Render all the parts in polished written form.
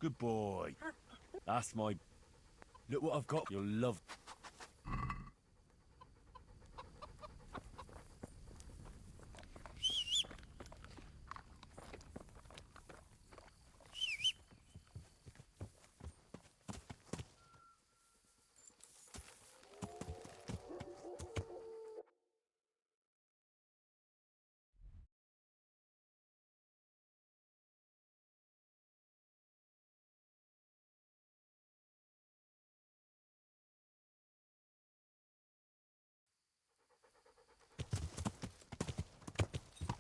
Good boy. That's my... Look what I've got. You'll love...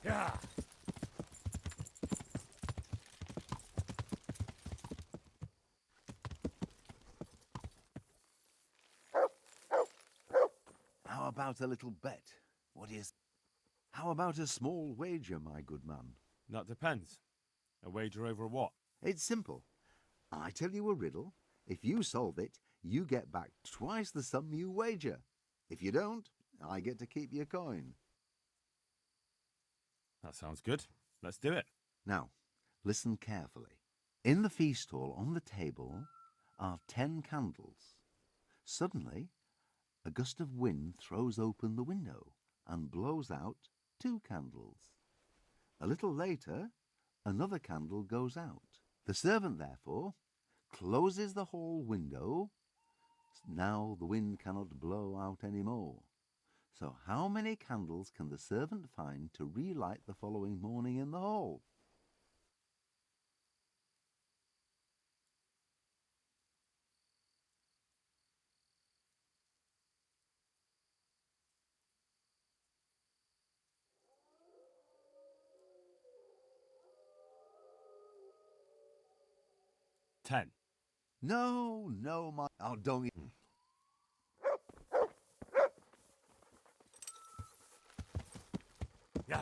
Yeah. How about a little bet? What is... How about a small wager, my good man? That depends. A wager over what? It's simple. I tell you a riddle. If you solve it, you get back twice the sum you wager. If you don't, I get to keep your coin. That sounds good. Let's do it. Now, listen carefully. In the feast hall on the table are 10 candles. Suddenly, a gust of wind throws open the window and blows out 2 candles. A little later, another candle goes out. The servant, therefore, closes the hall window. Now the wind cannot blow out any more. So how many candles can the servant find to relight the following morning in the hall? Ten. No, my... Oh, don't... Yeah.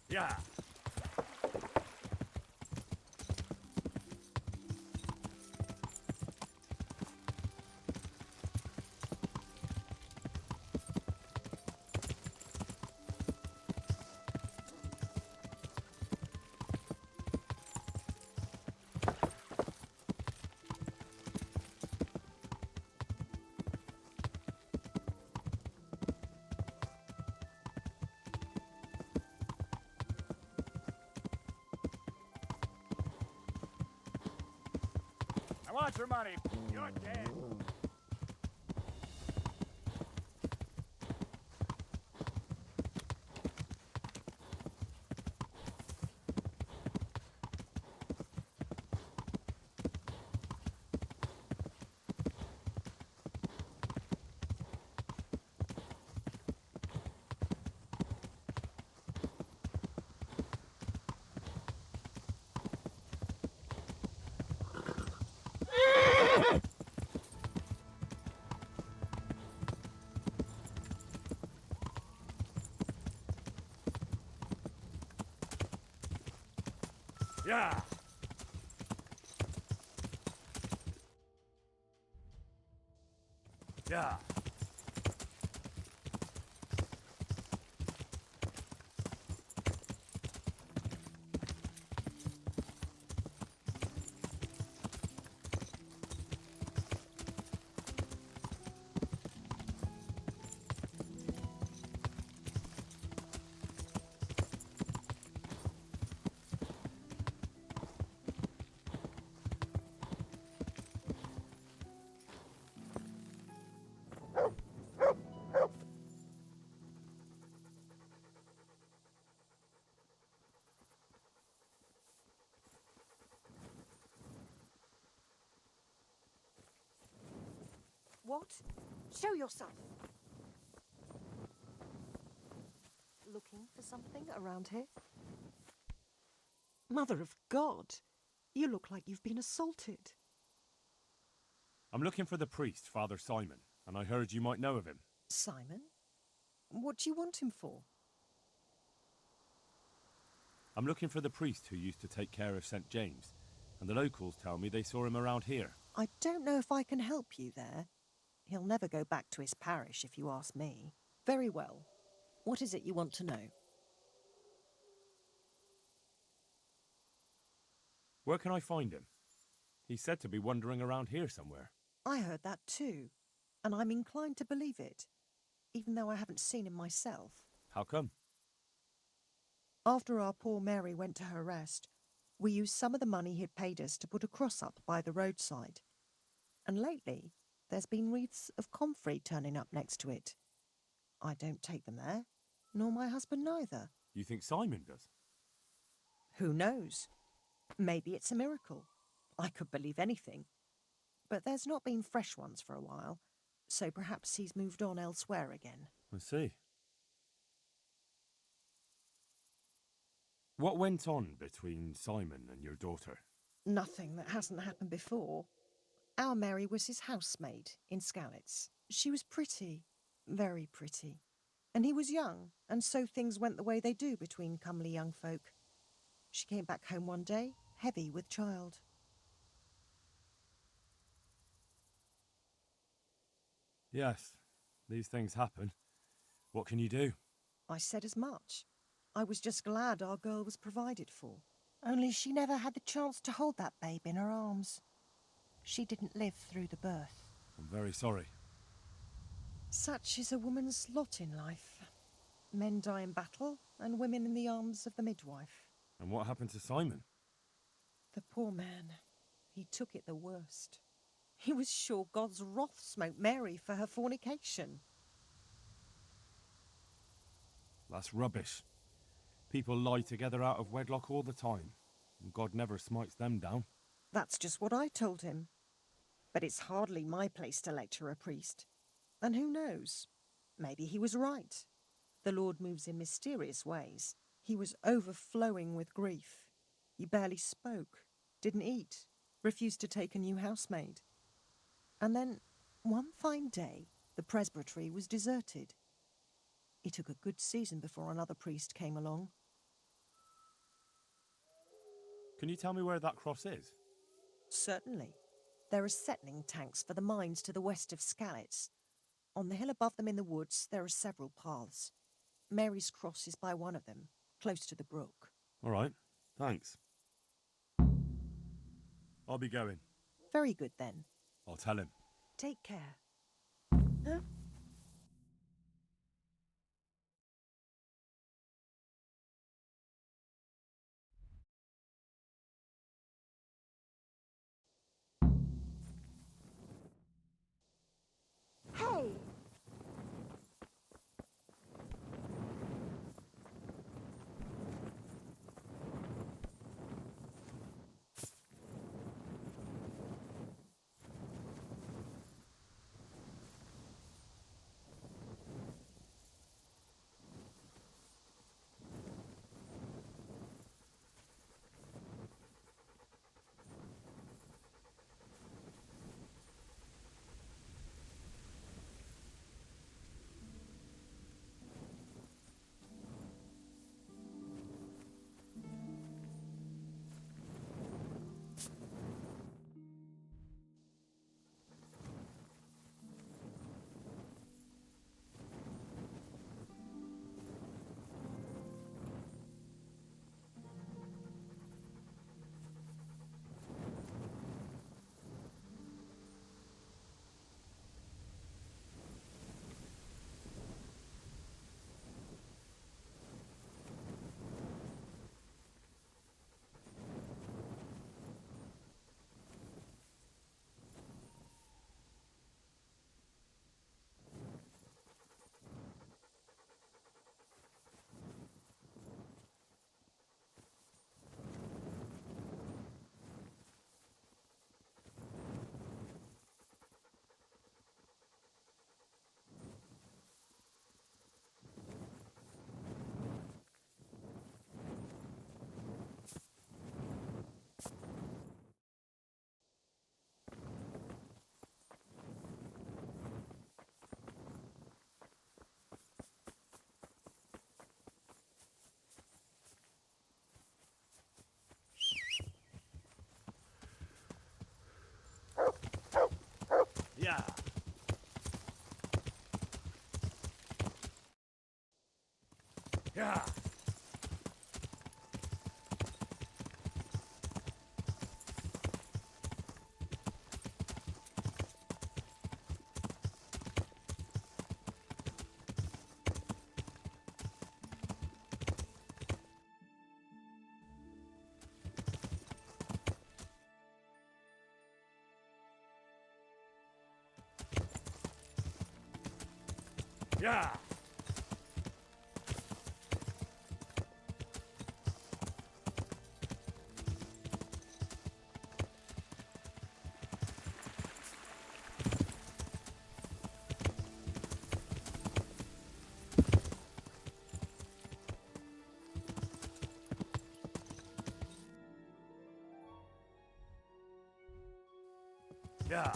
Yeah. I want your money. You're dead. Yeah. Yeah. What? Show yourself. Looking for something around here? Mother of God, you look like you've been assaulted. I'm looking for the priest, Father Simon, and I heard you might know of him. Simon? What do you want him for? I'm looking for the priest who used to take care of St. James, and the locals tell me they saw him around here. I don't know if I can help you there. He'll never go back to his parish, if you ask me. Very well. What is it you want to know? Where can I find him? He's said to be wandering around here somewhere. I heard that too, and I'm inclined to believe it, even though I haven't seen him myself. How come? After our poor Mary went to her rest, we used some of the money he'd paid us to put a cross up by the roadside. And lately, there's been wreaths of comfrey turning up next to it. I don't take them there, nor my husband neither. You think Simon does? Who knows? Maybe it's a miracle. I could believe anything. But there's not been fresh ones for a while, so perhaps he's moved on elsewhere again. I see. What went on between Simon and your daughter? Nothing that hasn't happened before. Our Mary was his housemaid in Skalitz. She was pretty, very pretty. And he was young, and so things went the way they do between comely young folk. She came back home one day, heavy with child. Yes, these things happen. What can you do? I said as much. I was just glad our girl was provided for. Only she never had the chance to hold that babe in her arms. She didn't live through the birth. I'm very sorry. Such is a woman's lot in life. Men die in battle, and women in the arms of the midwife. And what happened to Simon? The poor man. He took it the worst. He was sure God's wrath smote Mary for her fornication. That's rubbish. People lie together out of wedlock all the time, and God never smites them down. That's just what I told him. But it's hardly my place to lecture a priest. And who knows? Maybe he was right. The Lord moves in mysterious ways. He was overflowing with grief. He barely spoke, didn't eat, refused to take a new housemaid. And then, one fine day, the presbytery was deserted. It took a good season before another priest came along. Can you tell me where that cross is? Certainly. There are settling tanks for the mines to the west of Skalitz. On the hill above them in the woods, there are several paths. Mary's cross is by one of them, close to the brook. All right, thanks. I'll be going. Very good, then. I'll tell him. Take care. Huh? Hey! Yeah. Yeah.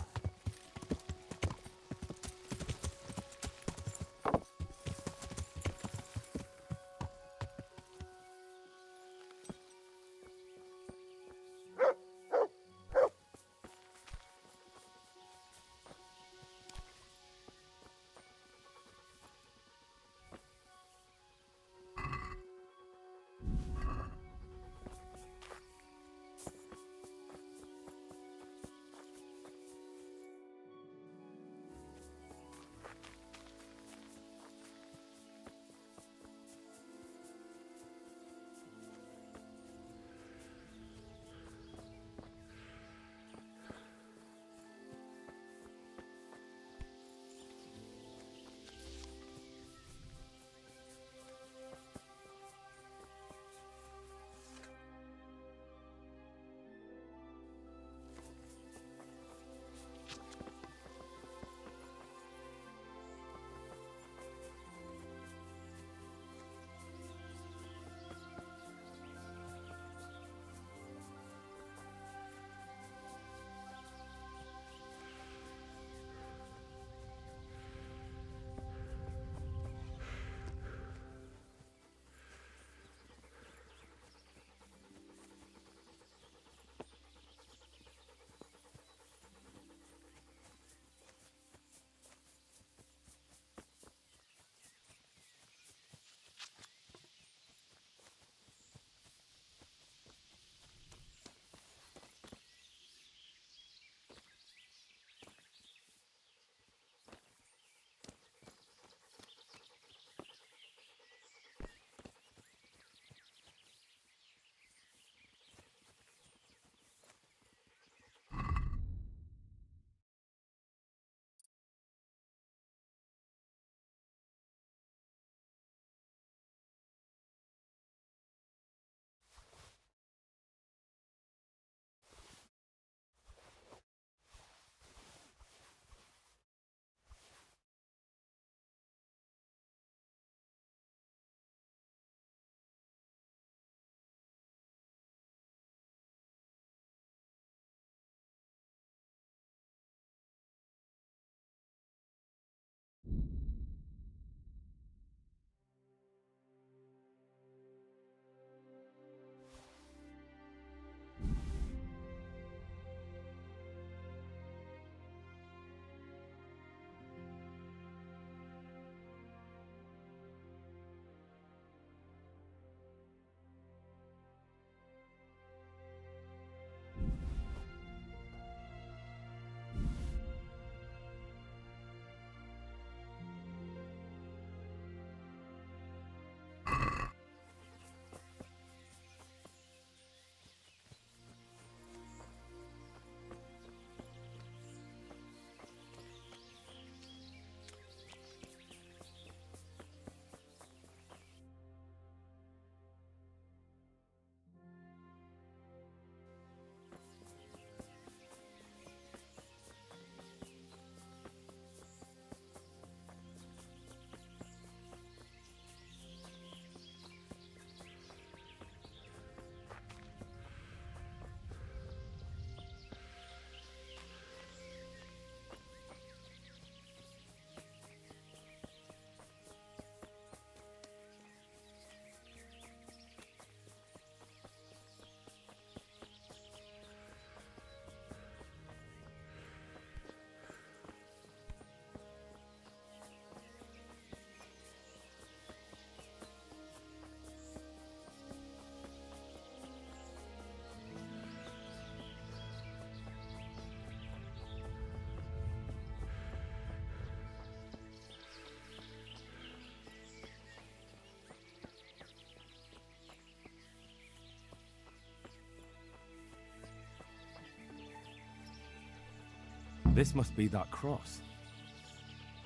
This must be that cross.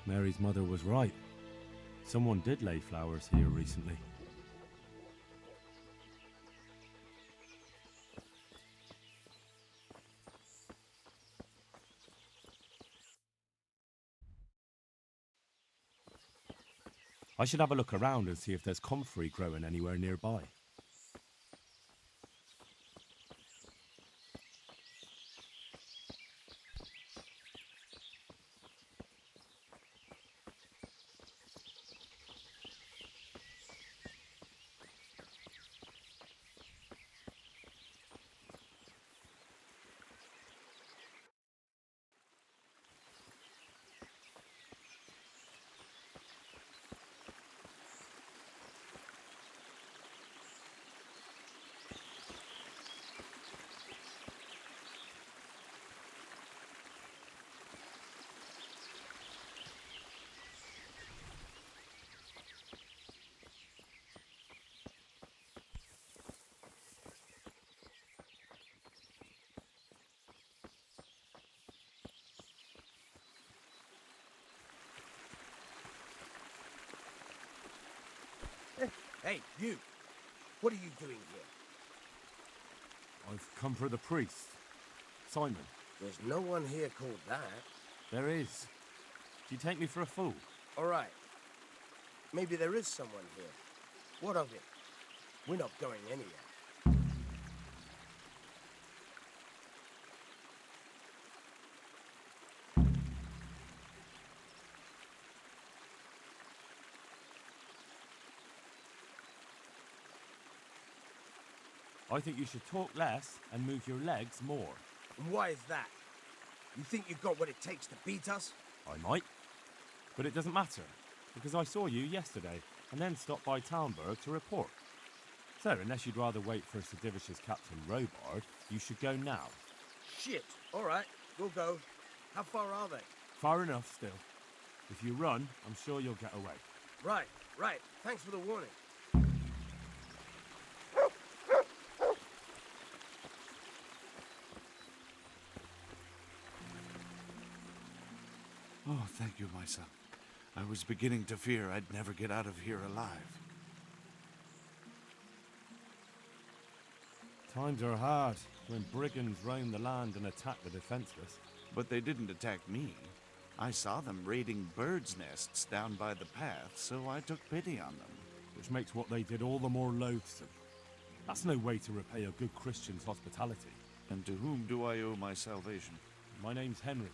Mary's mother was right. Someone did lay flowers here recently. I should have a look around and see if there's comfrey growing anywhere nearby. Hey, you! What are you doing here? I've come for the priest. Simon. There's no one here called that. There is. Do you take me for a fool? All right. Maybe there is someone here. What of it? We're not going anywhere. I think you should talk less and move your legs more. And why is that? You think you've got what it takes to beat us? I might. But it doesn't matter, because I saw you yesterday and then stopped by Talmberg to report. So, unless you'd rather wait for Sir Divish's Captain Robard, you should go now. Shit! All right, we'll go. How far are they? Far enough still. If you run, I'm sure you'll get away. Right. Thanks for the warning. Oh, thank you, my son. I was beginning to fear I'd never get out of here alive. Times are hard when brigands roam the land and attack the defenseless. But they didn't attack me. I saw them raiding birds' nests down by the path, so I took pity on them. Which makes what they did all the more loathsome. That's no way to repay a good Christian's hospitality. And to whom do I owe my salvation? My name's Henry.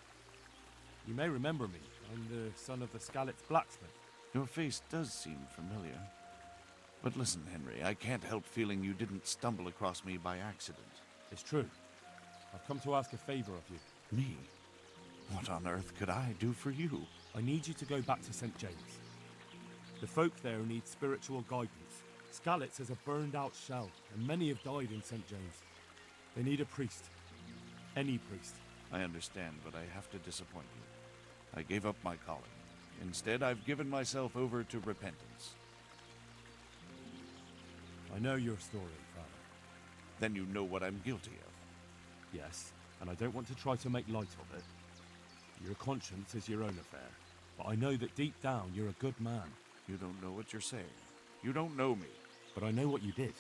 You may remember me. I'm the son of the Skalitz blacksmith. Your face does seem familiar. But listen, Henry, I can't help feeling you didn't stumble across me by accident. It's true. I've come to ask a favor of you. Me? What on earth could I do for you? I need you to go back to St. James. The folk there need spiritual guidance. Skalitz is a burned-out shell, and many have died in St. James. They need a priest. Any priest. I understand, but I have to disappoint you. I gave up my calling. Instead, I've given myself over to repentance. I know your story, Father. Then you know what I'm guilty of. Yes, and I don't want to try to make light of it. Your conscience is your own affair, but I know that deep down you're a good man. You don't know what you're saying. You don't know me. But I know what you did.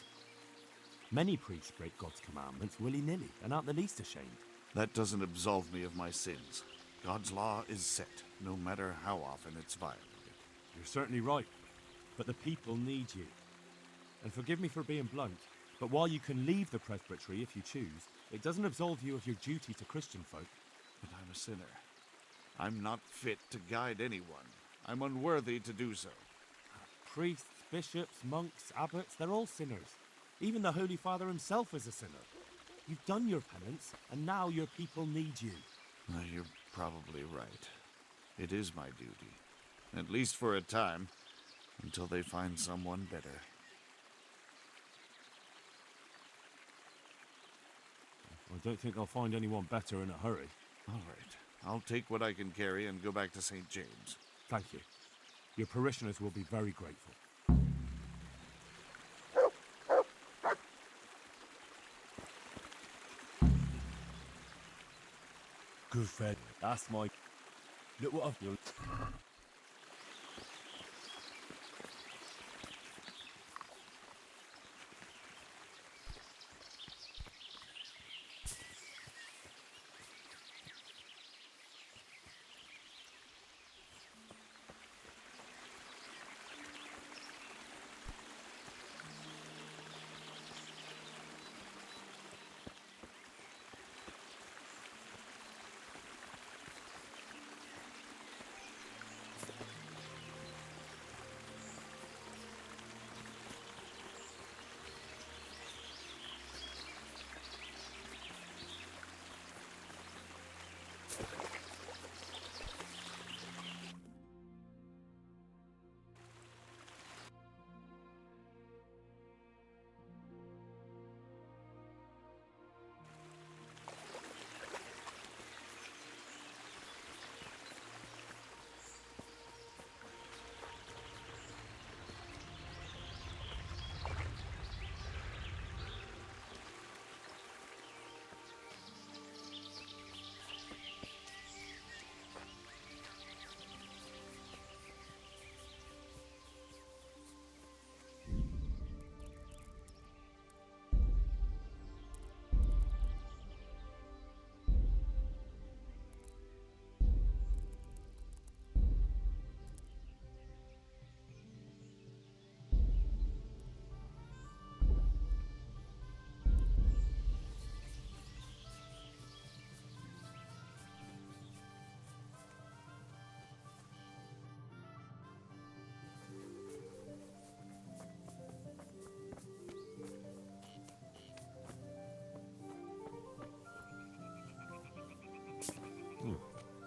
Many priests break God's commandments willy-nilly and aren't the least ashamed. That doesn't absolve me of my sins. God's law is set, no matter how often it's violated. You're certainly right, but the people need you. And forgive me for being blunt, but while you can leave the presbytery if you choose, it doesn't absolve you of your duty to Christian folk. But I'm a sinner. I'm not fit to guide anyone. I'm unworthy to do so. Priests, bishops, monks, abbots, they're all sinners. Even the Holy Father himself is a sinner. You've done your penance, and now your people need you. You're probably right. It is my duty. At least for a time, until they find someone better. I don't think I'll find anyone better in a hurry. All right. I'll take what I can carry and go back to St. James. Thank you. Your parishioners will be very grateful. Good Fred, that's my... Look what I've done.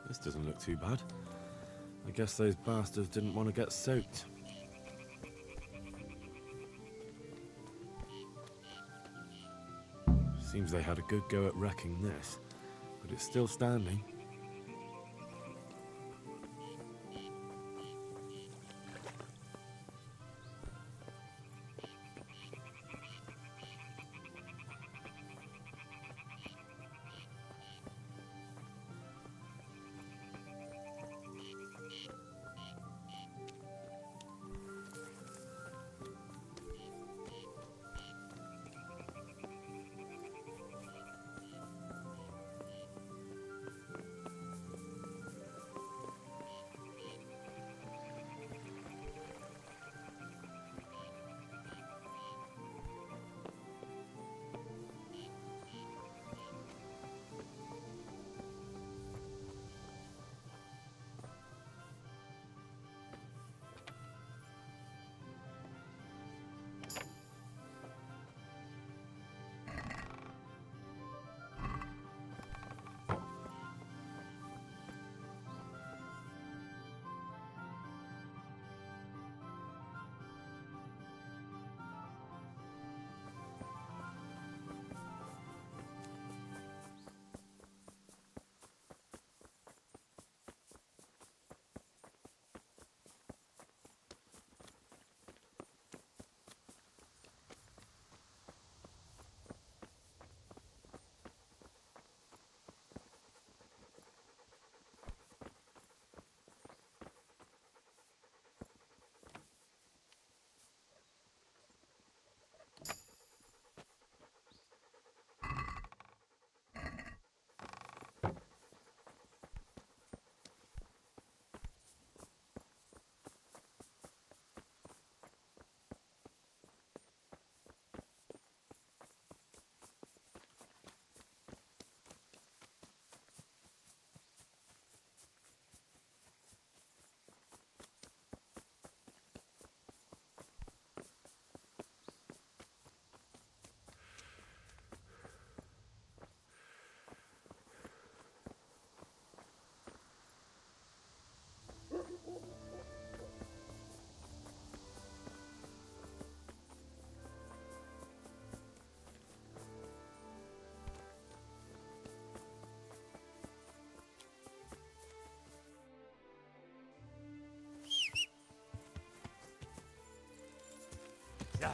This doesn't look too bad. I guess those bastards didn't want to get soaked. Seems they had a good go at wrecking this, but it's still standing. Yeah.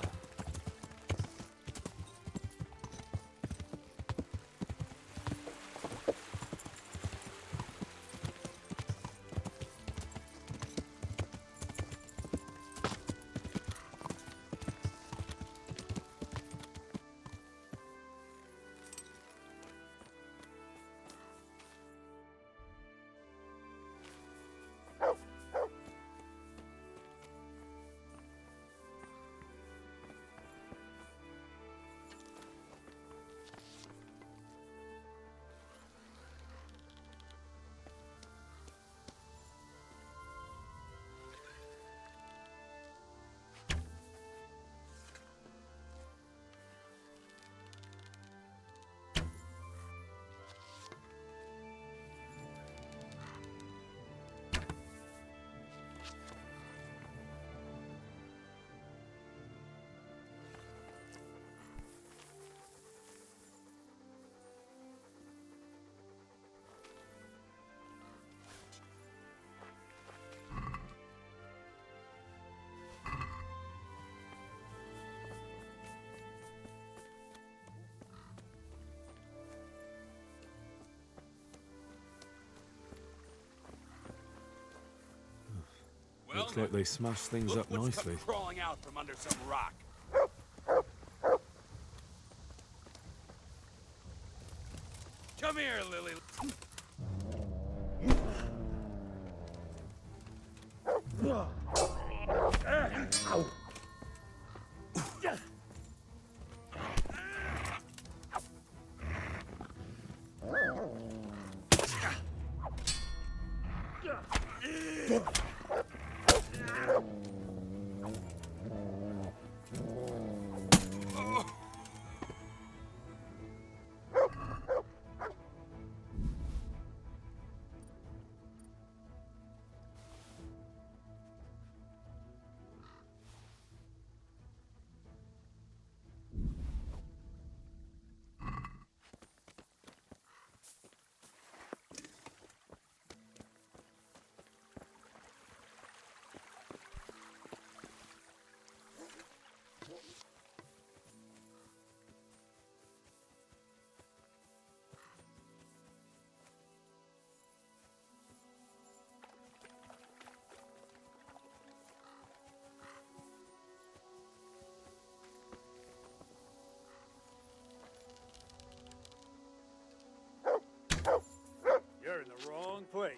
Looks like they smashed things up nicely. Crawling out from under some rock. Come here, Lily.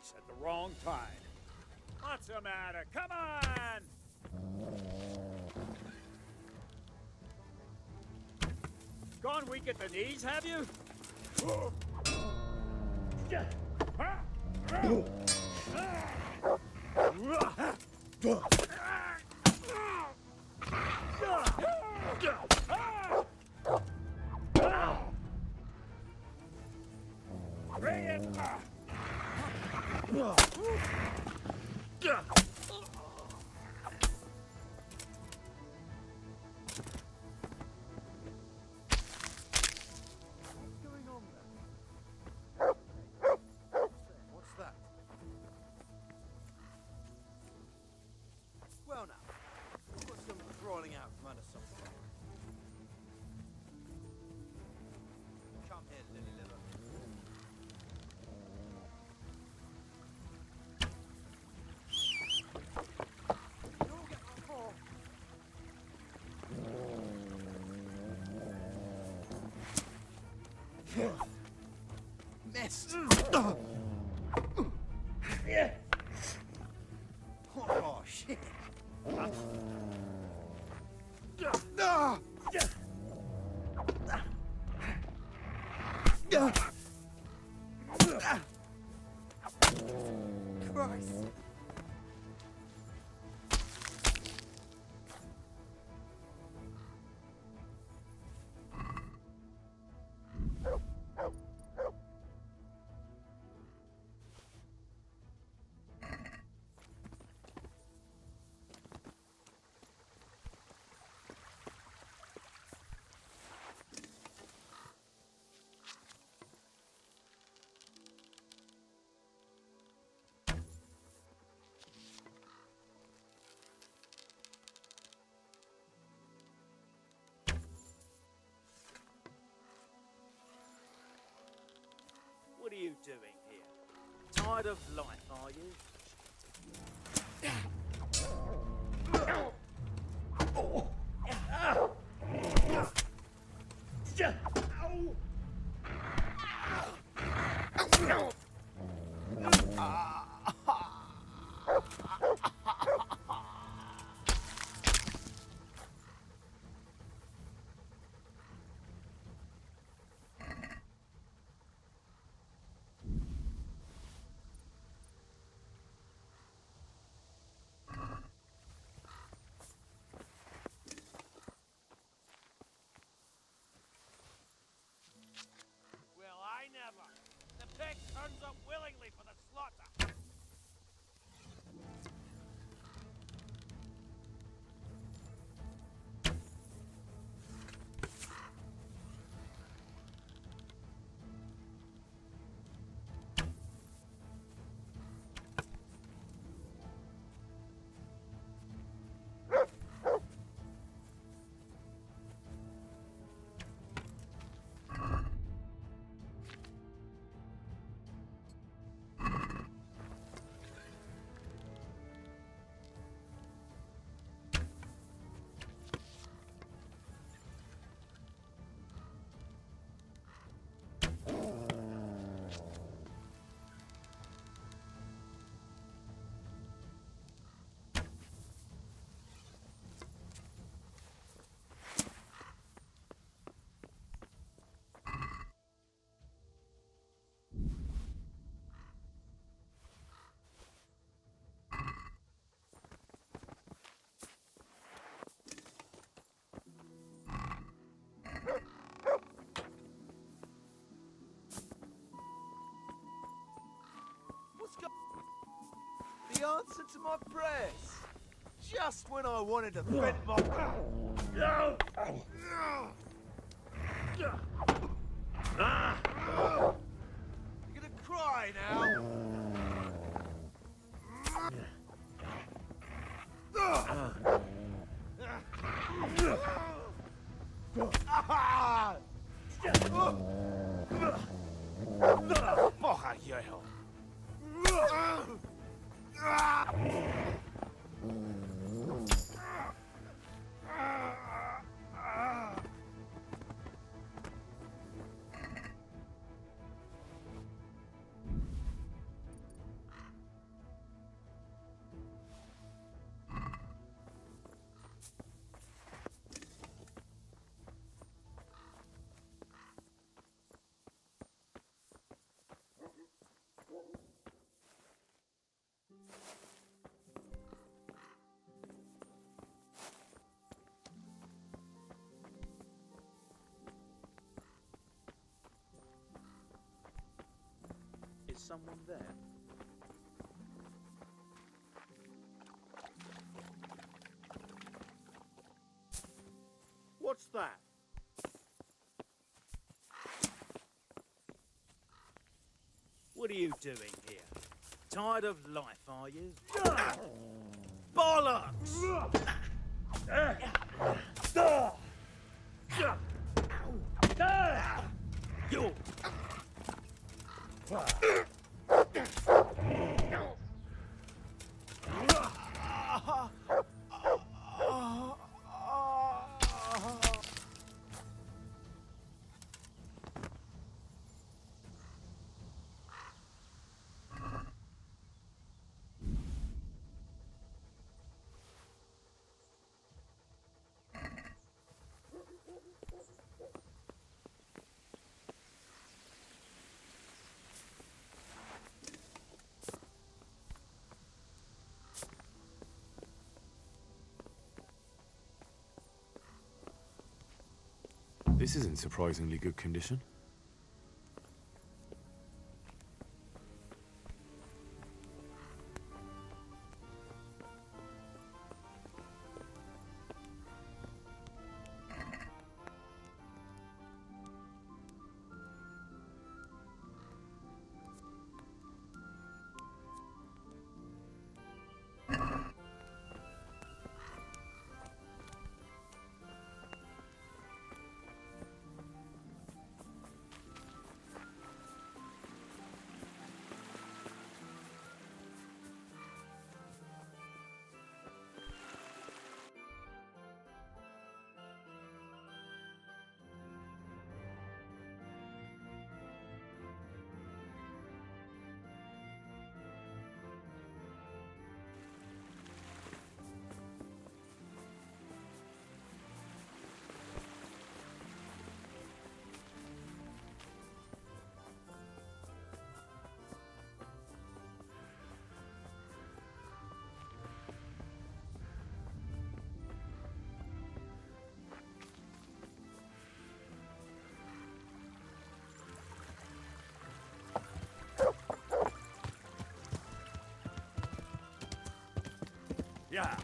place at the wrong time. What's the matter? Come on! Gone weak at the knees, have you? Bring it! What's that? Well now, what's come crawling out from under some rock? Come here, Lily Liver. You'll get my paw. Missed. Oh shit. Christ. What are you doing here? Tired of life, are you? Well, I never. The pig turns up willingly for the slaughter. The answer to my prayers. Just when I wanted to vent my... You're gonna cry now? Porra, Yale. someone there? What's that? What are you doing here? Tired of life, are you? Bollocks! You! This is in surprisingly good condition. Yeah.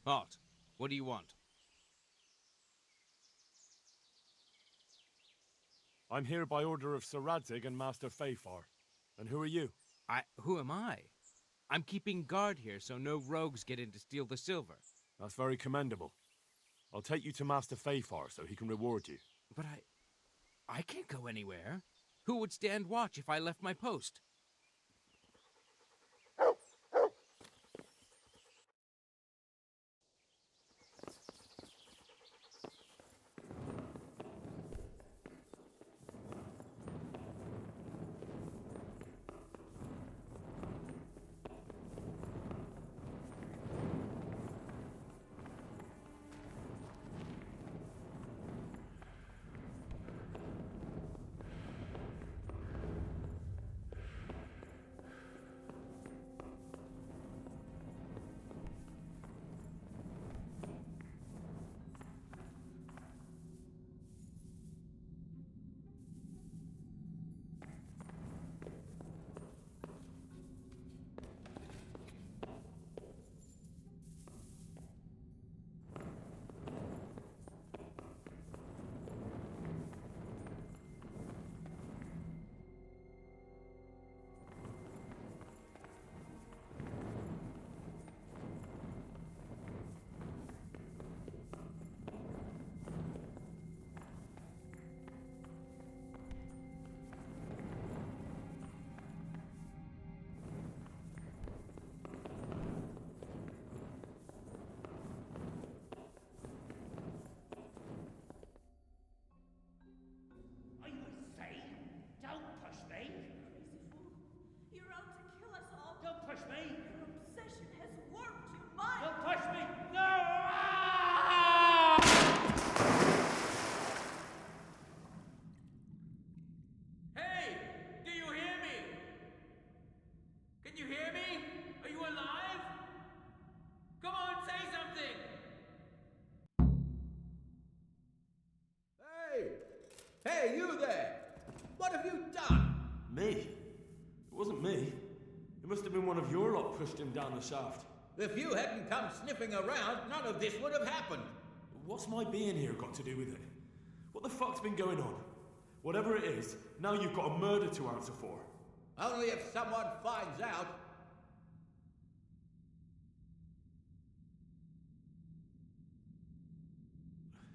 Halt. What do you want? I'm here by order of Sir Radzig and Master Fafar. And who are you? Who am I? I'm keeping guard here so no rogues get in to steal the silver. That's very commendable. I'll take you to Master Fafar so he can reward you. But I can't go anywhere. Who would stand watch if I left my post? must have been one of your lot pushed him down the shaft. If you hadn't come sniffing around, none of this would have happened. What's my being here got to do with it? What the fuck's been going on? Whatever it is, now you've got a murder to answer for. Only if someone finds out.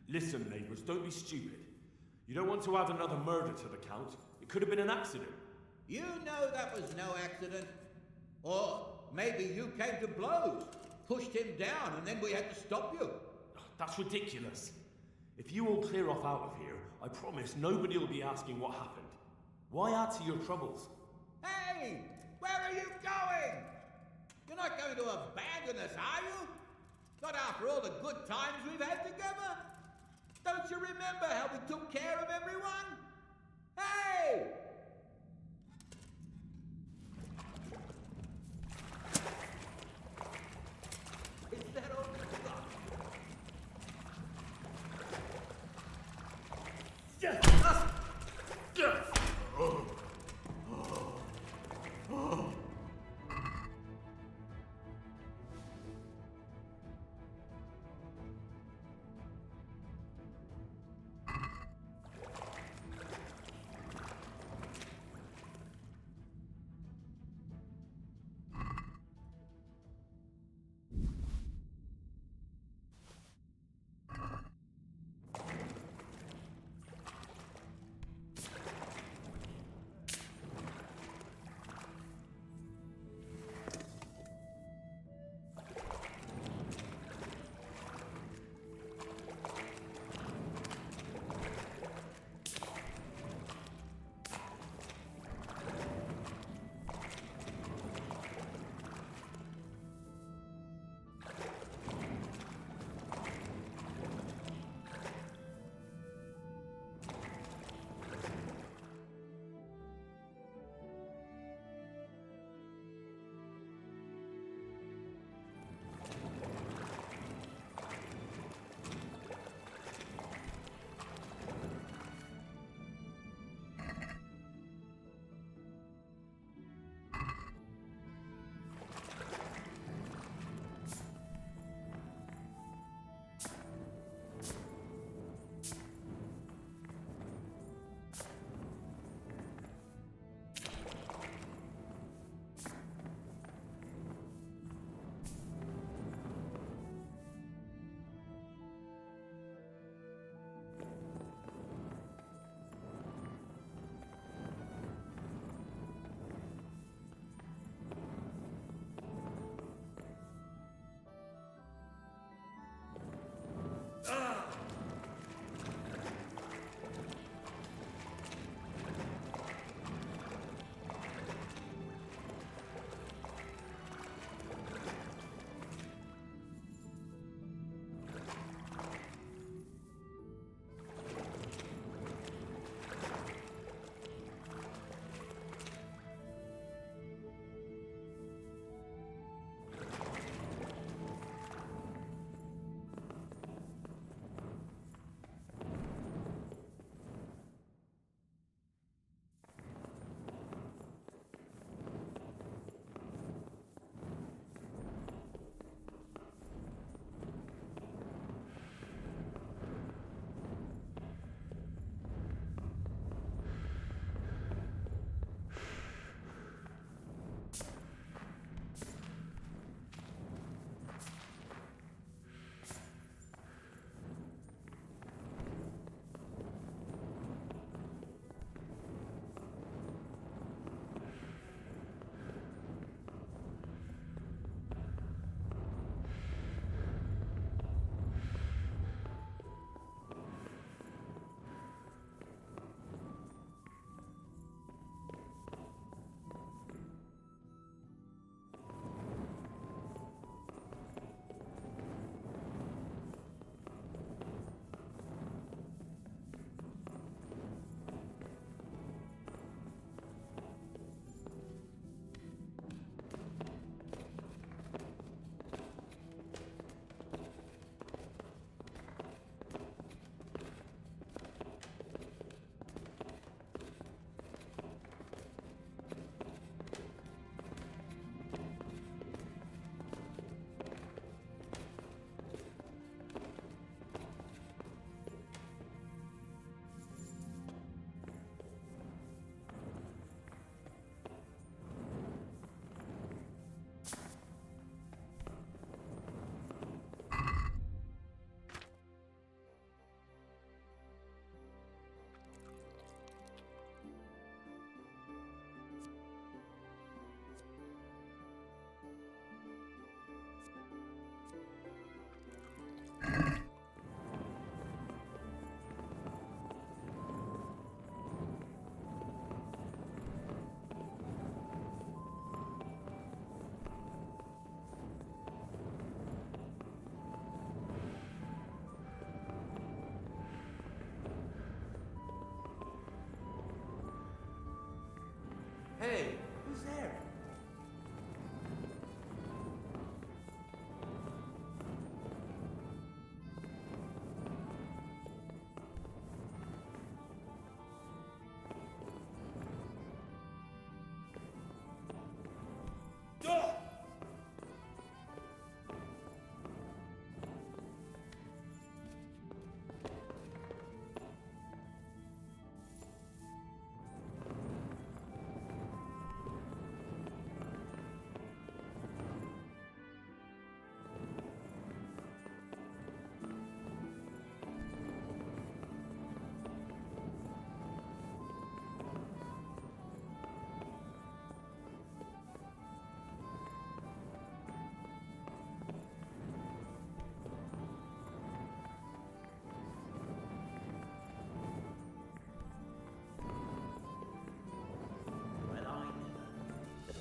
Listen, neighbours, don't be stupid. You don't want to add another murder to the count. It could have been an accident. You know that was no accident. Or maybe you came to blows, pushed him down, and then we had to stop you. That's ridiculous. If you all clear off out of here, I promise nobody will be asking what happened. Why add to your troubles? Hey! Where are you going? You're not going to abandon us, are you? Not after all the good times we've had together? Don't you remember how we took care of everyone? Hey! Is that all you got?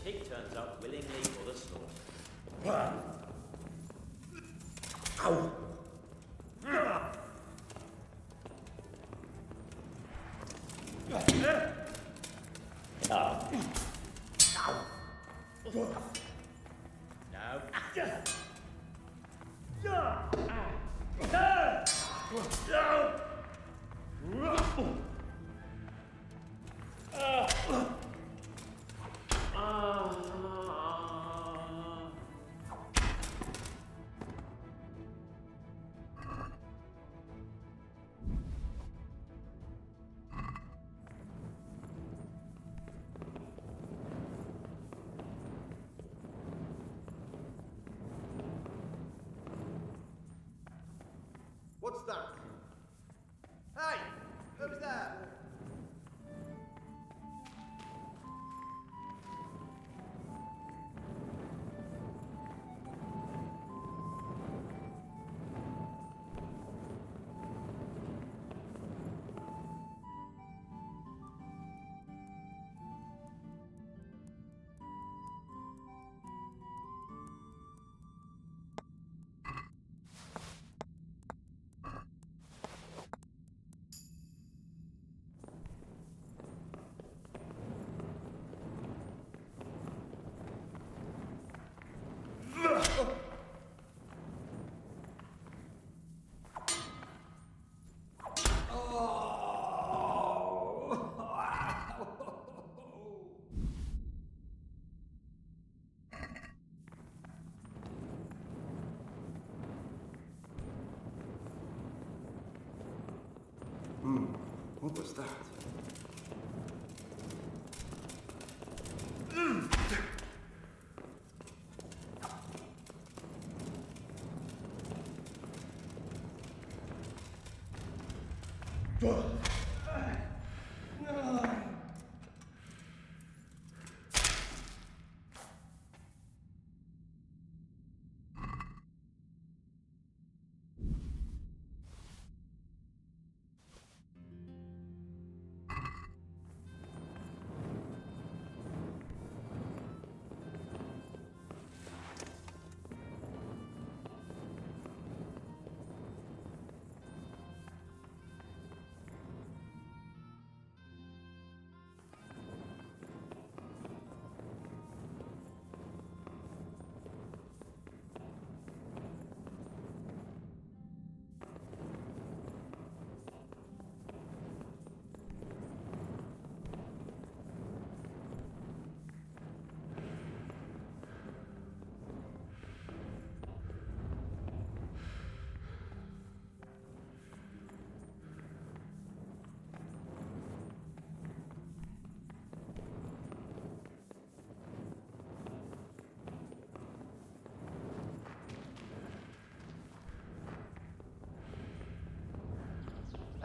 pig turns up willingly for the slaughter. Ow! Now, What's that? Hey! Who's that? What was that?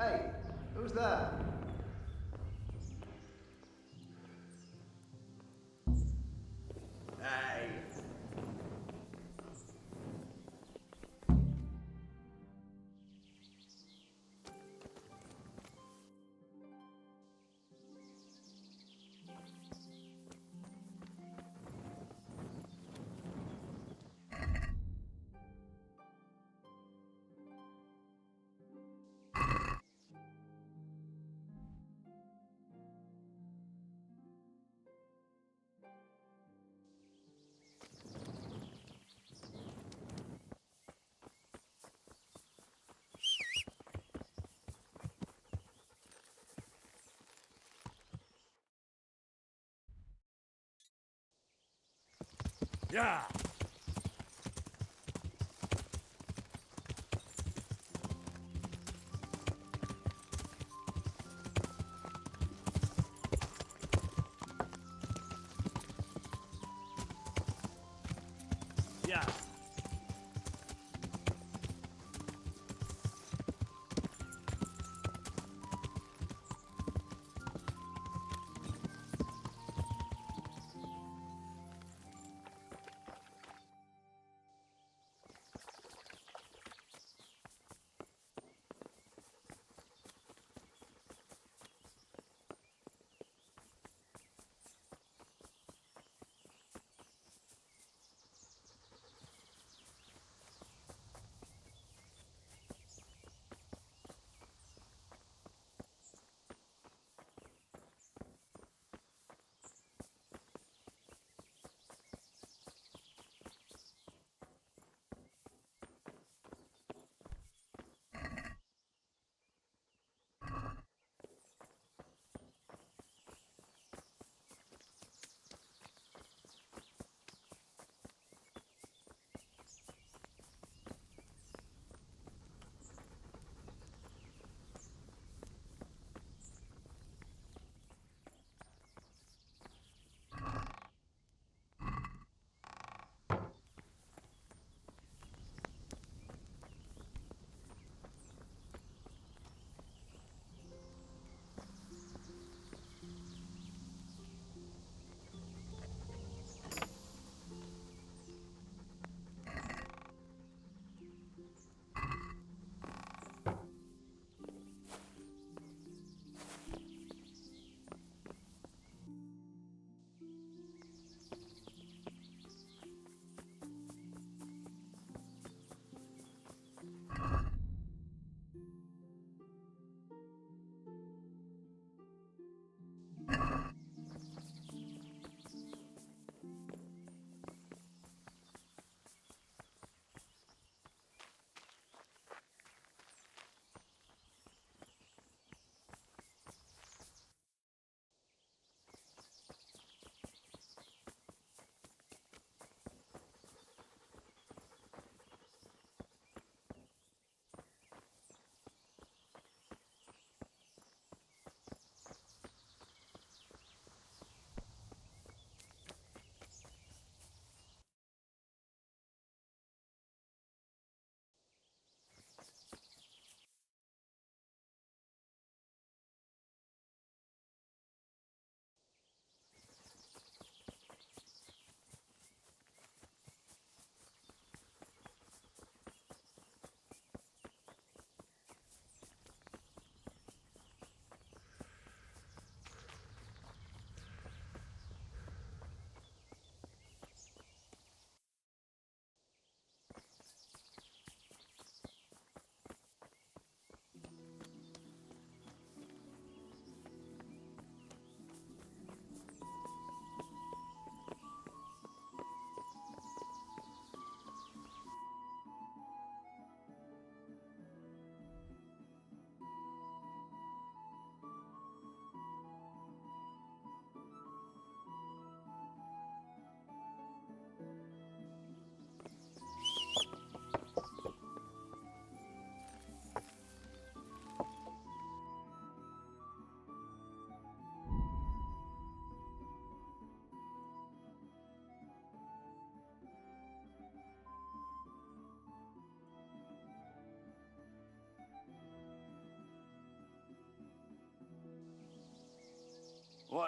Hey, who's that? Hey. Yeah! Yeah!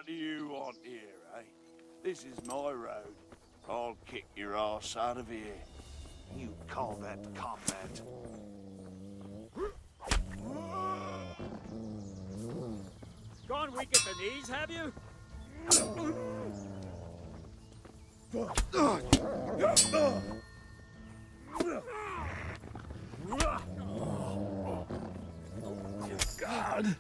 What do you want here, eh? This is my road. I'll kick your ass out of here. You call that combat? Gone weak at the knees, have you? God!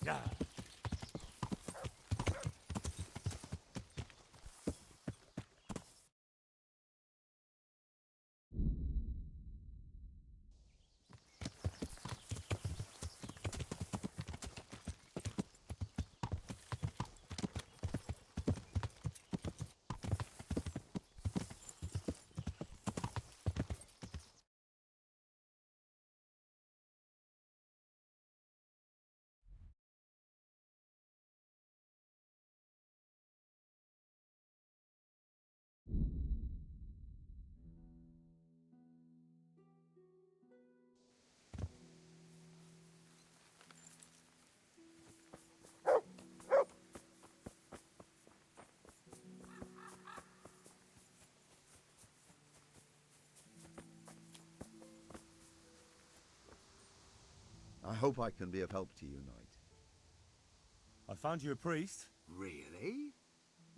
Yeah. I hope I can be of help to you, Knight. I found you a priest. Really?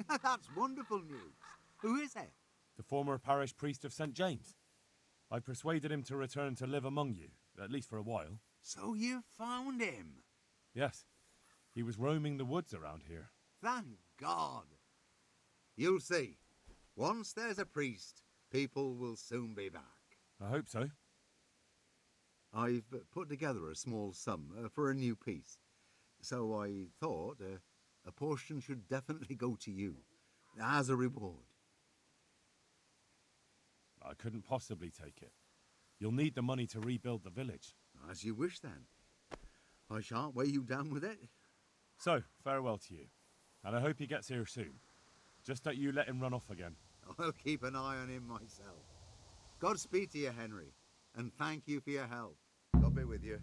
That's wonderful news. Who is it? The former parish priest of St. James. I persuaded him to return to live among you, at least for a while. So you found him? Yes. He was roaming the woods around here. Thank God. You'll see. Once there's a priest, people will soon be back. I hope so. I've put together a small sum for a new piece. So I thought a portion should definitely go to you, as a reward. I couldn't possibly take it. You'll need the money to rebuild the village. As you wish, then. I shan't weigh you down with it. So, farewell to you. And I hope he gets here soon. Just that you let him run off again. I'll keep an eye on him myself. Godspeed to you, Henry, and thank you for your help. God be with you.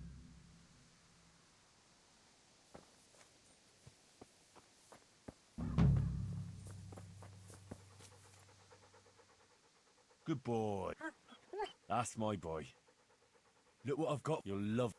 Good boy. That's my boy. Look what I've got. You'll love...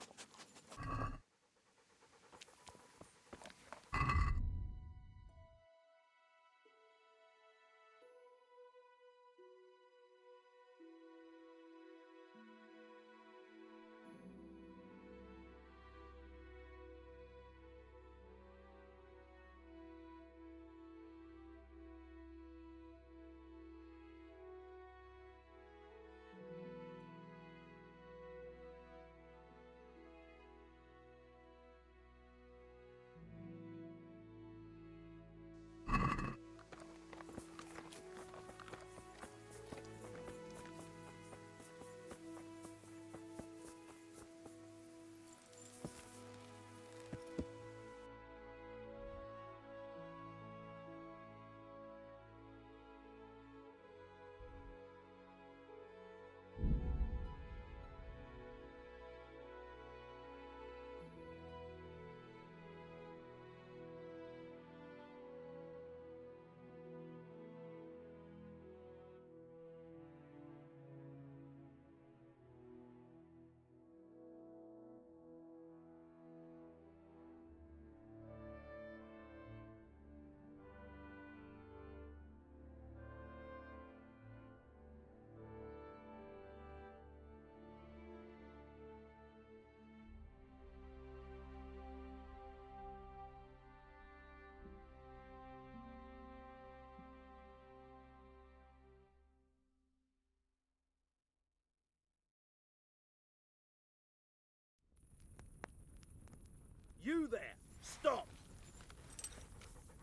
You there! Stop!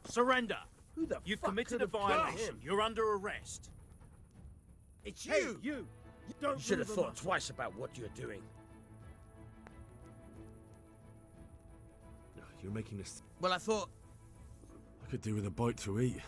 Surrender! Who the You've fuck committed could a have killed violation. him? You're under arrest. It's Hey, you! you! Don't You should have move a thought muscle. twice about what you're doing. You're making this. Well, I thought... I could do with a bite to eat.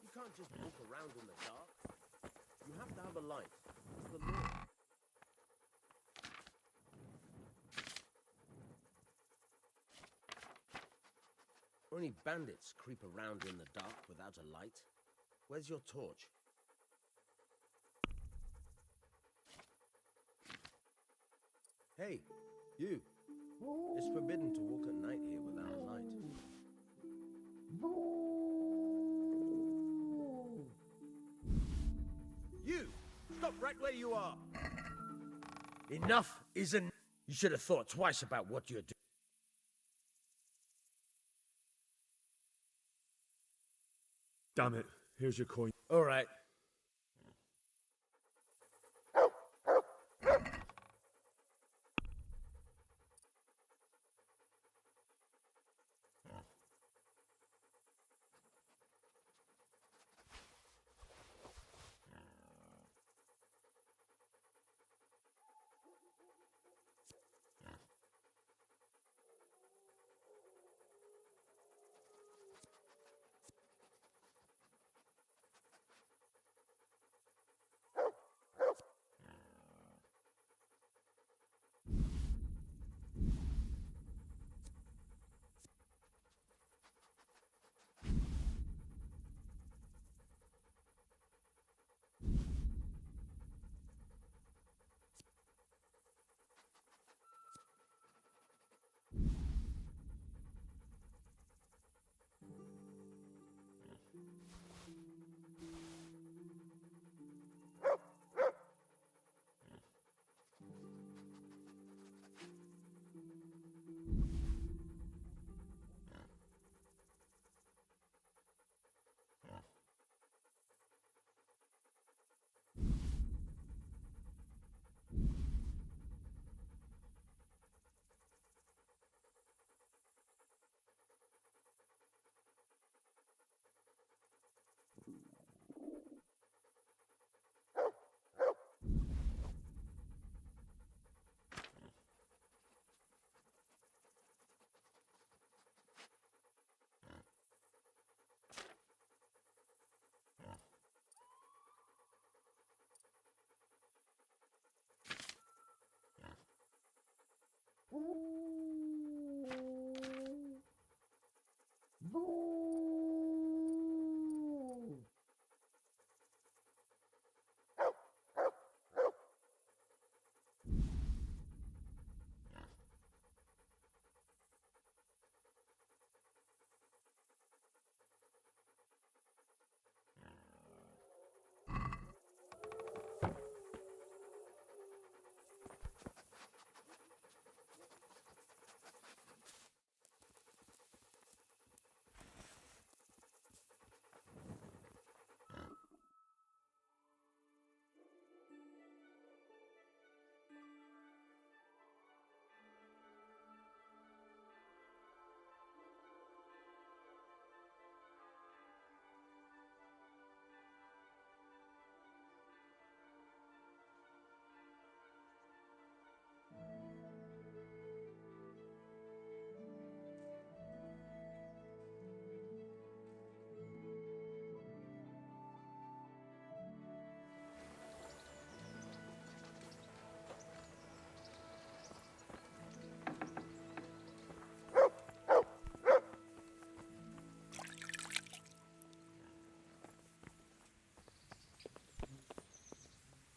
You can't just walk around in the dark. You have to have a light. It's the law. Only bandits creep around in the dark without a light. Where's your torch? Hey, you. It's forbidden to walk at night here without a light. You! Stop right where you are! Enough isn't... You should have thought twice about what you're doing. Damn it. Here's your coin. All right.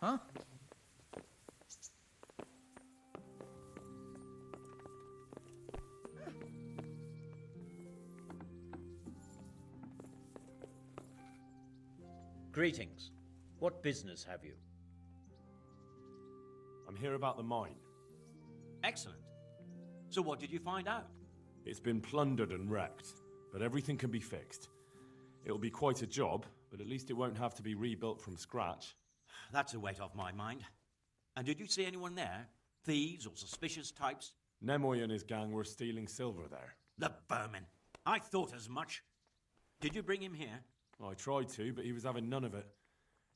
Huh? Greetings. What business have you? I'm here about the mine. Excellent. So what did you find out? It's been plundered and wrecked, but everything can be fixed. It'll be quite a job, but at least it won't have to be rebuilt from scratch. That's a weight off my mind. And did you see anyone there? Thieves or suspicious types? Nemoy and his gang were stealing silver there. The vermin. I thought as much. Did you bring him here? I tried to, but he was having none of it.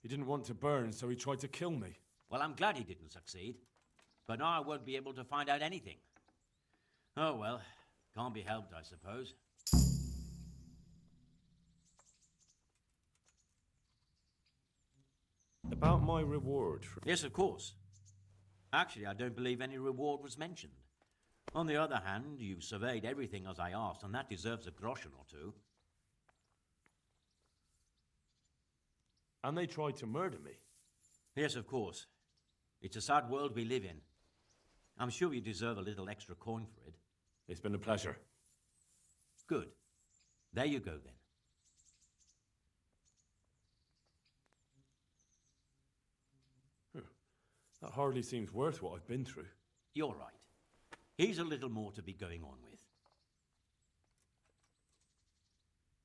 He didn't want to burn, so he tried to kill me. Well, I'm glad he didn't succeed. But now I won't be able to find out anything. Oh, well. Can't be helped, I suppose. About my reward for... Yes, of course. Actually, I don't believe any reward was mentioned. On the other hand, you surveyed everything as I asked, and that deserves a groschen or two. And they tried to murder me. Yes, of course. It's a sad world we live in. I'm sure you deserve a little extra coin for it. It's been a pleasure. Good. There you go, then. That hardly seems worth what I've been through. You're right. Here's a little more to be going on with.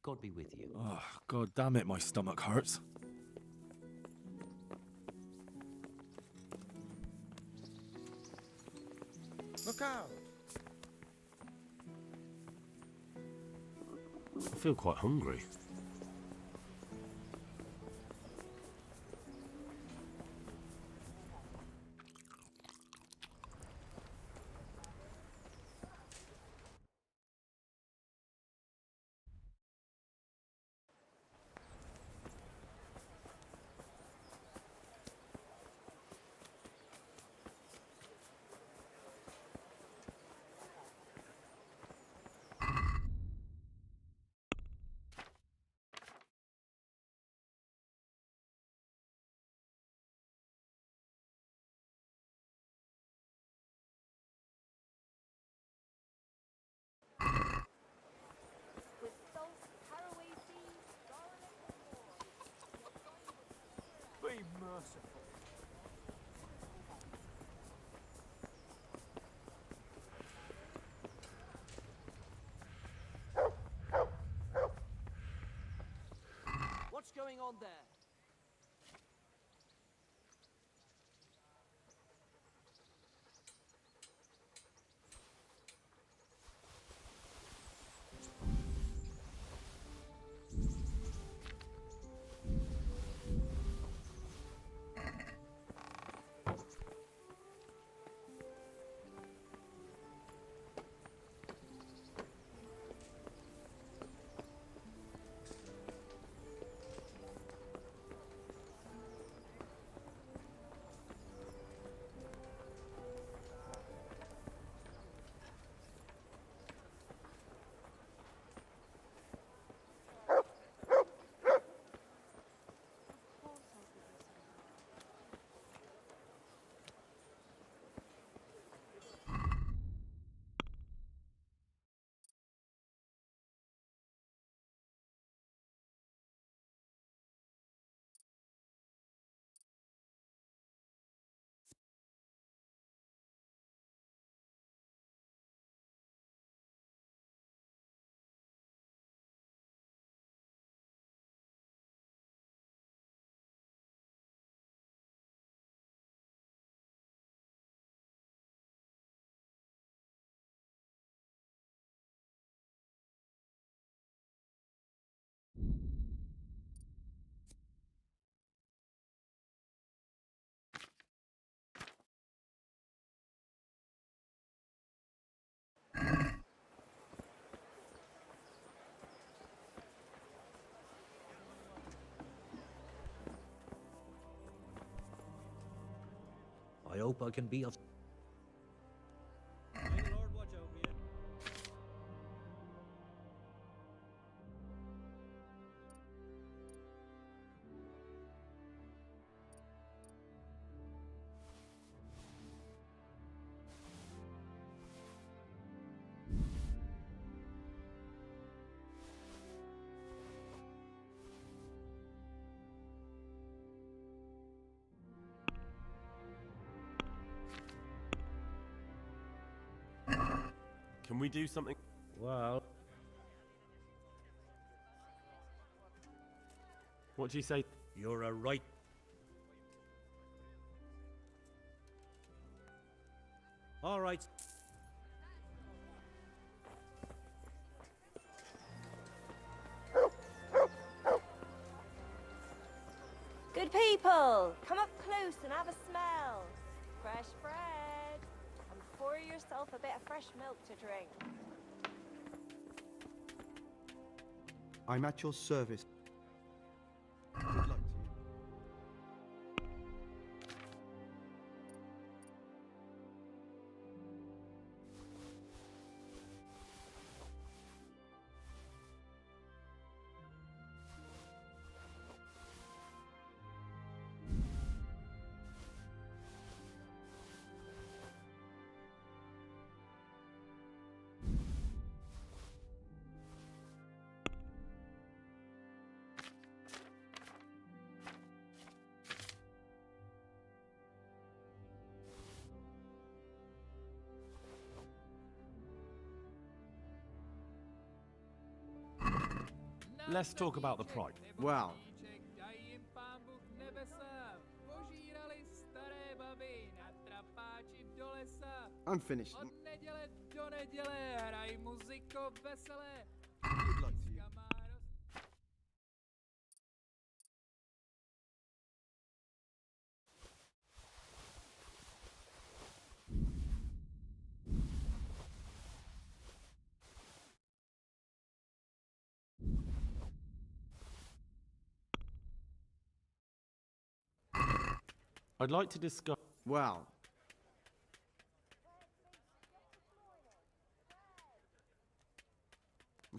God be with you. Oh, God damn it, my stomach hurts. Look out! I feel quite hungry. Be merciful. What's going on there? I hope I can be of... May the Lord watch over you. Can we do something? Well... What do you say? You're a right. All right. Good people, come up close and have a smell. Fresh bread. And pour yourself a bit of fresh milk to drink. I'm at your service. Good luck to you. Let's talk about the price. Well, unfinished. Good luck to you. I'd like to discuss... Well,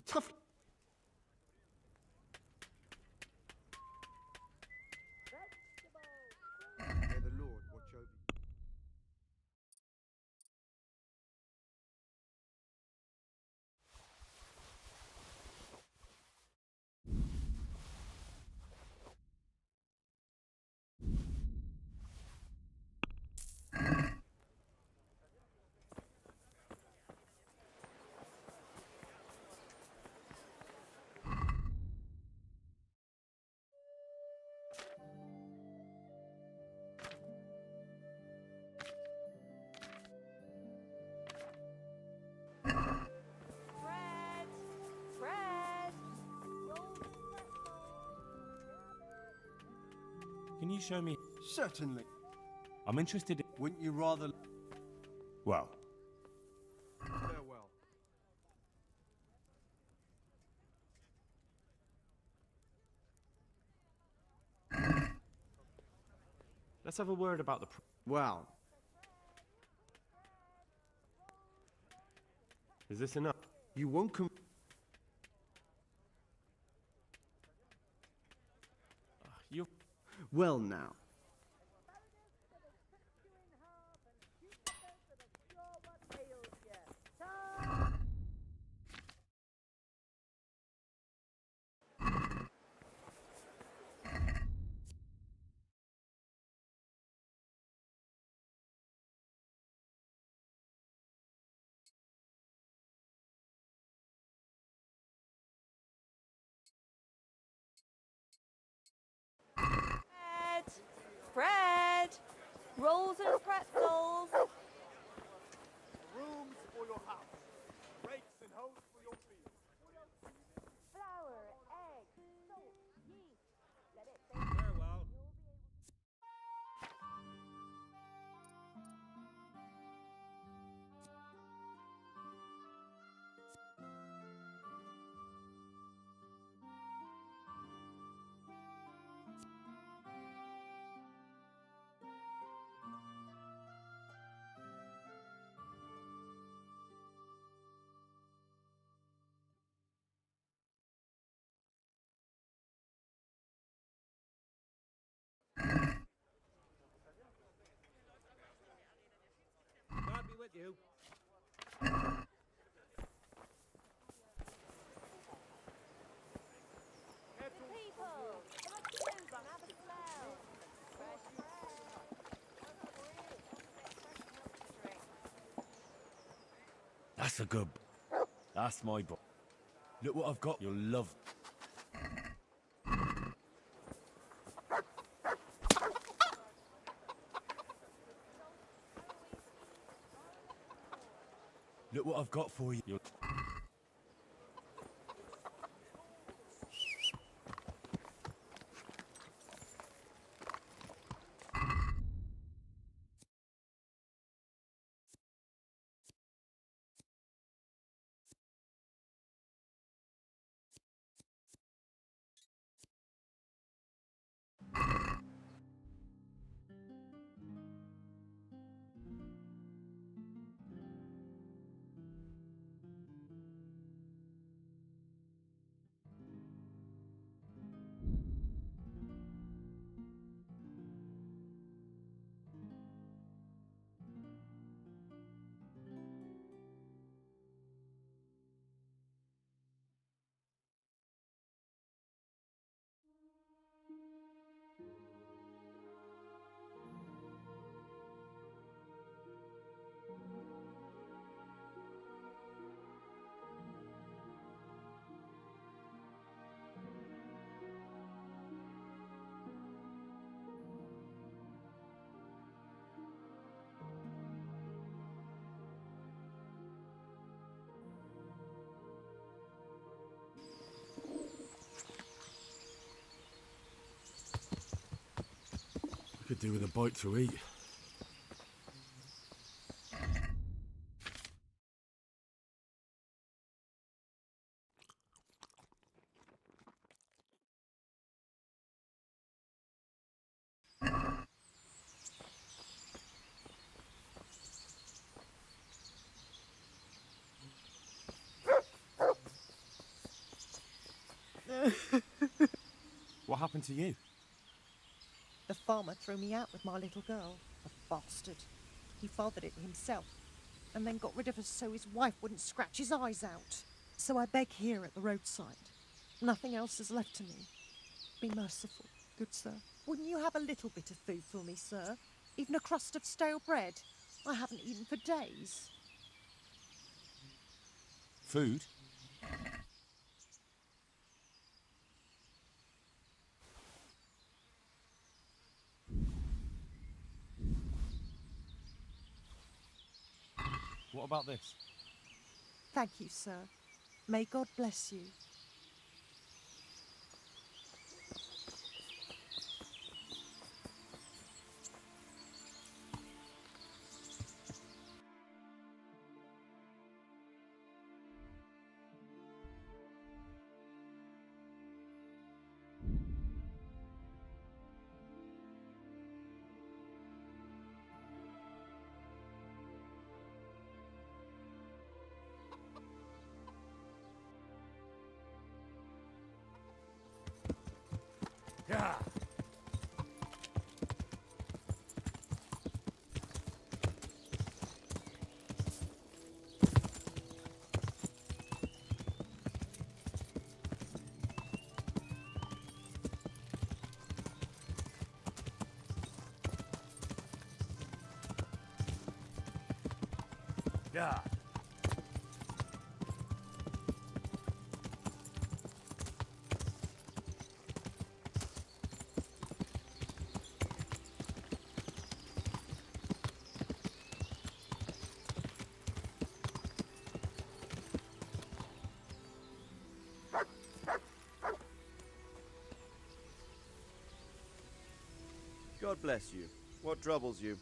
tough. May the Lord watch over you. Bread. Bread. Can you show me? Certainly. I'm interested in... Wouldn't you rather... Well, Farewell. Let's have a word about the... Well, Is this enough? you won't come... You... Well now. Bread. Bread. Rolls and pretzels. Rooms for your house. Rakes and hoes for your field. Flour, eggs, salt, yeast. Let it Very well. God be with you. Good people, come up close and have a smell. Fresh bread. Fresh milk to drink. That's a good... That's my boy. Look what I've got. You'll love... Look what I've got for you. Could do with a bite to eat. What happened to you? The farmer threw me out with my little girl. A bastard. He fathered it himself, and then got rid of us so his wife wouldn't scratch his eyes out. So I beg here at the roadside. Nothing else is left to me. Be merciful, good sir. Wouldn't you have a little bit of food for me, sir? Even a crust of stale bread? I haven't eaten for days. Food? What about this? Thank you, sir. May God bless you. Yeah. Yeah. God bless you. What troubles you?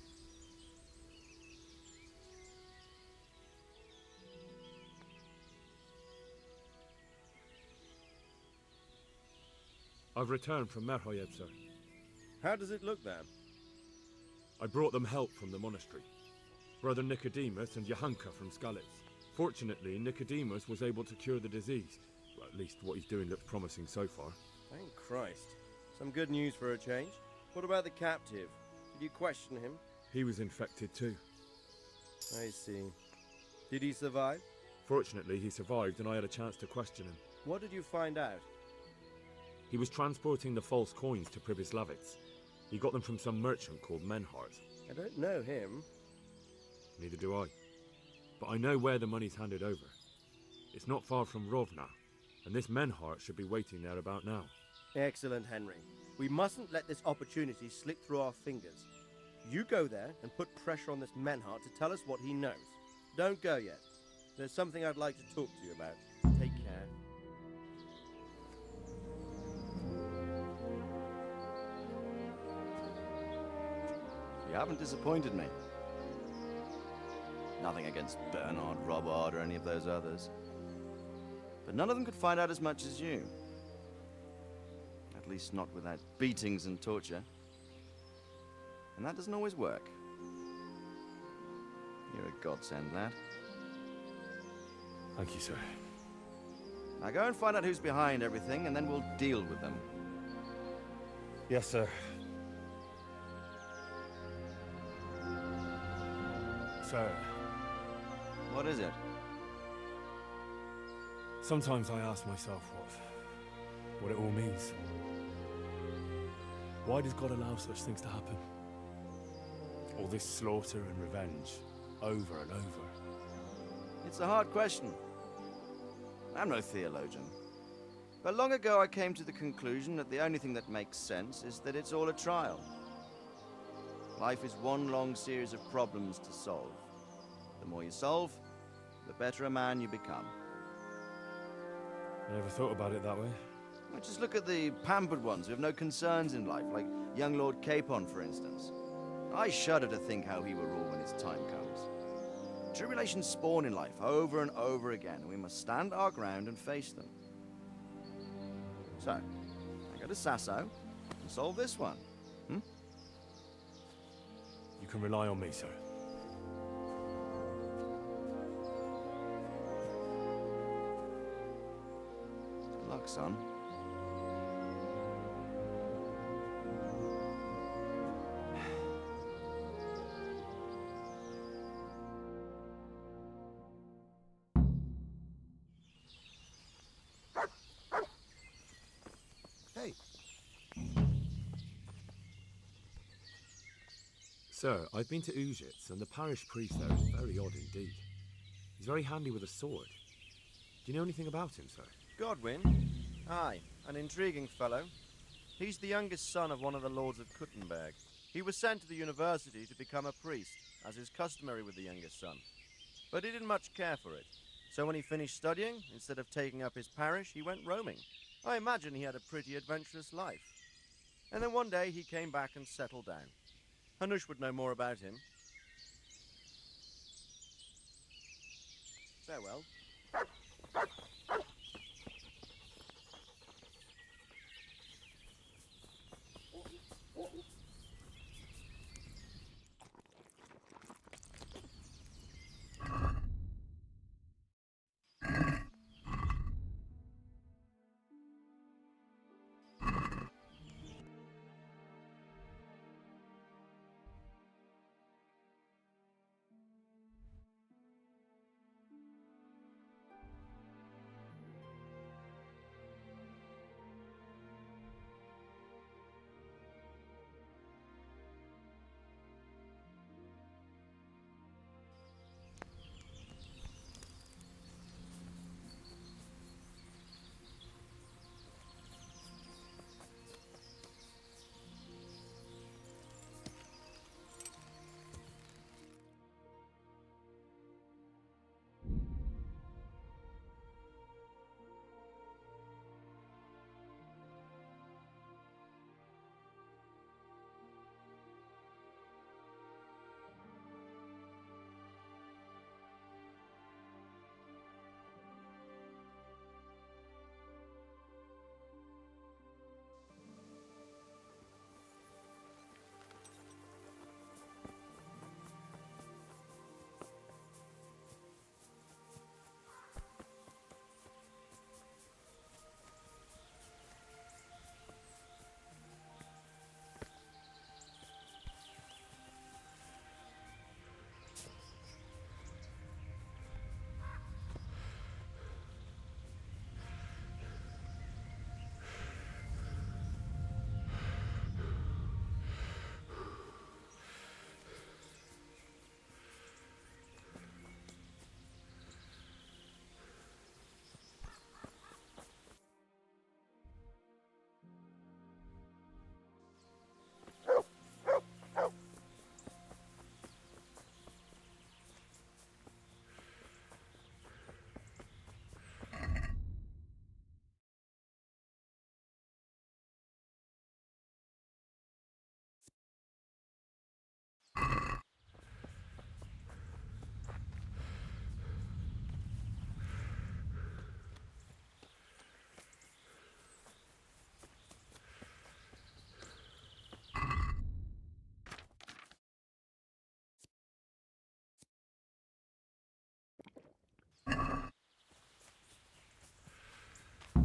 I've returned from Merhoyed, sir. How does it look then? I brought them help from the monastery. Brother Nicodemus and Johanka from Skalitz. Fortunately, Nicodemus was able to cure the disease. Well, at least what he's doing looks promising so far. Thank Christ. Some good news for a change. What about the captive? Did you question him? He was infected too. I see. Did he survive? Fortunately, he survived and I had a chance to question him. What did you find out? He was transporting the false coins to Pribyslavitz. He got them from some merchant called Menhart. I don't know him. Neither do I. but I know where the money's handed over. It's not far from Rovna, and this Menhart should be waiting there about now. Excellent, Henry. We mustn't let this opportunity slip through our fingers. You go there and put pressure on this Menhart to tell us what he knows. Don't go yet. There's something I'd like to talk to you about. Take care. You haven't disappointed me. Nothing against Bernard, Robard, or any of those others. But none of them could find out as much as you. At least not without beatings and torture. And that doesn't always work. You're a godsend, lad. Thank you, sir. Now go and find out who's behind everything, and then we'll deal with them. Yes, sir. Sir. What is it? Sometimes I ask myself what it all means. Why does God allow such things to happen? All this slaughter and revenge, over and over. It's a hard question. I'm no theologian. But long ago I came to the conclusion that the only thing that makes sense is that it's all a trial. Life is one long series of problems to solve. The more you solve, the better a man you become. I never thought about it that way. Well, just look at the pampered ones who have no concerns in life, like young Lord Capon, for instance. I shudder to think how he will rule when his time comes. Tribulations spawn in life over and over again, and we must stand our ground and face them. So, I go to Sasso and solve this one. You can rely on me, sir. Good luck, son. Hey. Sir, I've been to Ujitz, and the parish priest there is very odd indeed. He's very handy with a sword. Do you know anything about him, sir? Godwin? Aye, an intriguing fellow. He's the youngest son of one of the lords of Kuttenberg. He was sent to the university to become a priest, as is customary with the youngest son. But he didn't much care for it. So when he finished studying, instead of taking up his parish, he went roaming. I imagine he had a pretty adventurous life. And then one day he came back and settled down. Hanush would know more about him. Farewell.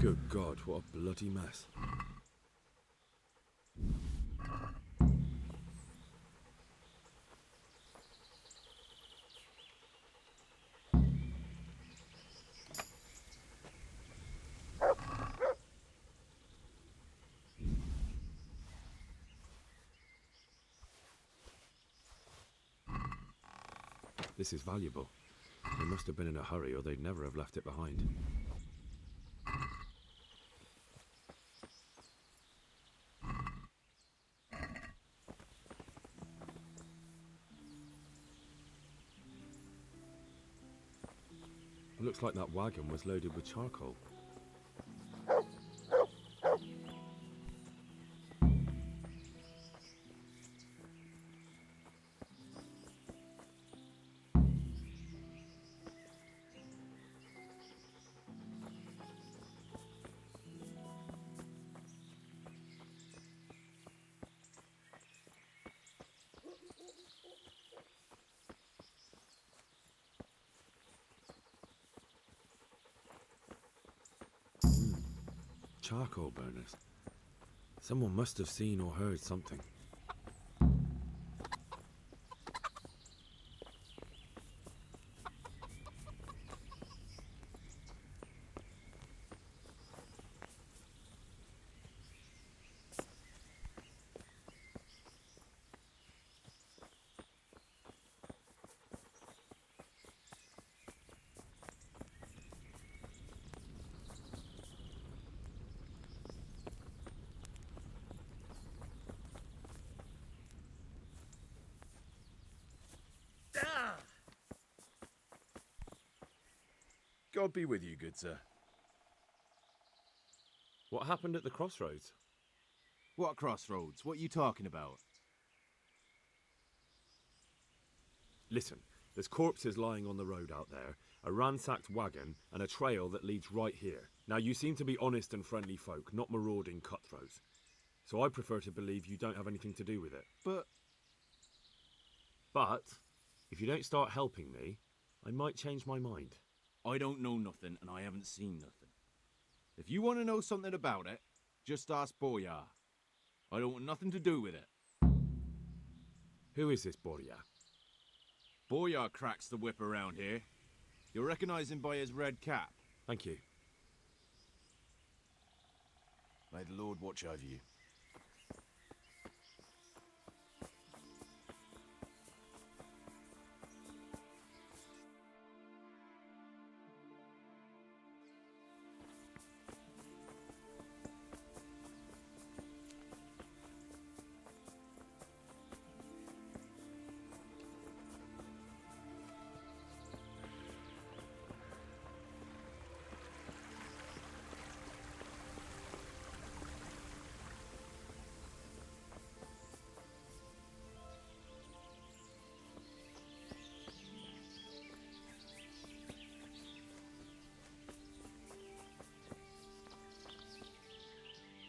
Good God, what a bloody mess. This is valuable. They must have been in a hurry or they'd never have left it behind. Looks like that wagon was loaded with charcoal. Charcoal burners. Someone must have seen or heard something. God be with you, good sir. What happened at the crossroads? What crossroads? What are you talking about? Listen, there's corpses lying on the road out there, a ransacked wagon, and a trail that leads right here. Now, you seem to be honest and friendly folk, not marauding cutthroats. So I prefer to believe you don't have anything to do with it. But, if you don't start helping me, I might change my mind. I don't know nothing, and I haven't seen nothing. If you want to know something about it, just ask Boyar. I don't want nothing to do with it. Who is this Boyar? Boyar cracks the whip around here. You'll recognize him by his red cap. Thank you. May the Lord watch over you.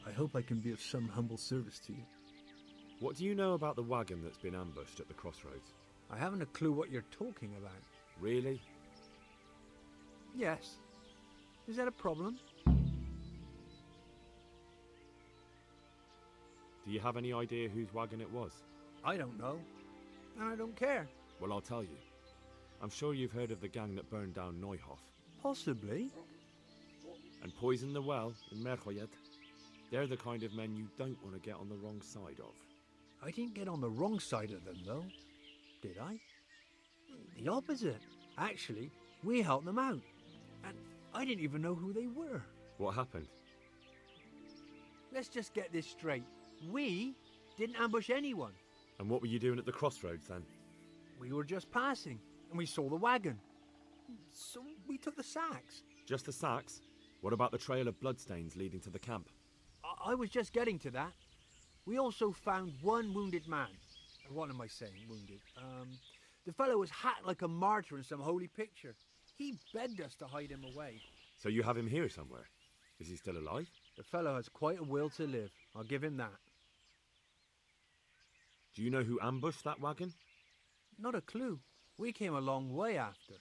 I hope I can be of some humble service to you. What do you know about the wagon that's been ambushed at the crossroads? I haven't a clue what you're talking about. Really? Yes. Is that a problem? Do you have any idea whose wagon it was? I don't know. And I don't care. Well, I'll tell you. I'm sure you've heard of the gang that burned down Neuhof. Possibly. And poisoned the well in Merchoyed. They're the kind of men you don't want to get on the wrong side of. I didn't get on the wrong side of them, though. Did I? The opposite. Actually, we helped them out. And I didn't even know who they were. What happened? Let's just get this straight. We didn't ambush anyone. And what were you doing at the crossroads then? We were just passing, and we saw the wagon. So we took the sacks. Just the sacks? What about the trail of bloodstains leading to the camp? I was just getting to that. We also found one wounded man. What am I saying, wounded? The fellow was hacked like a martyr in some holy picture. He begged us to hide him away. So you have him here somewhere? Is he still alive? The fellow has quite a will to live. I'll give him that. Do you know who ambushed that wagon? Not a clue. We came a long way after.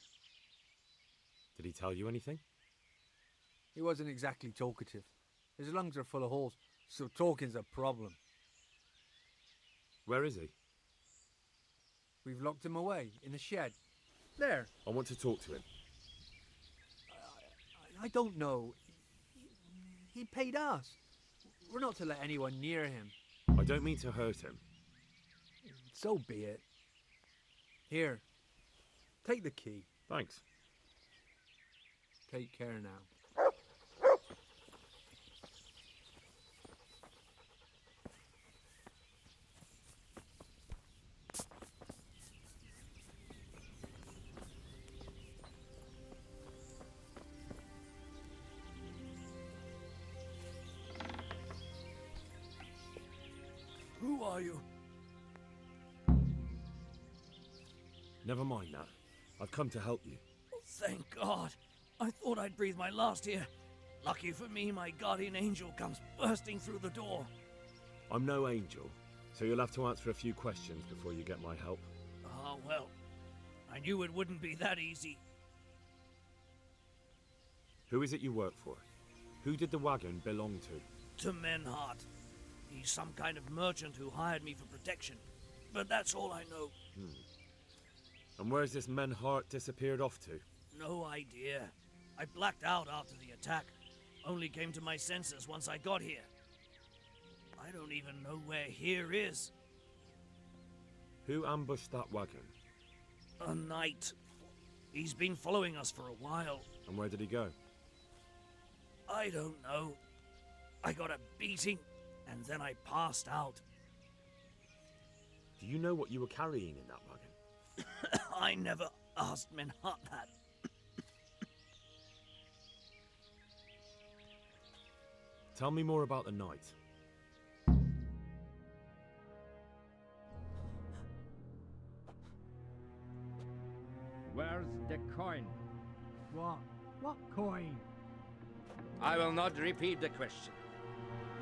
Did he tell you anything? He wasn't exactly talkative. His lungs are full of holes, so talking's a problem. Where is he? We've locked him away, in the shed. There. I want to talk to him. I don't know. He paid us. We're not to let anyone near him. I don't mean to hurt him. So be it. Here. Take the key. Thanks. Take care now. Who are you? Never mind that. I've come to help you. Thank God. I thought I'd breathe my last here. Lucky for me, my guardian angel comes bursting through the door. I'm no angel, so you'll have to answer a few questions before you get my help. Ah, well. I knew it wouldn't be that easy. Who is it you work for? Who did the wagon belong to? To Menhart. He's some kind of merchant who hired me for protection. But that's all I know. And where's this Menhart disappeared off to? No idea. I blacked out after the attack. Only came to my senses once I got here. I don't even know where here is. Who ambushed that wagon? A knight. He's been following us for a while. And where did he go? I don't know. I got a beating, and then I passed out. Do you know what you were carrying in that wagon? I never asked Menhart that. Tell me more about the night. Where's the coin? What? What coin? I will not repeat the question.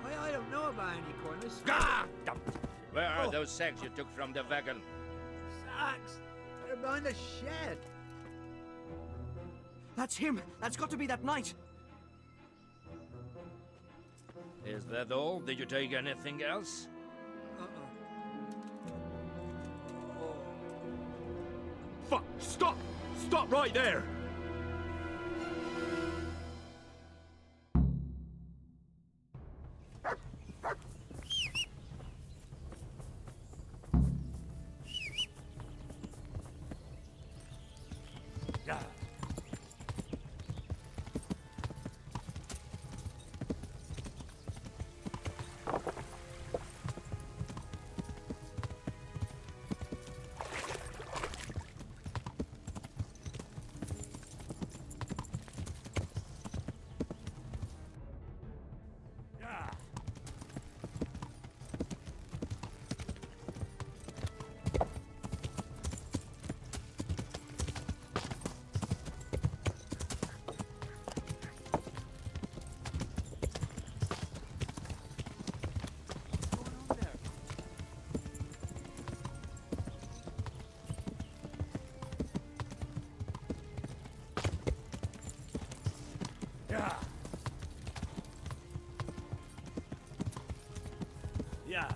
I don't know about any coin. This Ah! Where are those sacks you took from the wagon? sacks. They're behind the shed. That's him. That's got to be that knight. Is that all? Did you take anything else? Fuck! Stop! Stop right there! Yeah.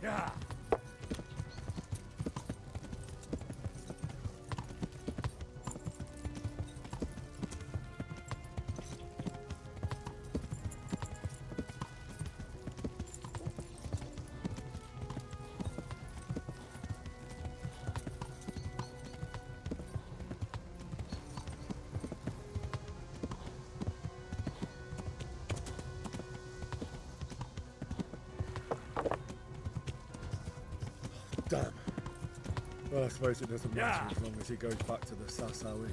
Yeah. Damn. Well, I suppose it doesn't matter as long as he goes back to the Sasau Inn.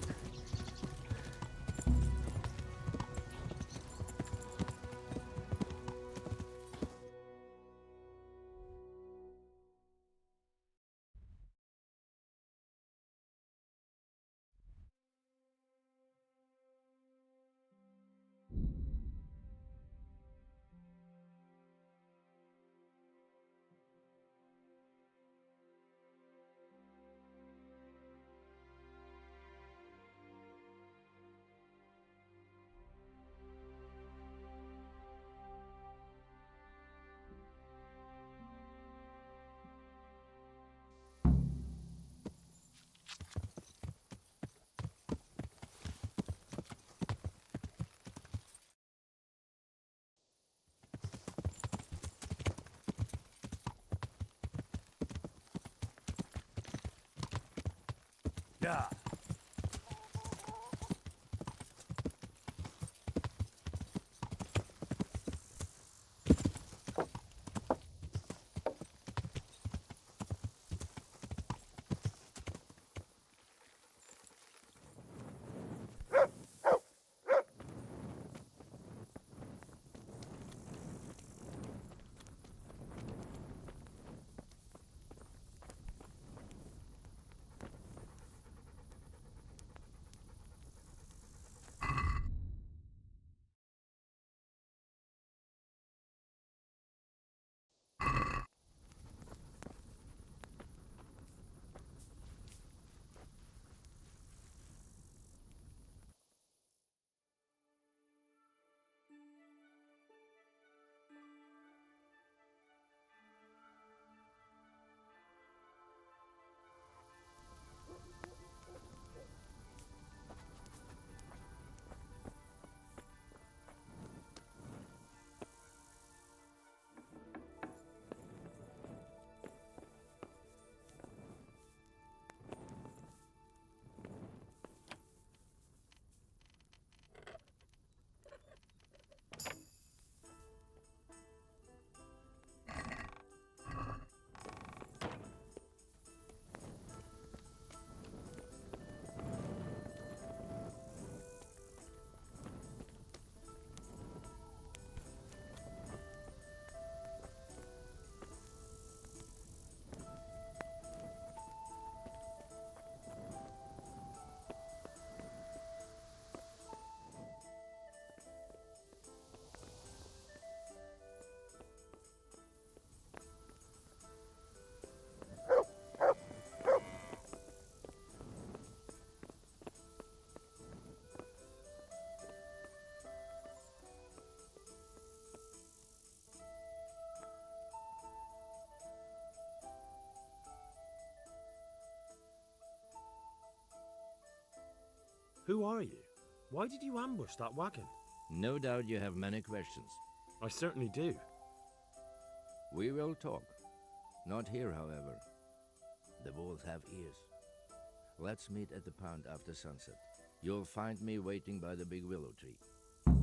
Yeah. Who are you? Why did you ambush that wagon? No doubt you have many questions. I certainly do. We will talk. Not here, however. The wolves have ears. Let's meet at the pound after sunset. You'll find me waiting by the big willow tree.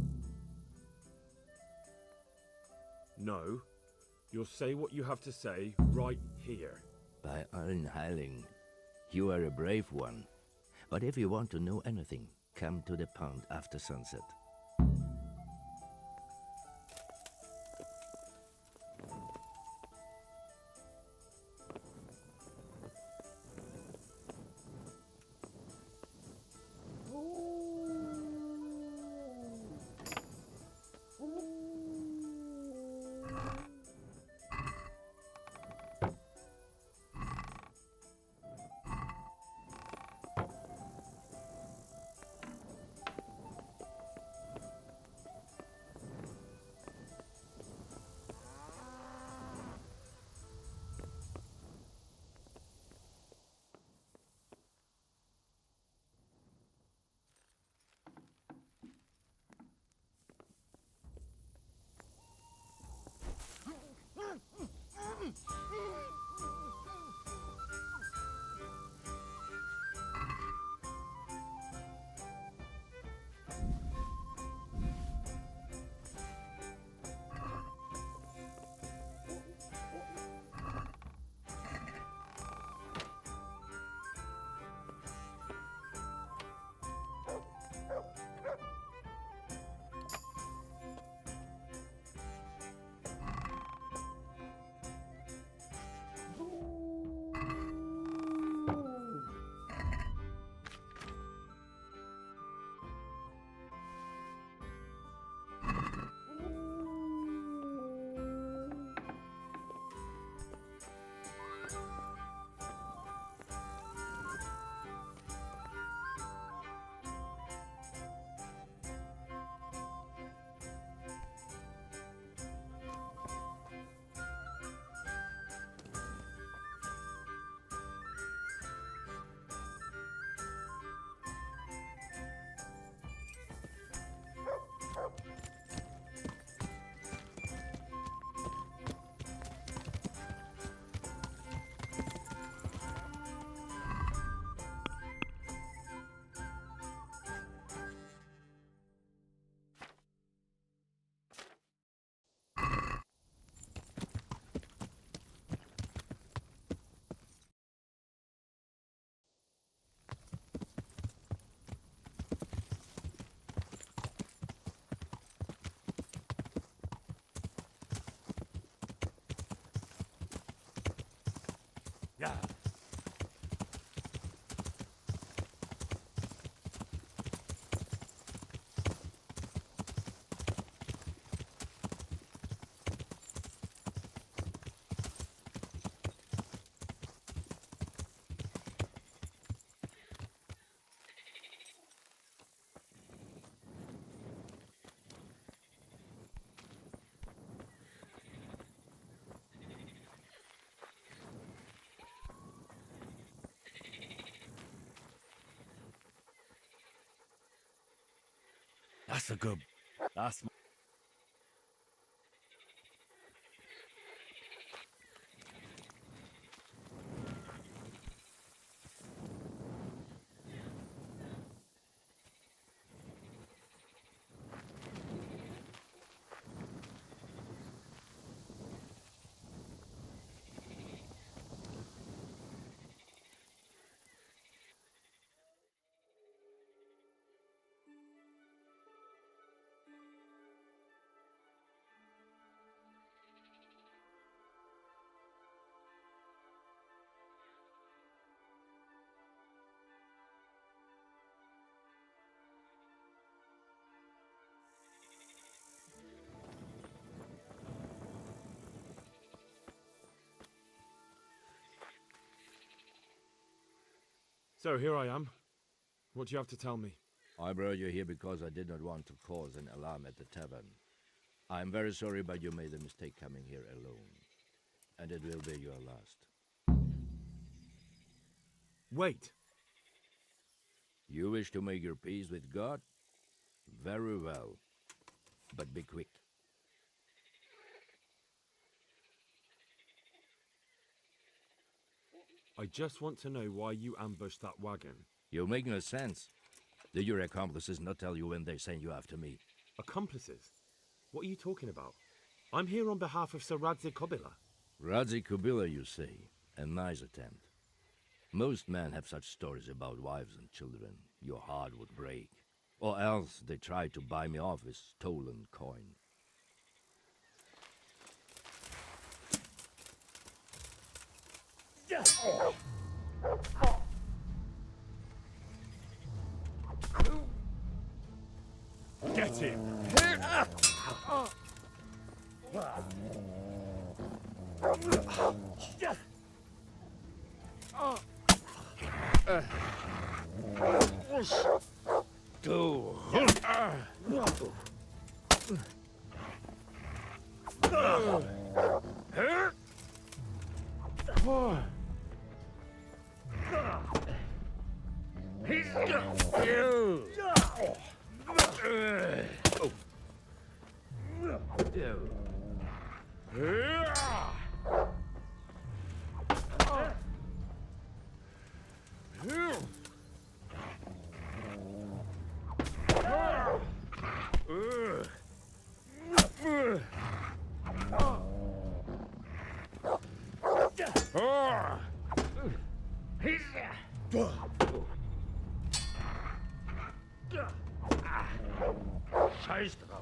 No. You'll say what you have to say right here. By Allen Heiling, you are a brave one. But if you want to know anything, come to the pound after sunset. Yeah. That's a good. That's. So here I am. What do you have to tell me? I brought you here because I did not want to cause an alarm at the tavern. I am very sorry, but you made a mistake coming here alone. And it will be your last. Wait! You wish to make your peace with God? Very well. But be quick. I just want to know why you ambushed that wagon. You make no sense. Did your accomplices not tell you when they sent you after me? Accomplices? What are you talking about? I'm here on behalf of Sir Radzik Kobila. Radzik Kobila, you say? A nice attempt. Most men have such stories about wives and children. Your heart would break. Or else they tried to buy me off with stolen coin. Get him! Scheiß drauf.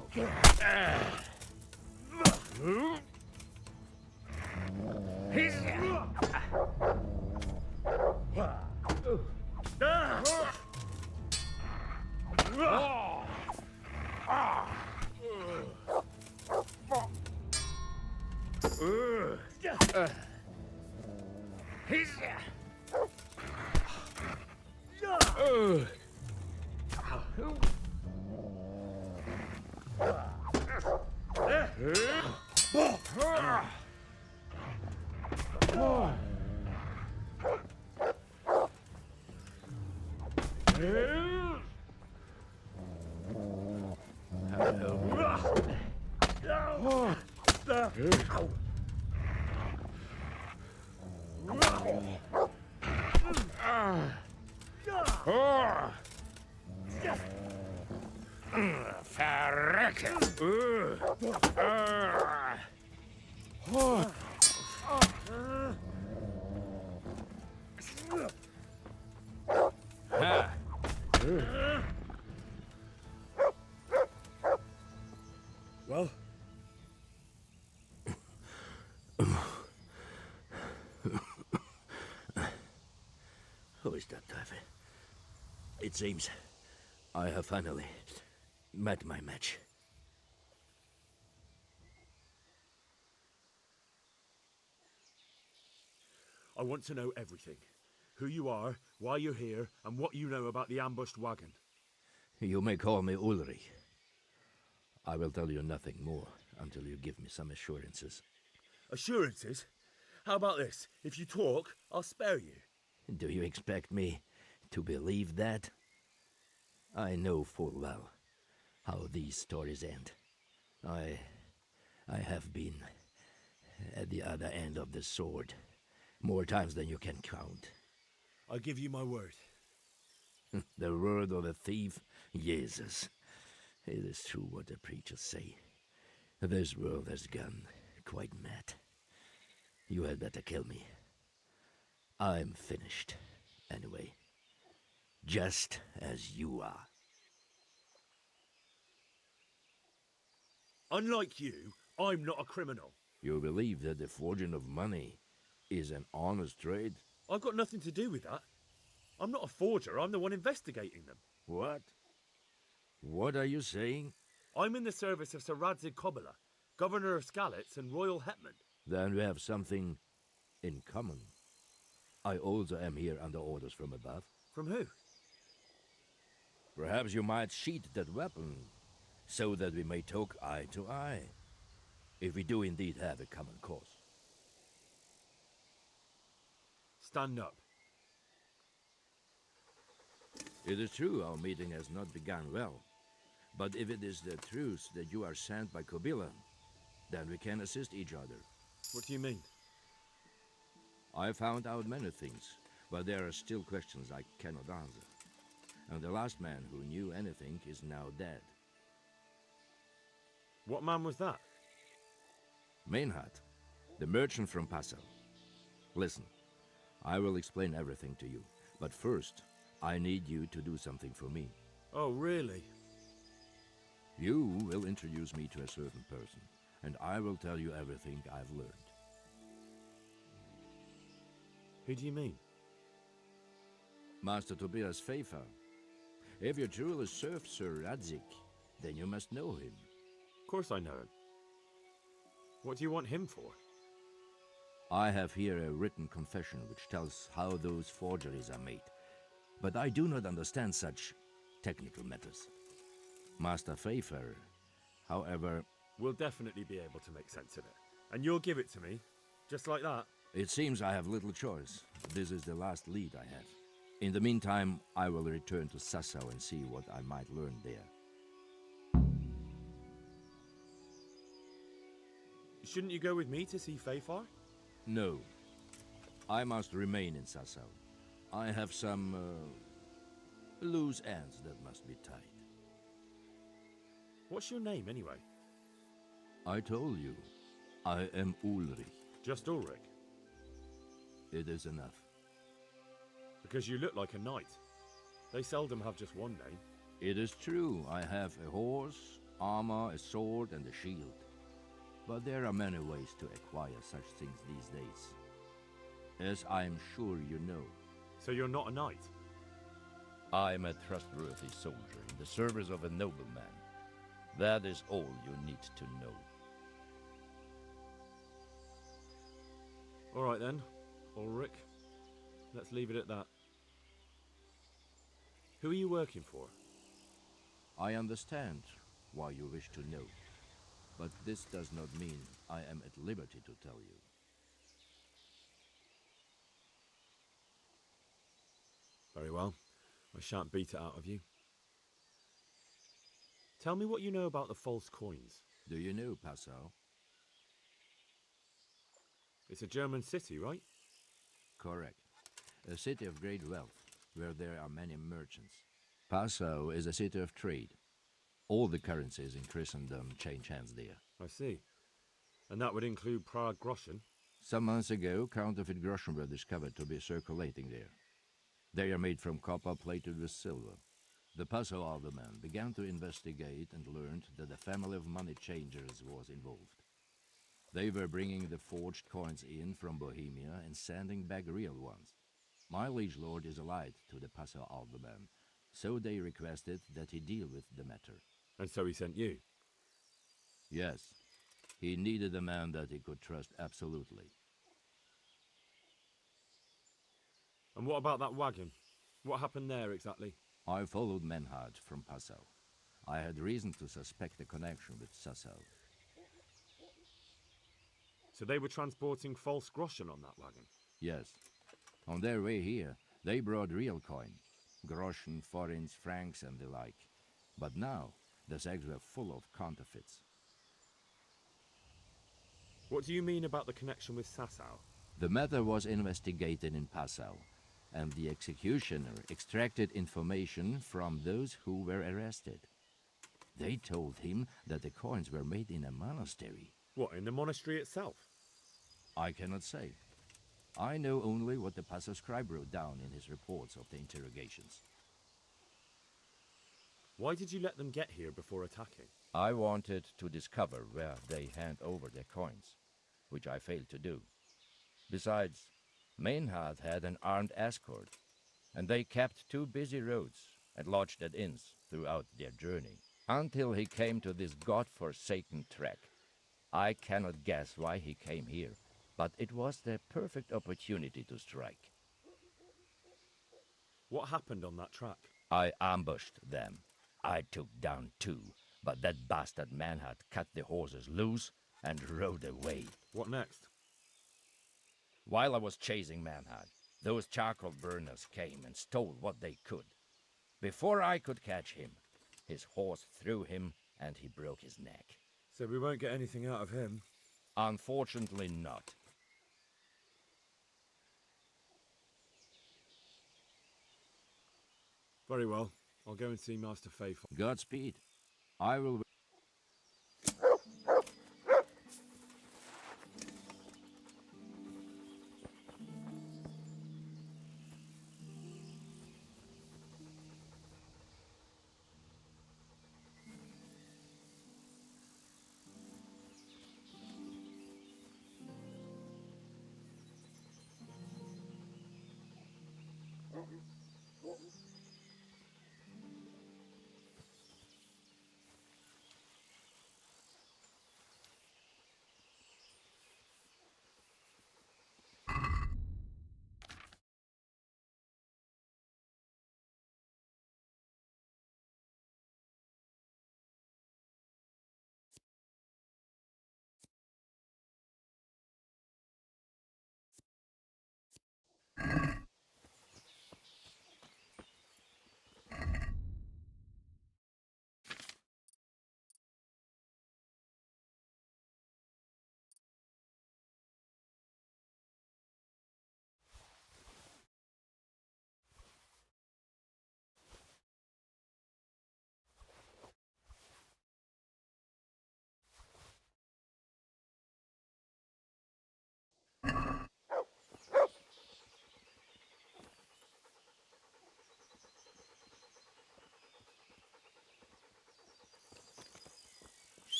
Well? Teufel. It seems I have finally met my match. I want to know everything. Who you are, why you're here, and what you know about the ambushed wagon. You may call me Ulrich. I will tell you nothing more until you give me some assurances. Assurances? How about this? If you talk, I'll spare you. Do you expect me to believe that? I know full well how these stories end. I have been at the other end of the sword more times than you can count. I give you my word. The word of a thief? Jesus. It is true what the preachers say. This world has gone quite mad. You had better kill me. I'm finished, anyway. Just as you are. Unlike you, I'm not a criminal. You believe that the forging of money is an honest trade? I've got nothing to do with that. I'm not a forger, I'm the one investigating them. What? What are you saying? I'm in the service of Sir Radzig Kobyla, Governor of Skalitz and Royal Hetman. Then we have something in common. I also am here under orders from above. From who? Perhaps you might sheath that weapon, so that we may talk eye to eye, if we do indeed have a common cause. Stand up. It is true our meeting has not begun well, but if it is the truth that you are sent by Kobyla, then we can assist each other. What do you mean? I found out many things, but there are still questions I cannot answer. And the last man who knew anything is now dead. What man was that? Meinhard, the merchant from Passau. Listen, I will explain everything to you, but first, I need you to do something for me. Oh, really? You will introduce me to a certain person, and I will tell you everything I've learned. Who do you mean? Master Tobias Pfeiffer. If you truly serve Sir Radzig, then you must know him. Of course I know him. What do you want him for? I have here a written confession which tells how those forgeries are made, but I do not understand such technical matters. Master Pfeiffer, however... We'll definitely be able to make sense of it. And you'll give it to me, just like that? It seems I have little choice. This is the last lead I have. In the meantime, I will return to Sassau and see what I might learn there. Shouldn't you go with me to see Pfeiffer? No. I must remain in Sassau. I have some loose ends that must be tied. What's your name, anyway? I told you. I am Ulrich. Just Ulrich? It is enough. Because you look like a knight. They seldom have just one name. It is true. I have a horse, armor, a sword, and a shield. But there are many ways to acquire such things these days. As I am sure you know. So you're not a knight? I am a trustworthy soldier in the service of a nobleman. That is all you need to know. All right then, Ulrich. Let's leave it at that. Who are you working for? I understand why you wish to know, but this does not mean I am at liberty to tell you. Very well. I shan't beat it out of you. Tell me what you know about the false coins. Do you know Passau? It's a German city, right? Correct. A city of great wealth, where there are many merchants. Passau is a city of trade. All the currencies in Christendom change hands there. I see. And that would include Prague groschen? Some months ago, counterfeit groschen were discovered to be circulating there. They are made from copper plated with silver. The Passau alderman began to investigate and learned that a family of money changers was involved. They were bringing the forged coins in from Bohemia and sending back real ones. My liege lord is allied to the Passau alderman, so they requested that he deal with the matter. And so he sent you? Yes. He needed a man that he could trust absolutely. And what about that wagon? What happened there exactly? I followed Menhard from Passau. I had reason to suspect a connection with Sassau. So they were transporting false groschen on that wagon? Yes. On their way here, they brought real coin. Groschen, forints, francs and the like. But now, the sacks were full of counterfeits. What do you mean about the connection with Sassau? The matter was investigated in Passau, and the executioner extracted information from those who were arrested. They told him that the coins were made in a monastery. What, in the monastery itself? I cannot say. I know only what the Passau scribe wrote down in his reports of the interrogations. Why did you let them get here before attacking? I wanted to discover where they hand over their coins, which I failed to do. Besides, Meinhard had an armed escort, and they kept two busy roads and lodged at inns throughout their journey, until he came to this god-forsaken track. I cannot guess why he came here, but it was the perfect opportunity to strike. What happened on that track? I ambushed them. I took down two, but that bastard Manhart cut the horses loose and rode away. What next? While I was chasing Manhart, those charcoal burners came and stole what they could. Before I could catch him, his horse threw him and he broke his neck. So we won't get anything out of him? Unfortunately not. Very well. I'll go and see Master Faithful. Godspeed. I will...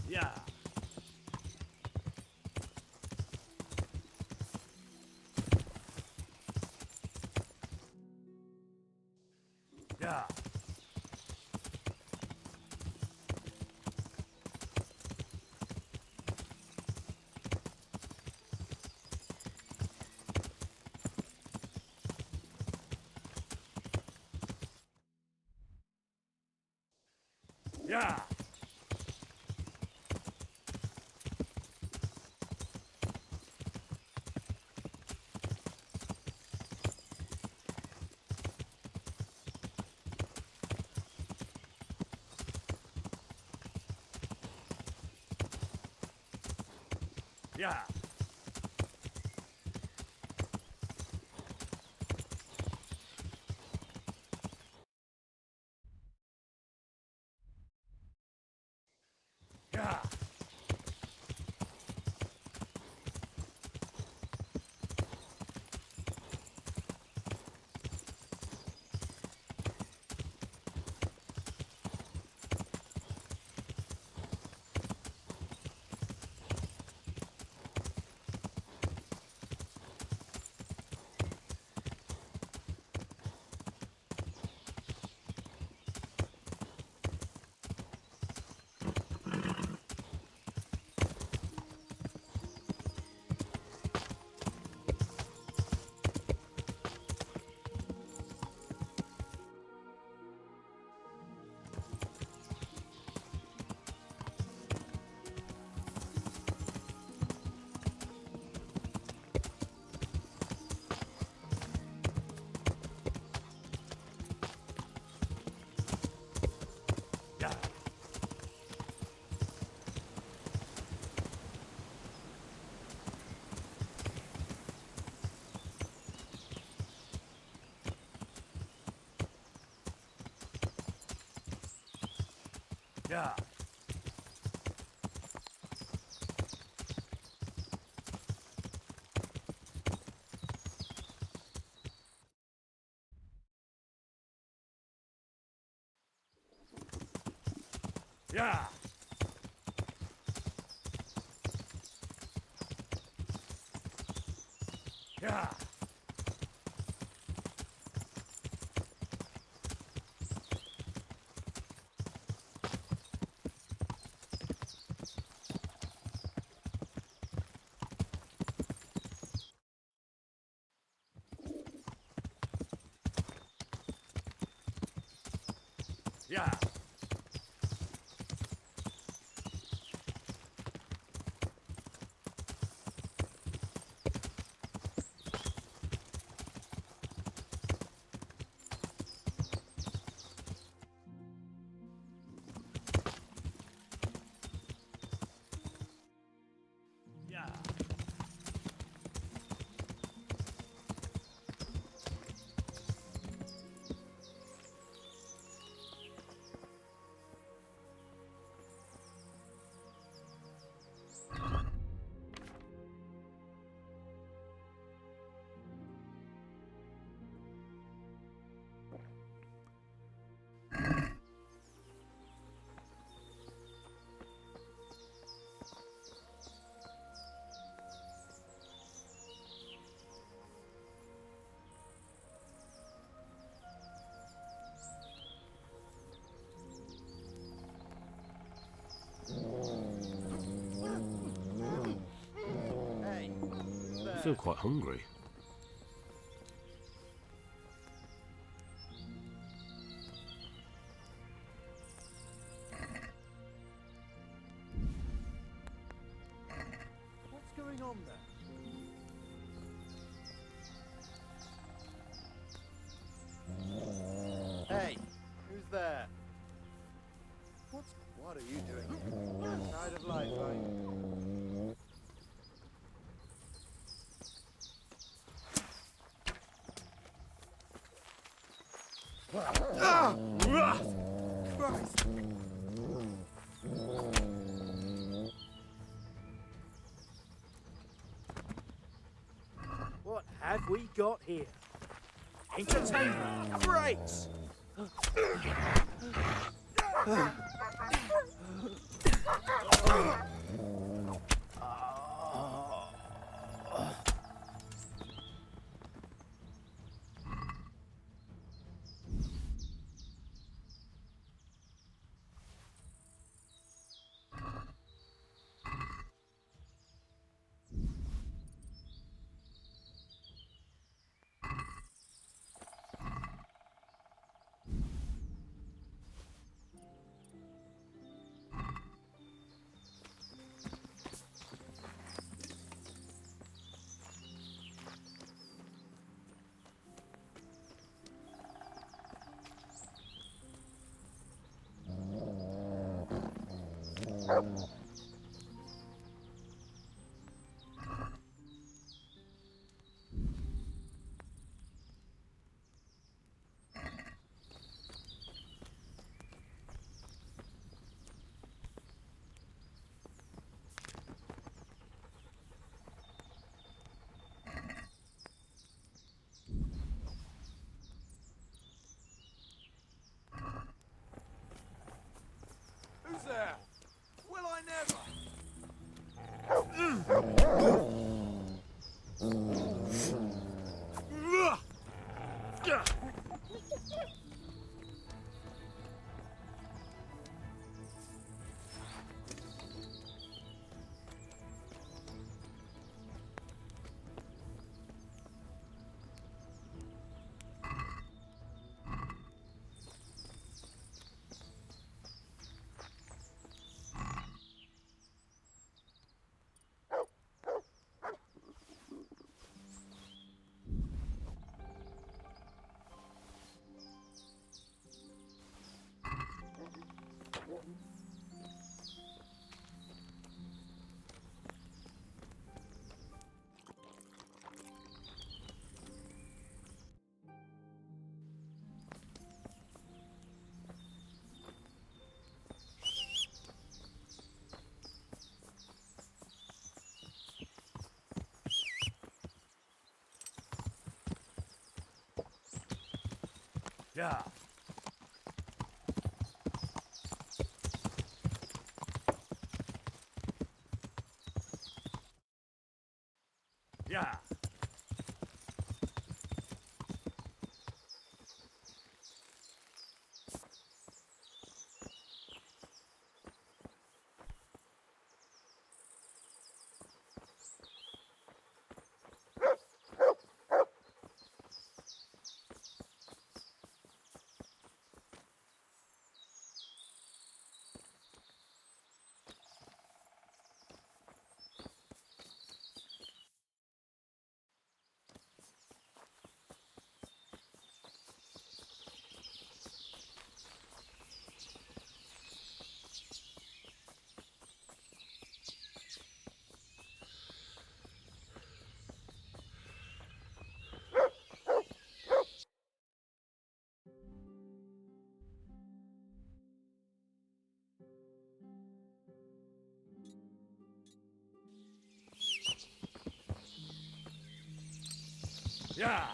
Yeah. Yeah. Yeah. Yeah. Yeah. Yeah. Yeah. Yeah. Yeah. Yeah. Hey, I feel quite hungry. what's going on there? Hey, who's there? What are you doing? Tired of life, are you? Christ! What have we got here? Entertainment! Great! Who's there? Will I Yeah. Yeah. Yeah.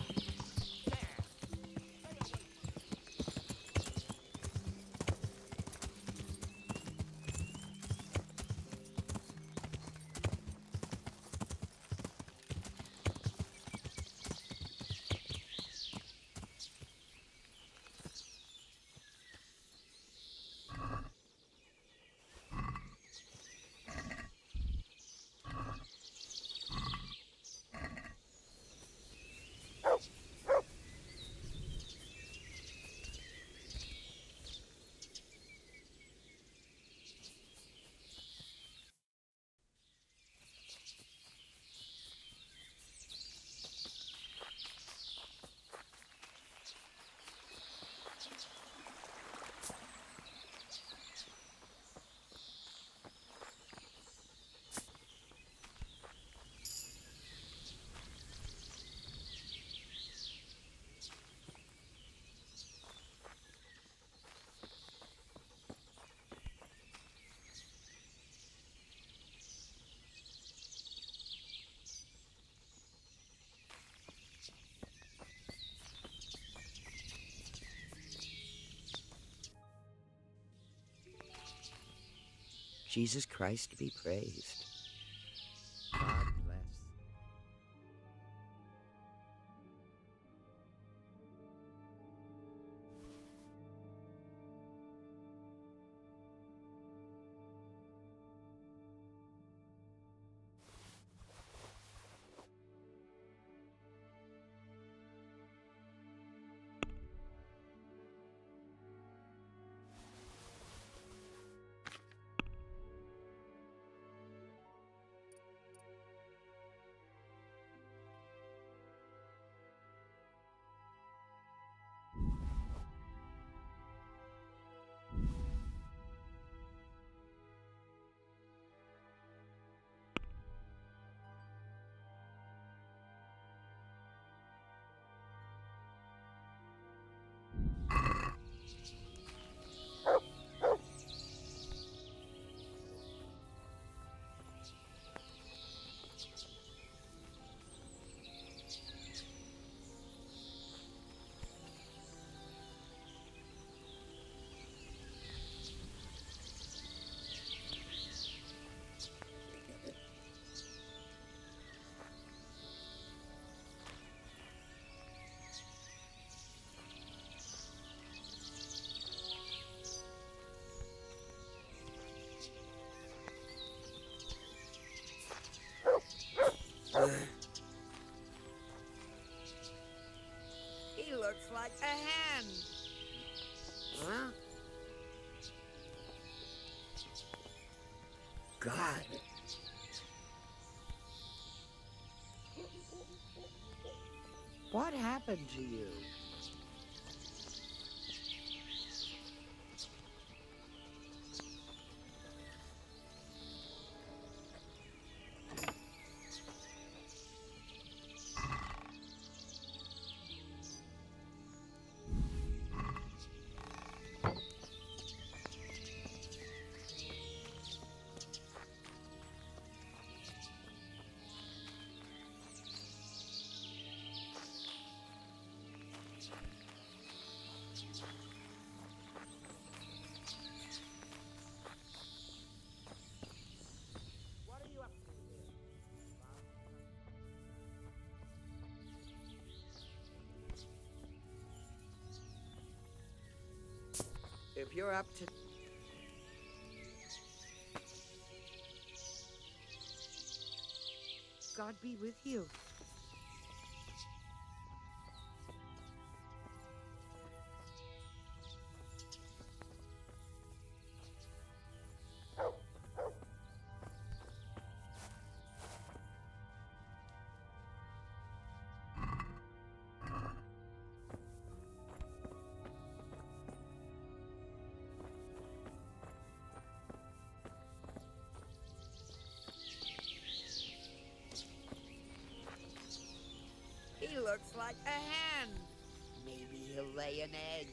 Jesus Christ be praised. God bless. He looks like a hen. Huh? God. What happened to you? If you're up to... God be with you. He looks like a hen. Maybe he'll lay an egg.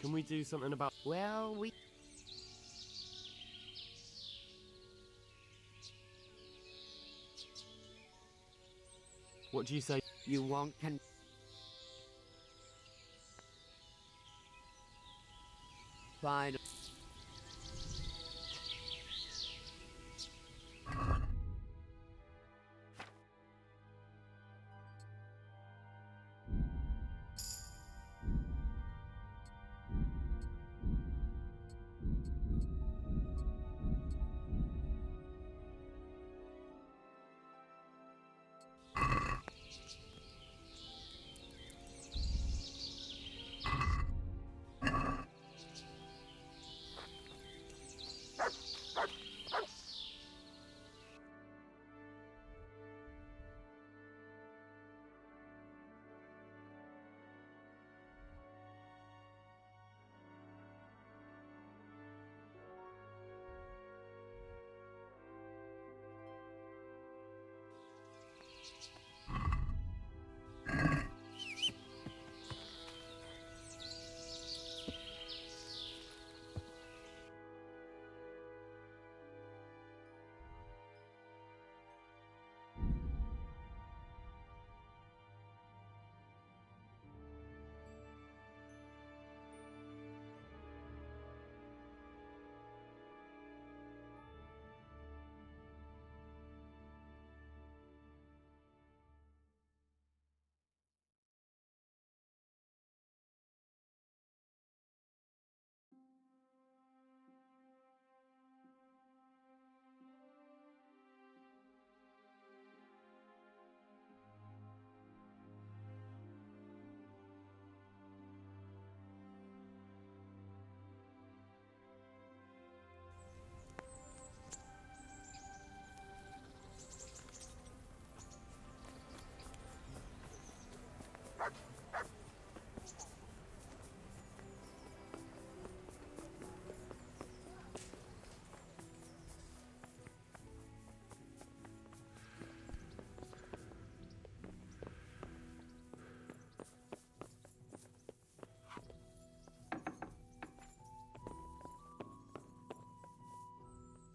Can we do something about... Well, we... What do you say? You won't Fine.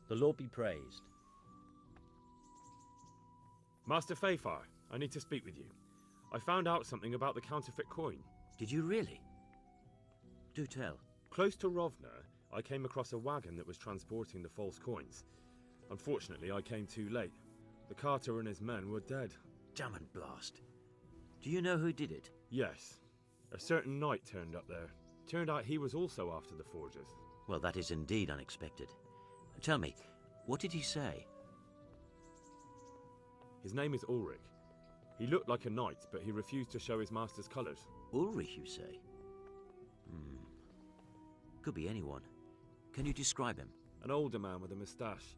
The Lord be praised. Master Fafar, I need to speak with you. I found out something about the counterfeit coin. Did you really? Do tell. Close to Rovna, I came across a wagon that was transporting the false coins. Unfortunately, I came too late. The carter and his men were dead. Damn and blast. Do you know who did it? Yes. A certain knight turned up there. Turned out he was also after the forgers. Well, that is indeed unexpected. Tell me, what did he say? His name is Ulrich. He looked like a knight, but he refused to show his master's colours. Ulrich, you say? Could be anyone. Can you describe him? An older man with a moustache.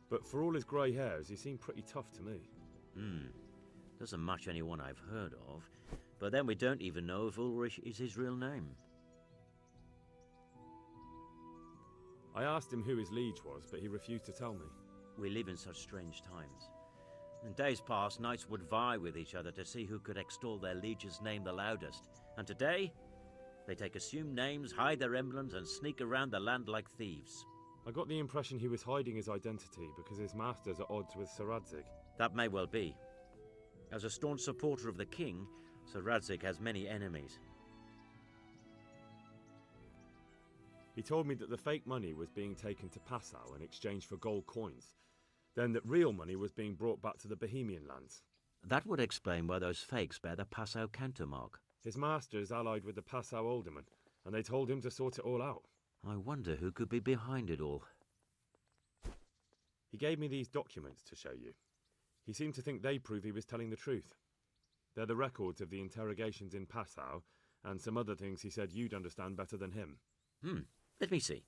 But for all his grey hairs, he seemed pretty tough to me. Doesn't match anyone I've heard of. But then we don't even know if Ulrich is his real name. I asked him who his liege was, but he refused to tell me. We live in such strange times. In days past, knights would vie with each other to see who could extol their liege's name the loudest. And today, they take assumed names, hide their emblems, and sneak around the land like thieves. I got the impression he was hiding his identity because his master's at odds with Sir Radzig. That may well be. As a staunch supporter of the king, Sir Radzig has many enemies. He told me that the fake money was being taken to Passau in exchange for gold coins. Then that real money was being brought back to the Bohemian lands. That would explain why those fakes bear the Passau countermark. His master is allied with the Passau alderman, and they told him to sort it all out. I wonder who could be behind it all. He gave me these documents to show you. He seemed to think they prove he was telling the truth. They're the records of the interrogations in Passau, and some other things he said you'd understand better than him. Let me see.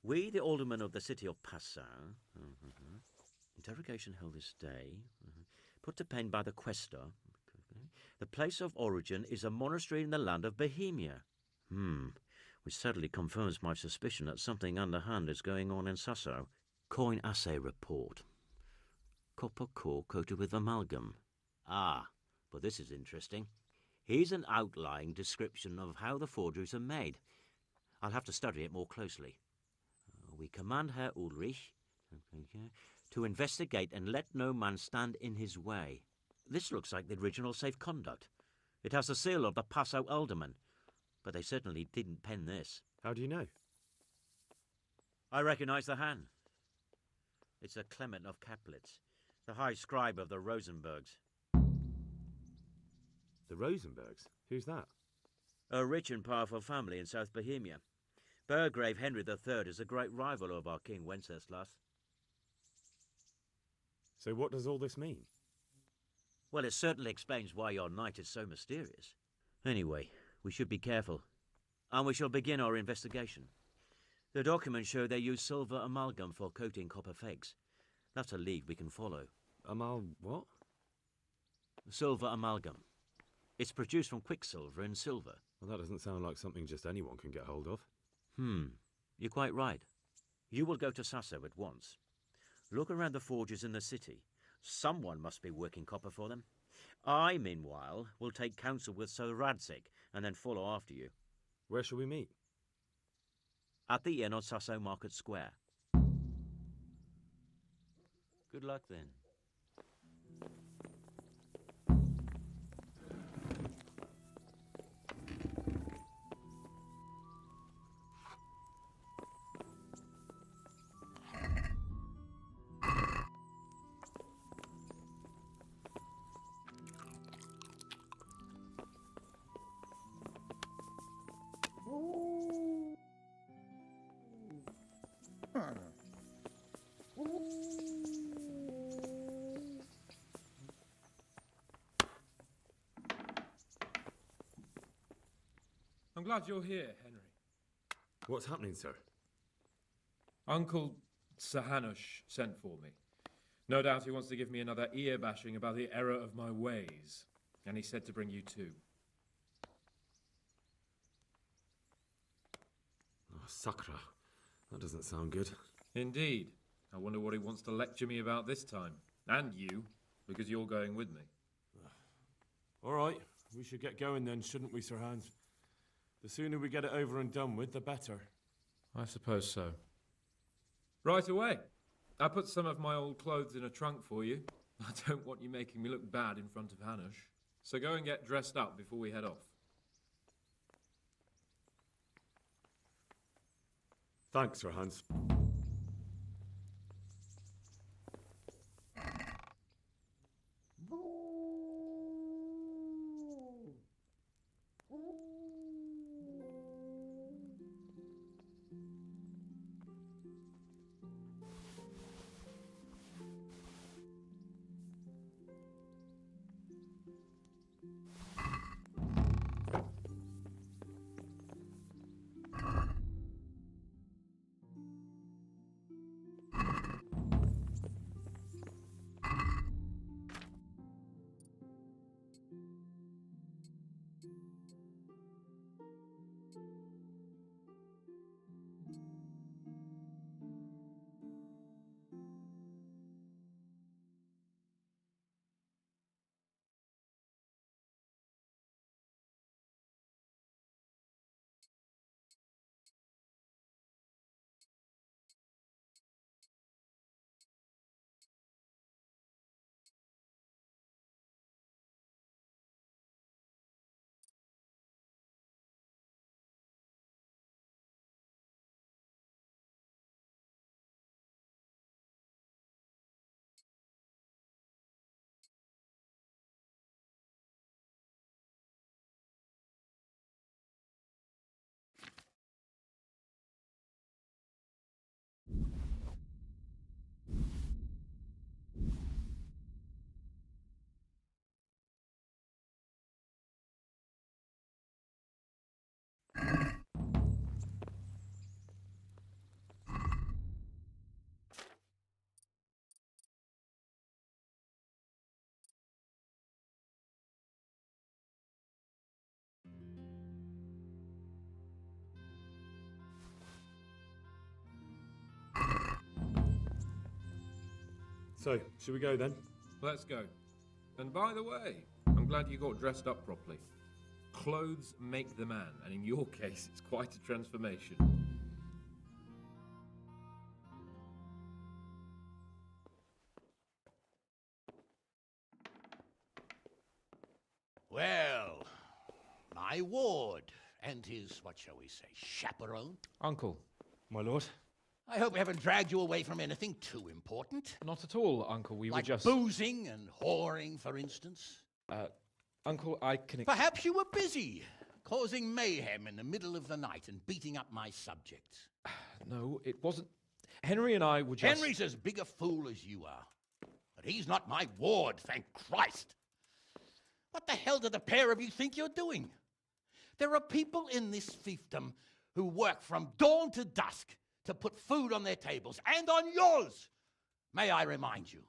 We, the aldermen of the city of Passau, interrogation held this day, put to pen by the questor. The place of origin is a monastery in the land of Bohemia. Which certainly confirms my suspicion that something underhand is going on in Sasso. Coin assay report. Copper core coated with amalgam. But this is interesting. Here's an outline description of how the forgeries are made. I'll have to study it more closely. We command Herr Ulrich to investigate and let no man stand in his way. This looks like the original safe conduct. It has the seal of the Passau alderman, but they certainly didn't pen this. How do you know? I recognize the hand. It's a Clement of Caplitz, the high scribe of the Rosenbergs. The Rosenbergs? Who's that? A rich and powerful family in South Bohemia. Burgrave Henry III is a great rival of our King Wenceslas. So what does all this mean? Well, it certainly explains why your knight is so mysterious. Anyway, we should be careful. And we shall begin our investigation. The documents show they use silver amalgam for coating copper fakes. That's a lead we can follow. What? Silver amalgam. It's produced from quicksilver and silver. Well, that doesn't sound like something just anyone can get hold of. You're quite right. You will go to Sasso at once. Look around the forges in the city. Someone must be working copper for them. I, meanwhile, will take counsel with Sir Radzig and then follow after you. Where shall we meet? At the inn on Sasso Market Square. Good luck then. I'm glad you're here, Henry. What's happening, sir? Uncle Sir Hanush sent for me. No doubt he wants to give me another ear-bashing about the error of my ways. And he said to bring you too. Oh, Sakra. That doesn't sound good. Indeed. I wonder what he wants to lecture me about this time. And you, because you're going with me. All right, we should get going then, shouldn't we, Sir Hans? The sooner we get it over and done with, the better. I suppose so. Right away. I put some of my old clothes in a trunk for you. I don't want you making me look bad in front of Hanush. So go and get dressed up before we head off. Thanks, Sir Hans. So, should we go then? Let's go. And by the way, I'm glad you got dressed up properly. Clothes make the man, and in your case, it's quite a transformation. Well, my ward and his, what shall we say, chaperone. Uncle. My lord? I hope we haven't dragged you away from anything too important. Not at all, Uncle. We like were just... boozing and whoring, for instance. Uncle, I can... Perhaps you were busy, causing mayhem in the middle of the night and beating up my subjects. No, it wasn't... Henry and I were just... Henry's as big a fool as you are. But he's not my ward, thank Christ. What the hell do the pair of you think you're doing? There are people in this fiefdom who work from dawn to dusk to put food on their tables, and on yours, may I remind you.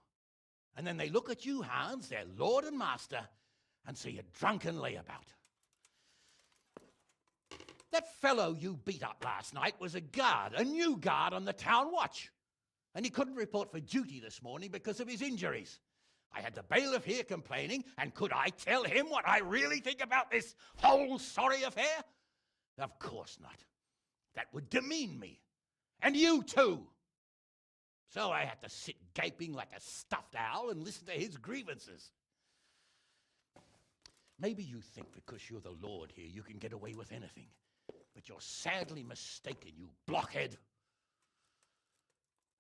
And then they look at you, Hans, their lord and master, and see a drunken layabout. That fellow you beat up last night was a guard, a new guard on the town watch. And he couldn't report for duty this morning because of his injuries. I had the bailiff here complaining, and could I tell him what I really think about this whole sorry affair? Of course not. That would demean me. And you too. So I had to sit gaping like a stuffed owl and listen to his grievances. Maybe you think because you're the lord here you can get away with anything. But you're sadly mistaken, you blockhead.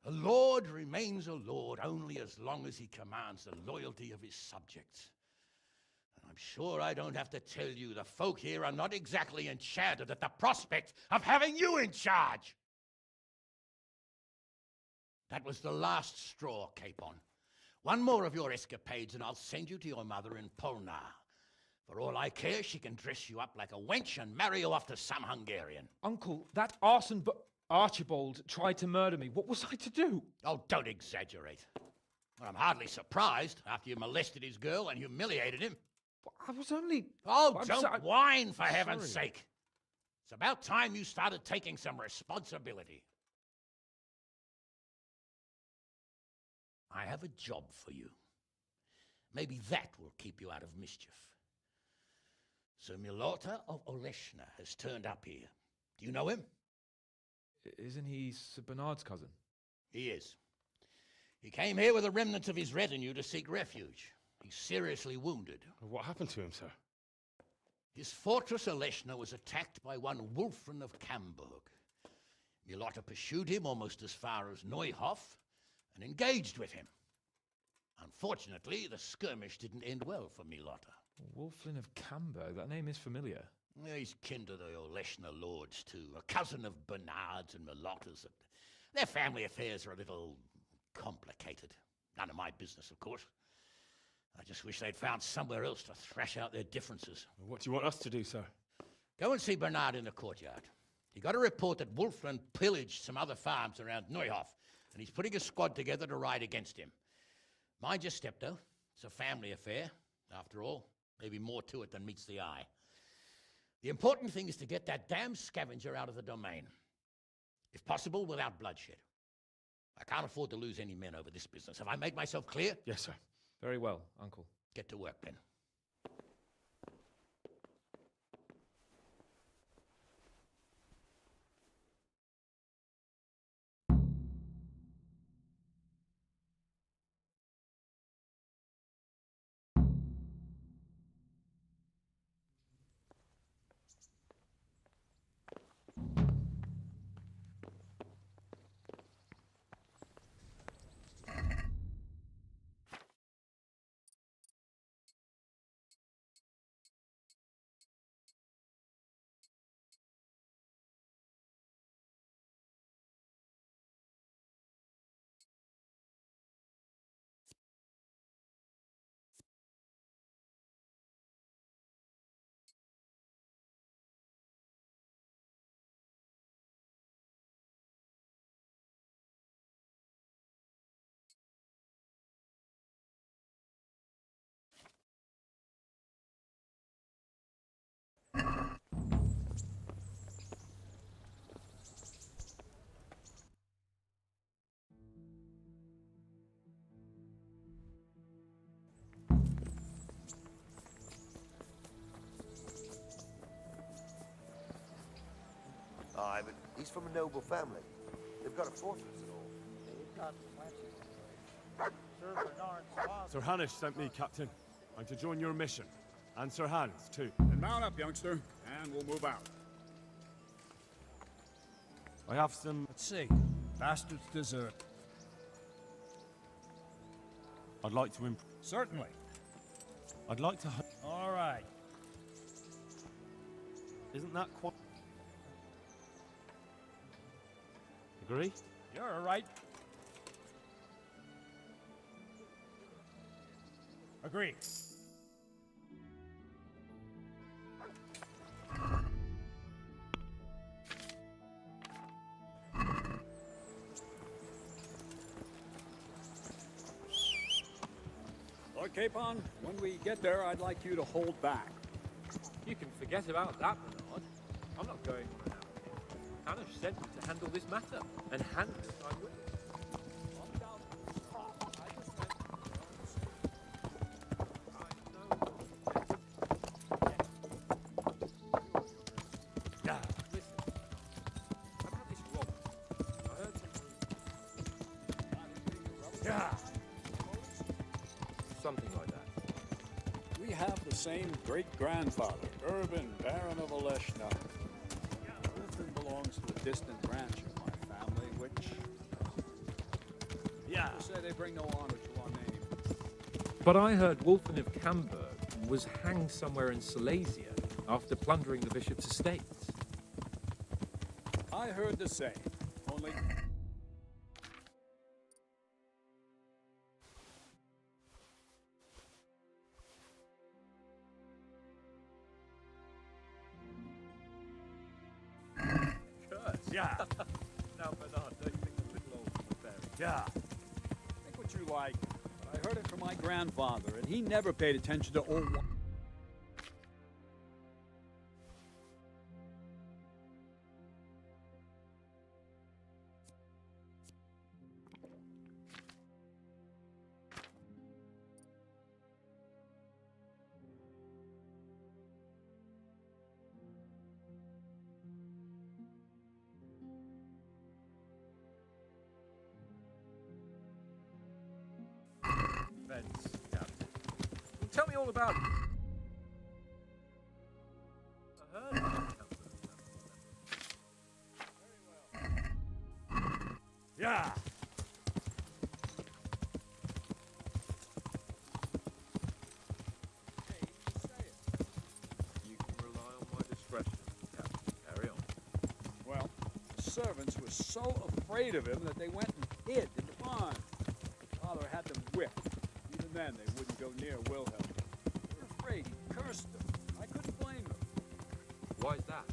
A lord remains a lord only as long as he commands the loyalty of his subjects. And I'm sure I don't have to tell you the folk here are not exactly enchanted at the prospect of having you in charge. That was the last straw, Capon. One more of your escapades and I'll send you to your mother in Polnar. For all I care, she can dress you up like a wench and marry you off to some Hungarian. Uncle, that arson Archibald tried to murder me. What was I to do? Oh, don't exaggerate. Well, I'm hardly surprised after you molested his girl and humiliated him. I was only... Oh, don't whine, for heaven's sake. It's about time you started taking some responsibility. I have a job for you. Maybe that will keep you out of mischief. Sir Milota of Oleshna has turned up here. Do you know him? Isn't he Sir Bernard's cousin? He is. He came here with the remnants of his retinue to seek refuge. He's seriously wounded. What happened to him, sir? His fortress Oleshna was attacked by one Wulfrin of Camburg. Milota pursued him almost as far as Neuhof and engaged with him. Unfortunately, the skirmish didn't end well for me lot. Wolflin of Camberg, that name is familiar. He's kin to the Oleshna lords, too. A cousin of Bernard's and Melottas. Their family affairs are a little complicated. None of my business, of course. I just wish they'd found somewhere else to thrash out their differences. What do you want us to do, sir? Go and see Bernard in the courtyard. He got a report that Wolflin pillaged some other farms around Neuhof, and he's putting a squad together to ride against him. Mind your step, though. It's a family affair. After all, maybe more to it than meets the eye. The important thing is to get that damn scavenger out of the domain. If possible, without bloodshed. I can't afford to lose any men over this business. Have I made myself clear? Yes, sir. Very well, Uncle. Get to work, then. Aye, but he's from a noble family. They've got a fortress and all. They've got plenty. Sir Bernard's father. Sir Hanish sent me, Captain. I'm to join your mission. And Sir Hans, too. Then mount up, youngster, and we'll move out. I have some... Let's see. Bastards dessert. I'd like to Certainly. I'd like to... All right. Isn't that quite... Agree? You're all right. Agree. Lord Capon, when we get there, I'd like you to hold back. You can forget about that, Bernard. I'm not going on an outing. Hanish sent me to handle this matter, and Hanish I'm with. Something like that. We have the same great-grandfather, Urban, Baron of Oleshna. Wolflin belongs to a distant branch of my family, which... Yeah. Say they bring no honor to our name. But I heard Wolflin of Camberg was hanged somewhere in Silesia after plundering the bishop's estates. I heard the same, only... Yeah. Now, Bernard, don't you think I'm a little old for the fairy? Yeah. Think what you like, but I heard it from my grandfather, and he never paid attention to old... Fence, Captain. Well, tell me all about it. I heard about Yeah. servants were so afraid of him that they went and hid in the barn. Father had them whipped. Even then, they wouldn't go near Wilhelm. They were afraid he cursed them. I couldn't blame them. Why is that?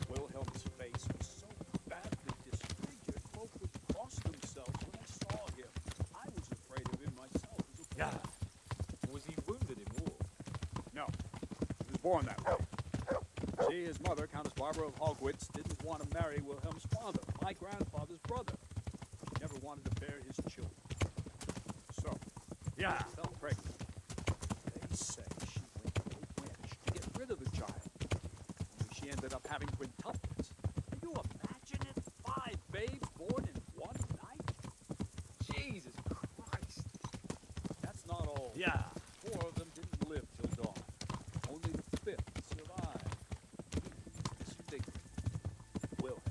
Wilhelm's face was so badly disfigured, folk would cross themselves when they saw him. I was afraid of him myself as a boy. Yeah. Was he wounded in war? No. He was born that way. See, his mother, Countess Barbara of Hogwitz, didn't want to marry Wilhelm's father, my grandfather's brother. She never wanted to bear his children. So, she fell pregnant. They say she went to a witch to get rid of the child. Only she ended up having quintuplets. Can you imagine it? 5 babes born in one night? Jesus Christ. That's not all. 4 of them didn't live till dawn. Only the 5th survived. He's disfigured. Wilhelm,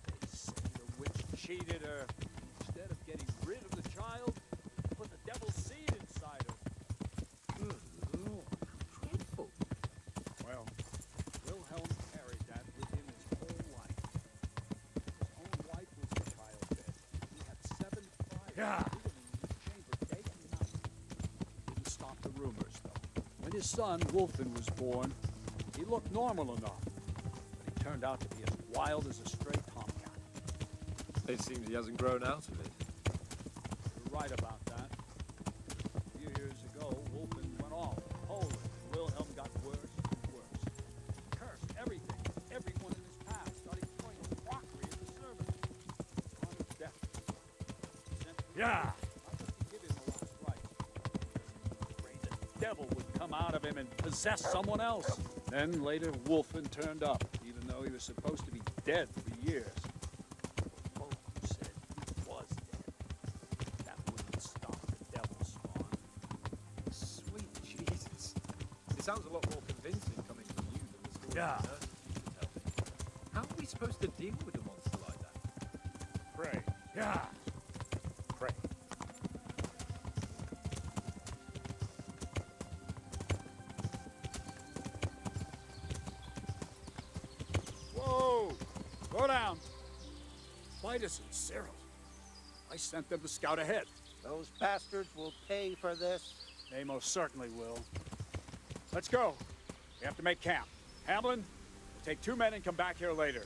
they say the witch cheated her. Instead of getting rid of the child, put the devil's seed inside her. Good Lord, how dreadful. Well, Wilhelm carried that with him his whole life. His own wife was in childbed. He had 7 fires lit him in his chamber day and night. Didn't stop the rumors, though. When his son, Wolfen, was born, he looked normal enough. But he turned out to be as wild as a stray tomcat. It seems he hasn't grown out of it. You're right about that. A few years ago, Wolfen went off to Poland. Wilhelm got worse and worse. Cursed everything, everyone in his path, started throwing crockery at the servants. On his death. Not just to give him the last rites. He was afraid the devil would come out of him and possess someone else. Then later, Wolfen turned up, even though he was supposed to be dead for years. Folk said he was dead. That wouldn't stop the devil's spawn. Sweet Jesus. It sounds a lot more convincing coming from you than the story the nurse used to tell me. How are we supposed to deal with a monster like that? Pray. Pray. Whoa! Go down. Vitus and Cyril. I sent them to scout ahead. Those bastards will pay for this. They most certainly will. Let's go. We have to make camp. Hamlin, we'll take 2 men and come back here later.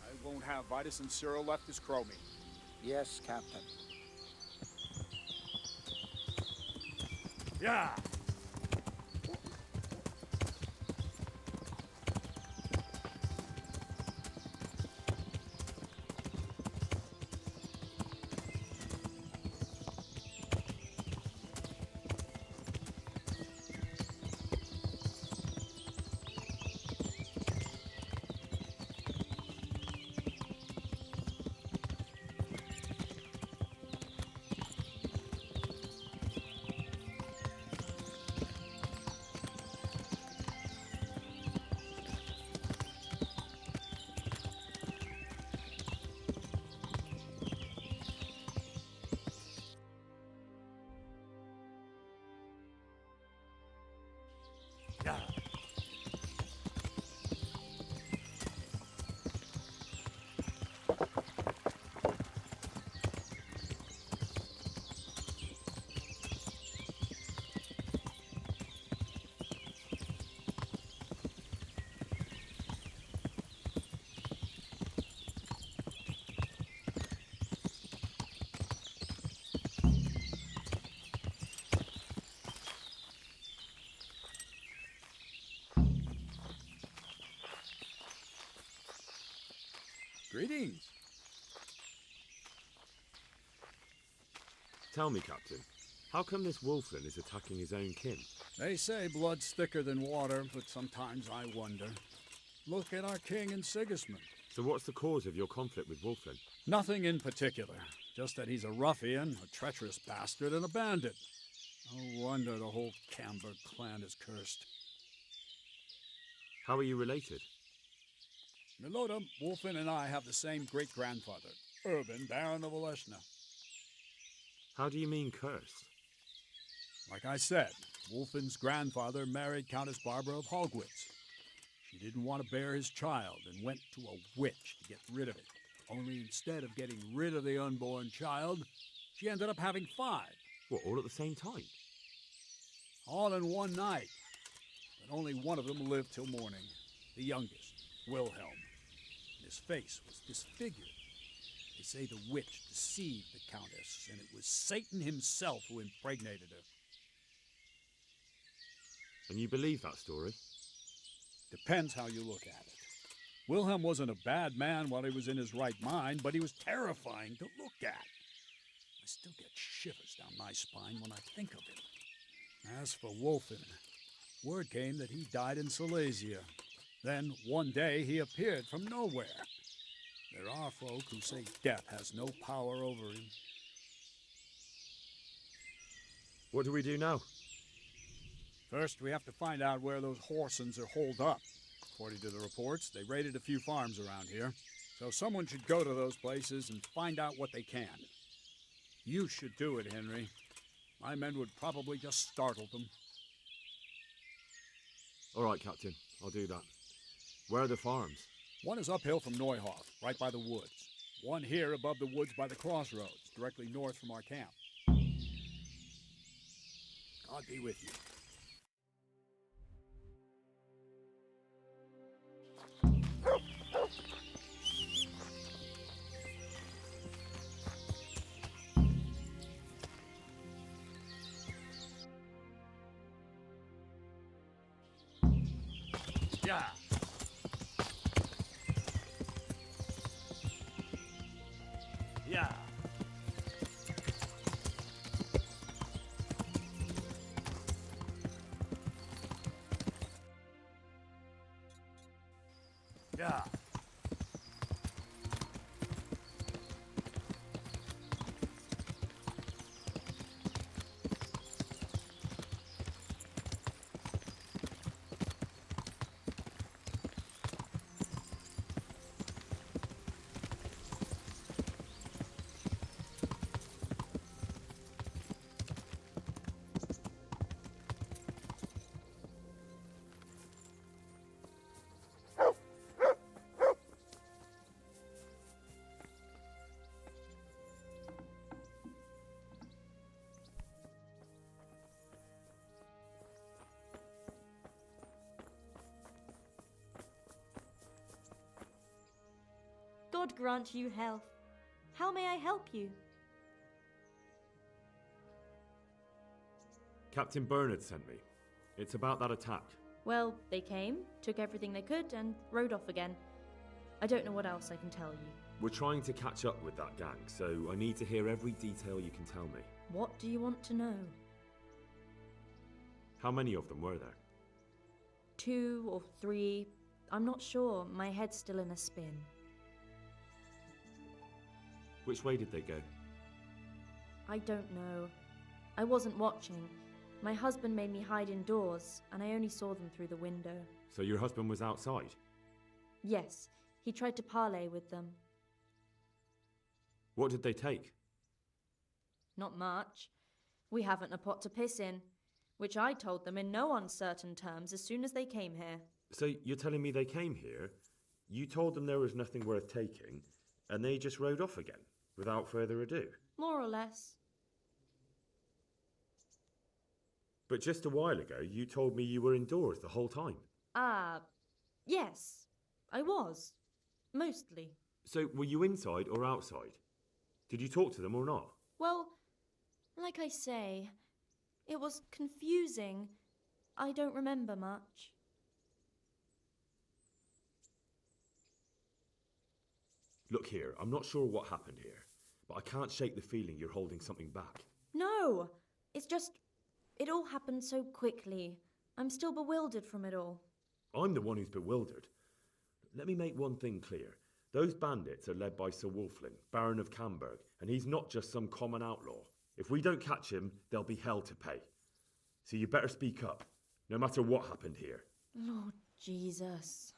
I won't have Vitus and Cyril left as crow meat. Yes, Captain. Greetings. Tell me, Captain, how come this Wolfen is attacking his own kin? They say blood's thicker than water, but sometimes I wonder. Look at our king and Sigismund. So what's the cause of your conflict with Wolfen? Nothing in particular. Just that he's a ruffian, a treacherous bastard, and a bandit. No wonder the whole Camber clan is cursed. How are you related? Milota, Wolfen, and I have the same great-grandfather, Urban, Baron of Oleshna. How do you mean cursed? Like I said, Wolfen's grandfather married Countess Barbara of Hogwitz. She didn't want to bear his child and went to a witch to get rid of it. Only instead of getting rid of the unborn child, she ended up having 5. What, all at the same time? All in one night. But only one of them lived till morning. The youngest, Wilhelm. His face was disfigured. They say the witch deceived the Countess, and it was Satan himself who impregnated her. And you believe that story? Depends how you look at it. Wilhelm wasn't a bad man while he was in his right mind, but he was terrifying to look at. I still get shivers down my spine when I think of him. As for Wolfen, word came that he died in Silesia. Then, one day, he appeared from nowhere. There are folk who say death has no power over him. What do we do now? First, we have to find out where those Horsons are holed up. According to the reports, they raided a few farms around here. So someone should go to those places and find out what they can. You should do it, Henry. My men would probably just startle them. All right, Captain. I'll do that. Where are the farms? One is uphill from Neuhof, right by the woods. One here above the woods by the crossroads, directly north from our camp. God be with you. Yeah. Yeah. Yeah. God grant you health. How may I help you? Captain Bernard sent me. It's about that attack. Well, they came, took everything they could, and rode off again. I don't know what else I can tell you. We're trying to catch up with that gang, so I need to hear every detail you can tell me. What do you want to know? How many of them were there? 2 or 3. I'm not sure. My head's still in a spin. Which way did they go? I don't know. I wasn't watching. My husband made me hide indoors, and I only saw them through the window. So your husband was outside? Yes, he tried to parley with them. What did they take? Not much. We haven't a pot to piss in, which I told them in no uncertain terms as soon as they came here. So you're telling me they came here, you told them there was nothing worth taking, and they just rode off again, without further ado? More or less. But just a while ago, you told me you were indoors the whole time. Yes, I was. Mostly. So were you inside or outside? Did you talk to them or not? Well, like I say, it was confusing. I don't remember much. Look here, I'm not sure what happened here, but I can't shake the feeling you're holding something back. No, it's just, it all happened so quickly. I'm still bewildered from it all. I'm the one who's bewildered. Let me make one thing clear. Those bandits are led by Sir Wolfling, Baron of Camberg, and he's not just some common outlaw. If we don't catch him, there'll be hell to pay. So you better speak up, no matter what happened here. Lord Jesus,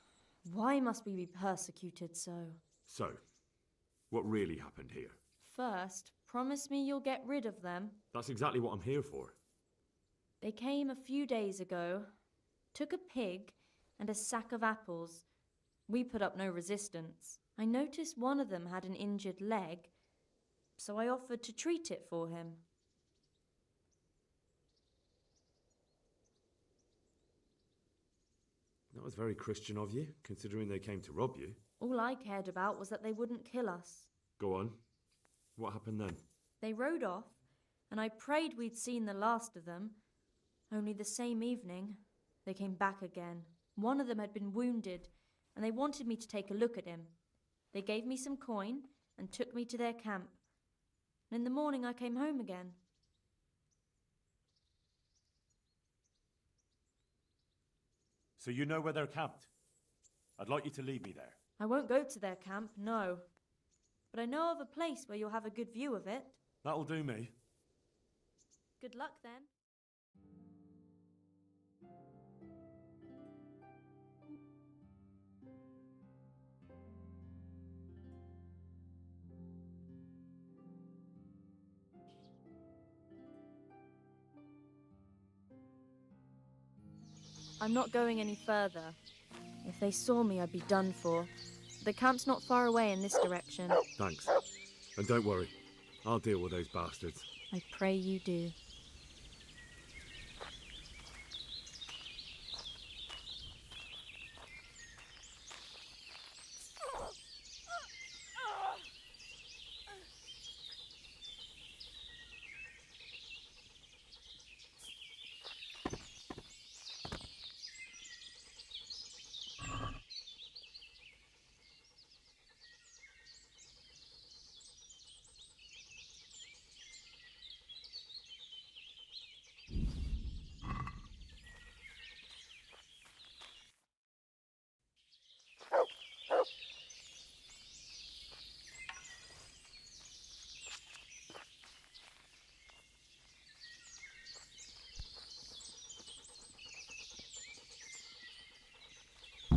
why must we be persecuted so? So, what really happened here? First, promise me you'll get rid of them. That's exactly what I'm here for. They came a few days ago, took a pig, and a sack of apples. We put up no resistance. I noticed one of them had an injured leg, so I offered to treat it for him. That was very Christian of you, considering they came to rob you. All I cared about was that they wouldn't kill us. Go on. What happened then? They rode off, and I prayed we'd seen the last of them. Only the same evening, they came back again. One of them had been wounded, and they wanted me to take a look at him. They gave me some coin and took me to their camp. And in the morning I came home again. So you know where they're camped? I'd like you to lead me there. I won't go to their camp, no. But I know of a place where you'll have a good view of it. That'll do me. Good luck then. I'm not going any further. If they saw me, I'd be done for. The camp's not far away in this direction. Thanks. And don't worry, I'll deal with those bastards. I pray you do.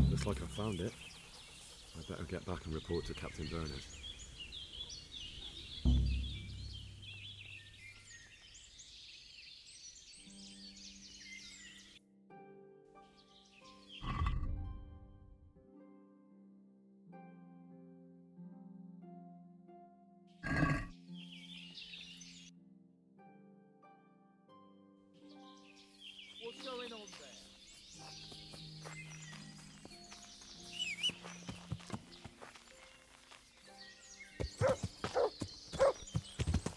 Looks like I found it. I better get back and report to Captain Berners. What's going on there?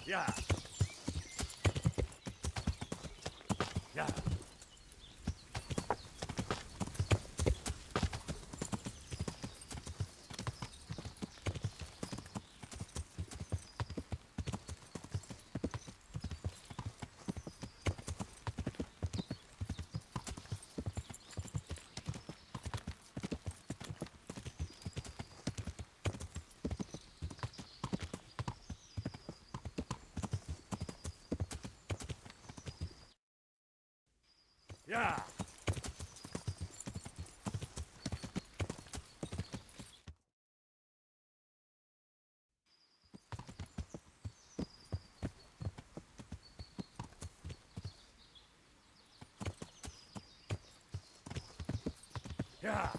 Yeah. Yeah. Yeah. Yeah.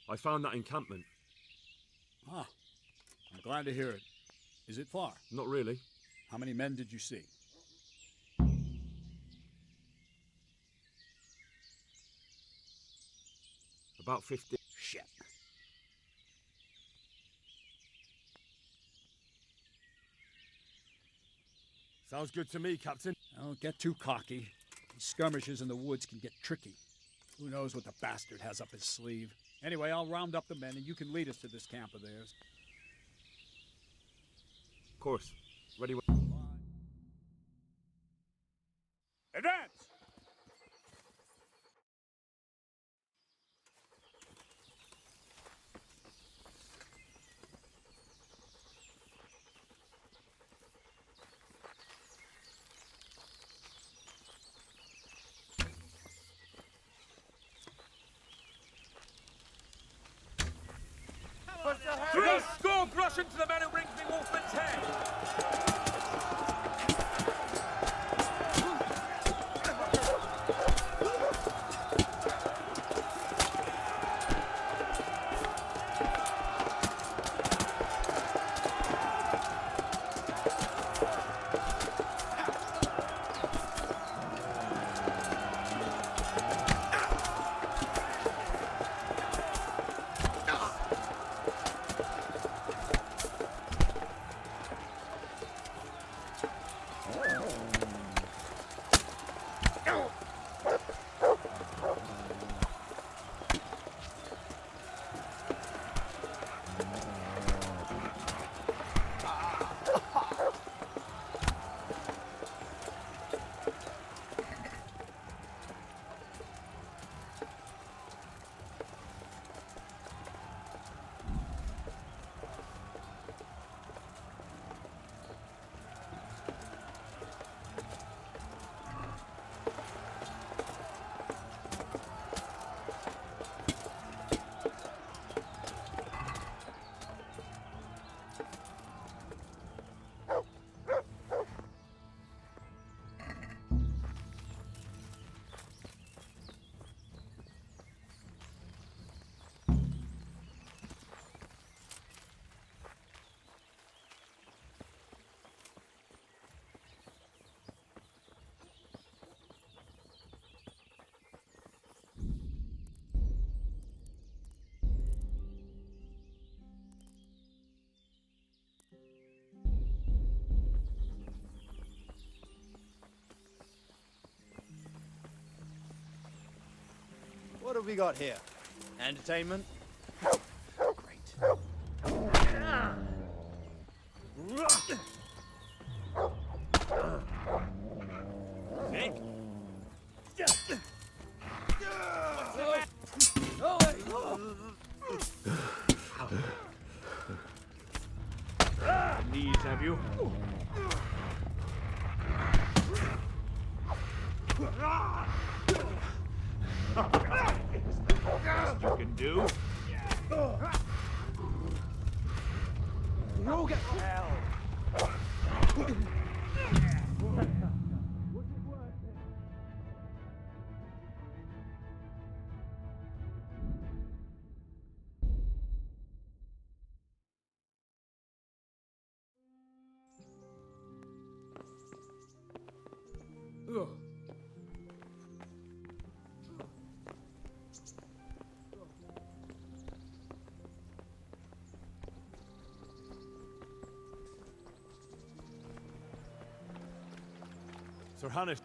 I found that encampment. Ah, I'm glad to hear it. Is it far? Not really. How many men did you see? About 50. Shit. Sounds good to me, Captain. Don't get too cocky. These skirmishes in the woods can get tricky. Who knows what the bastard has up his sleeve? Anyway, I'll round up the men and you can lead us to this camp of theirs. Of course. Ready when... Advance! Go, rush into the man who brings me Wolfman's head! What have we got here? Entertainment? Nick? Knees, have you? Best you can do? Rogue as hell! Sir Hanish.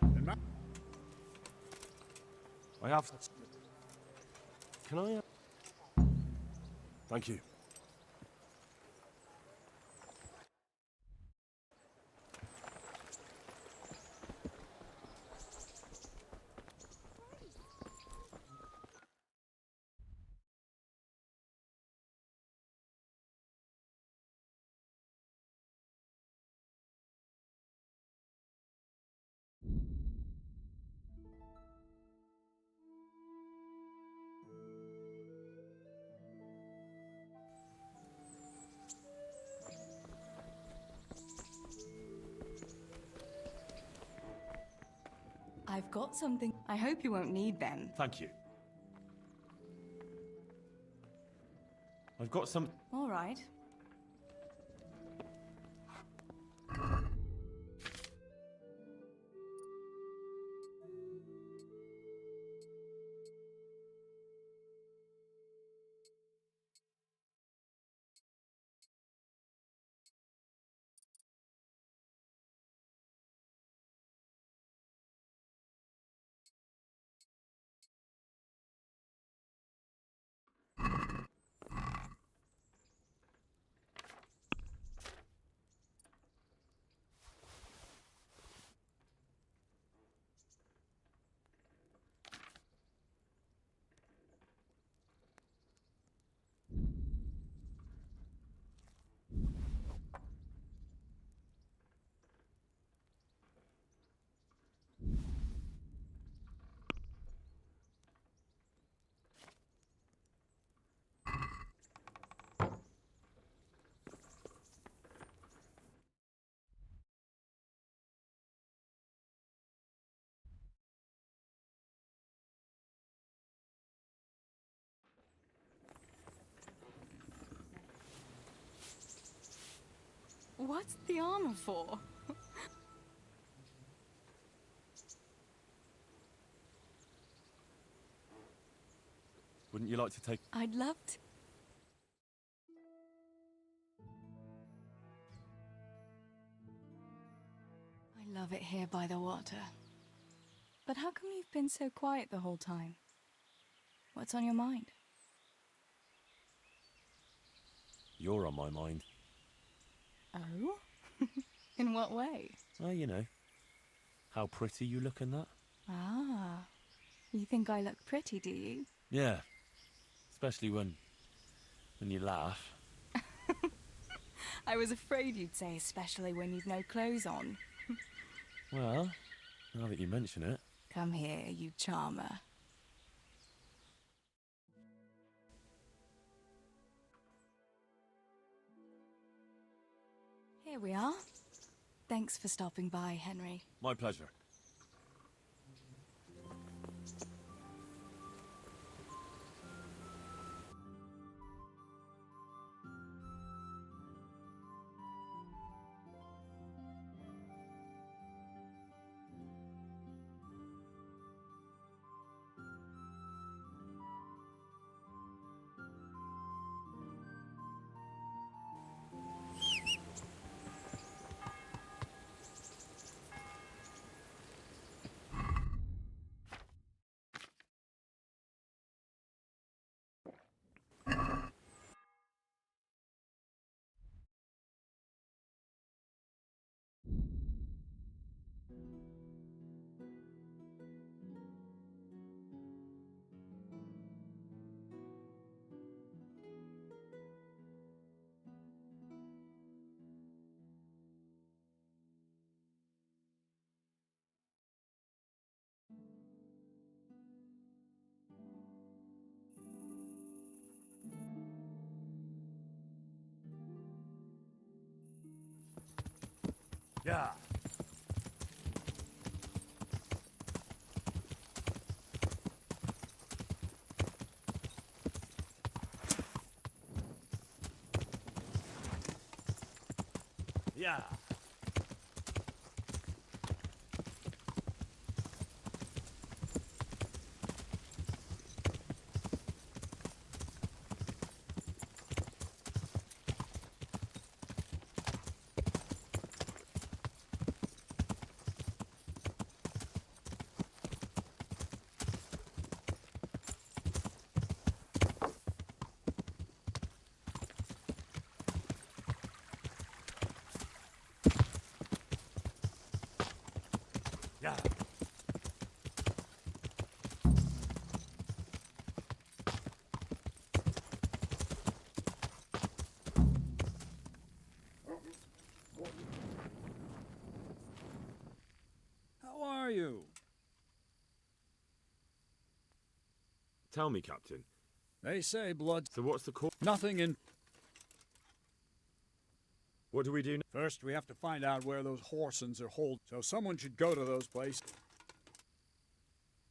I have... Can I... Thank you. I've got something. I hope you won't need them. Thank you. I've got some... All right. What's the armor for? Wouldn't you like to take... I'd love to. I love it here by the water. But how come you've been so quiet the whole time? What's on your mind? You're on my mind. Oh? In what way? Well, you know, how pretty you look in that. Ah. You think I look pretty, do you? Yeah. Especially when you laugh. I was afraid you'd say especially when you've no clothes on. Well, now that you mention it. Come here, you charmer. Here we are. Thanks for stopping by, Henry. My pleasure. Yeah. Yeah. Yeah. How are you? Tell me, Captain. They say blood. So what's the call? Nothing in. What do we do now? First, we have to find out where those Horsons are holed. So someone should go to those places.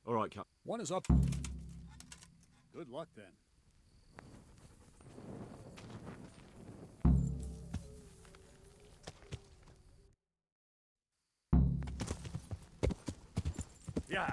All right, Cap. One is up. Good luck then. Yeah.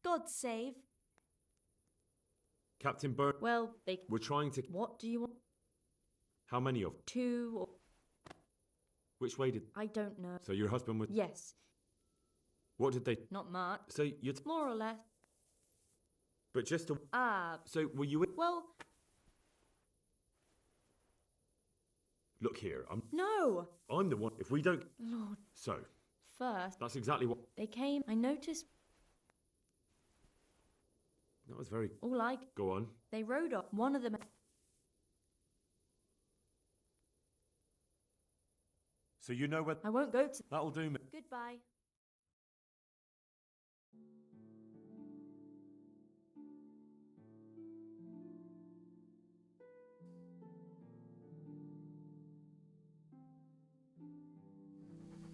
God save. Captain Burn. Well, they... We're trying to... What do you want? How many of them? 2 or... Which way did... I don't know. So your husband was... Yes. What did they... Not much. So you... More or less. But just to... Ah. So were you... Well... Look here, No! I'm the one. If we don't... Lord. So, First, that's exactly what... they came. I noticed That was very... all I... Go on. They rode off. One of them... So you know where... I won't go to... That'll do me. Goodbye.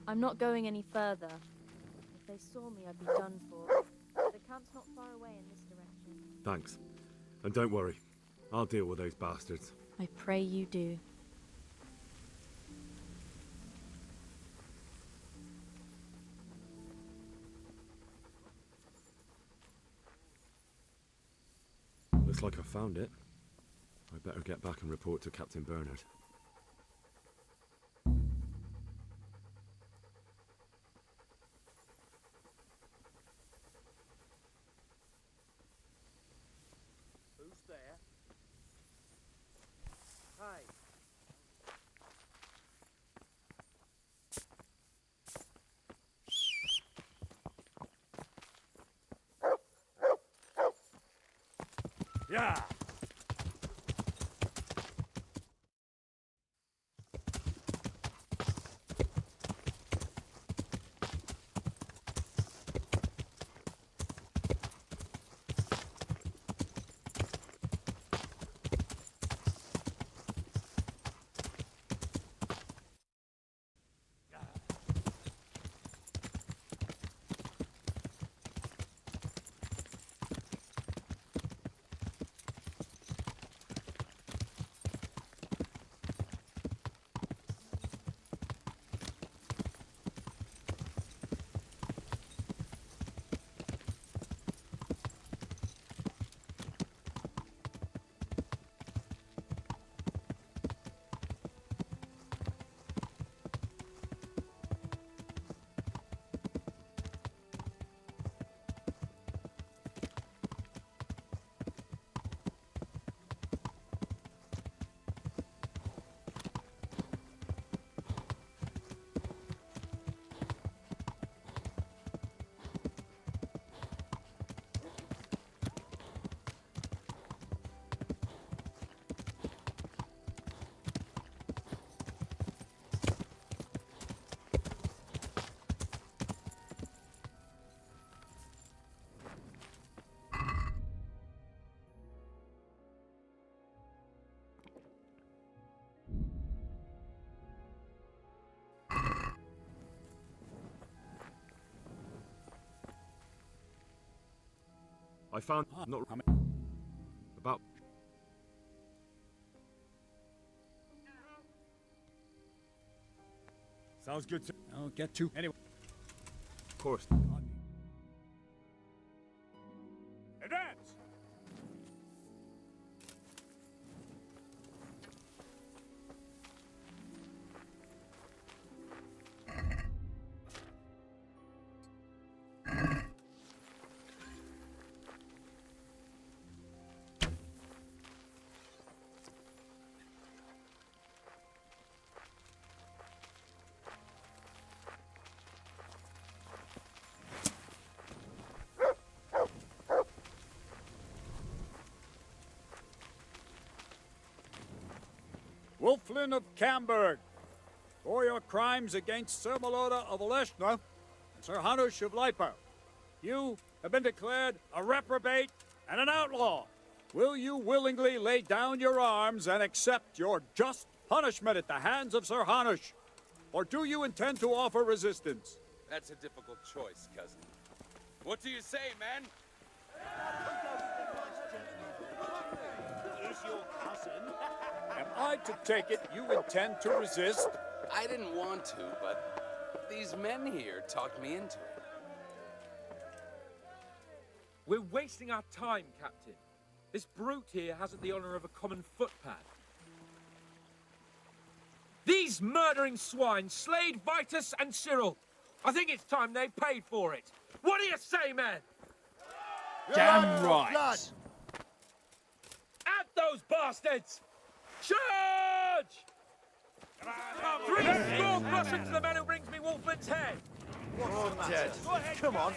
I'm not going any further. If they saw me, I'd be done for. The camp's not far away in this direction. Thanks. And don't worry. I'll deal with those bastards. I pray you do. Looks like I found it. I better get back and report to Captain Bernard. Who's there? Hi. Yeah! I found... not... About... Sounds good to... I'll get to... Anyway. Of course. Advance! Wolflin of Camberg, for your crimes against Sir Meloda of Oleshna and Sir Hanush of Lipa, you have been declared a reprobate and an outlaw. Will you willingly lay down your arms and accept your just punishment at the hands of Sir Hanush? Or do you intend to offer resistance? That's a difficult choice, cousin. What do you say, man? Is your cousin? Am I to take it you intend to resist? I didn't want to, but these men here talked me into it. We're wasting our time, Captain. This brute here hasn't the honor of a common footpad. These murdering swine slayed Vitus and Cyril. I think it's time they paid for it. What do you say, men? Damn right. At those bastards! Charge! Three skull crushing to the man who brings me Wolfman's head! Oh, dead. Come on.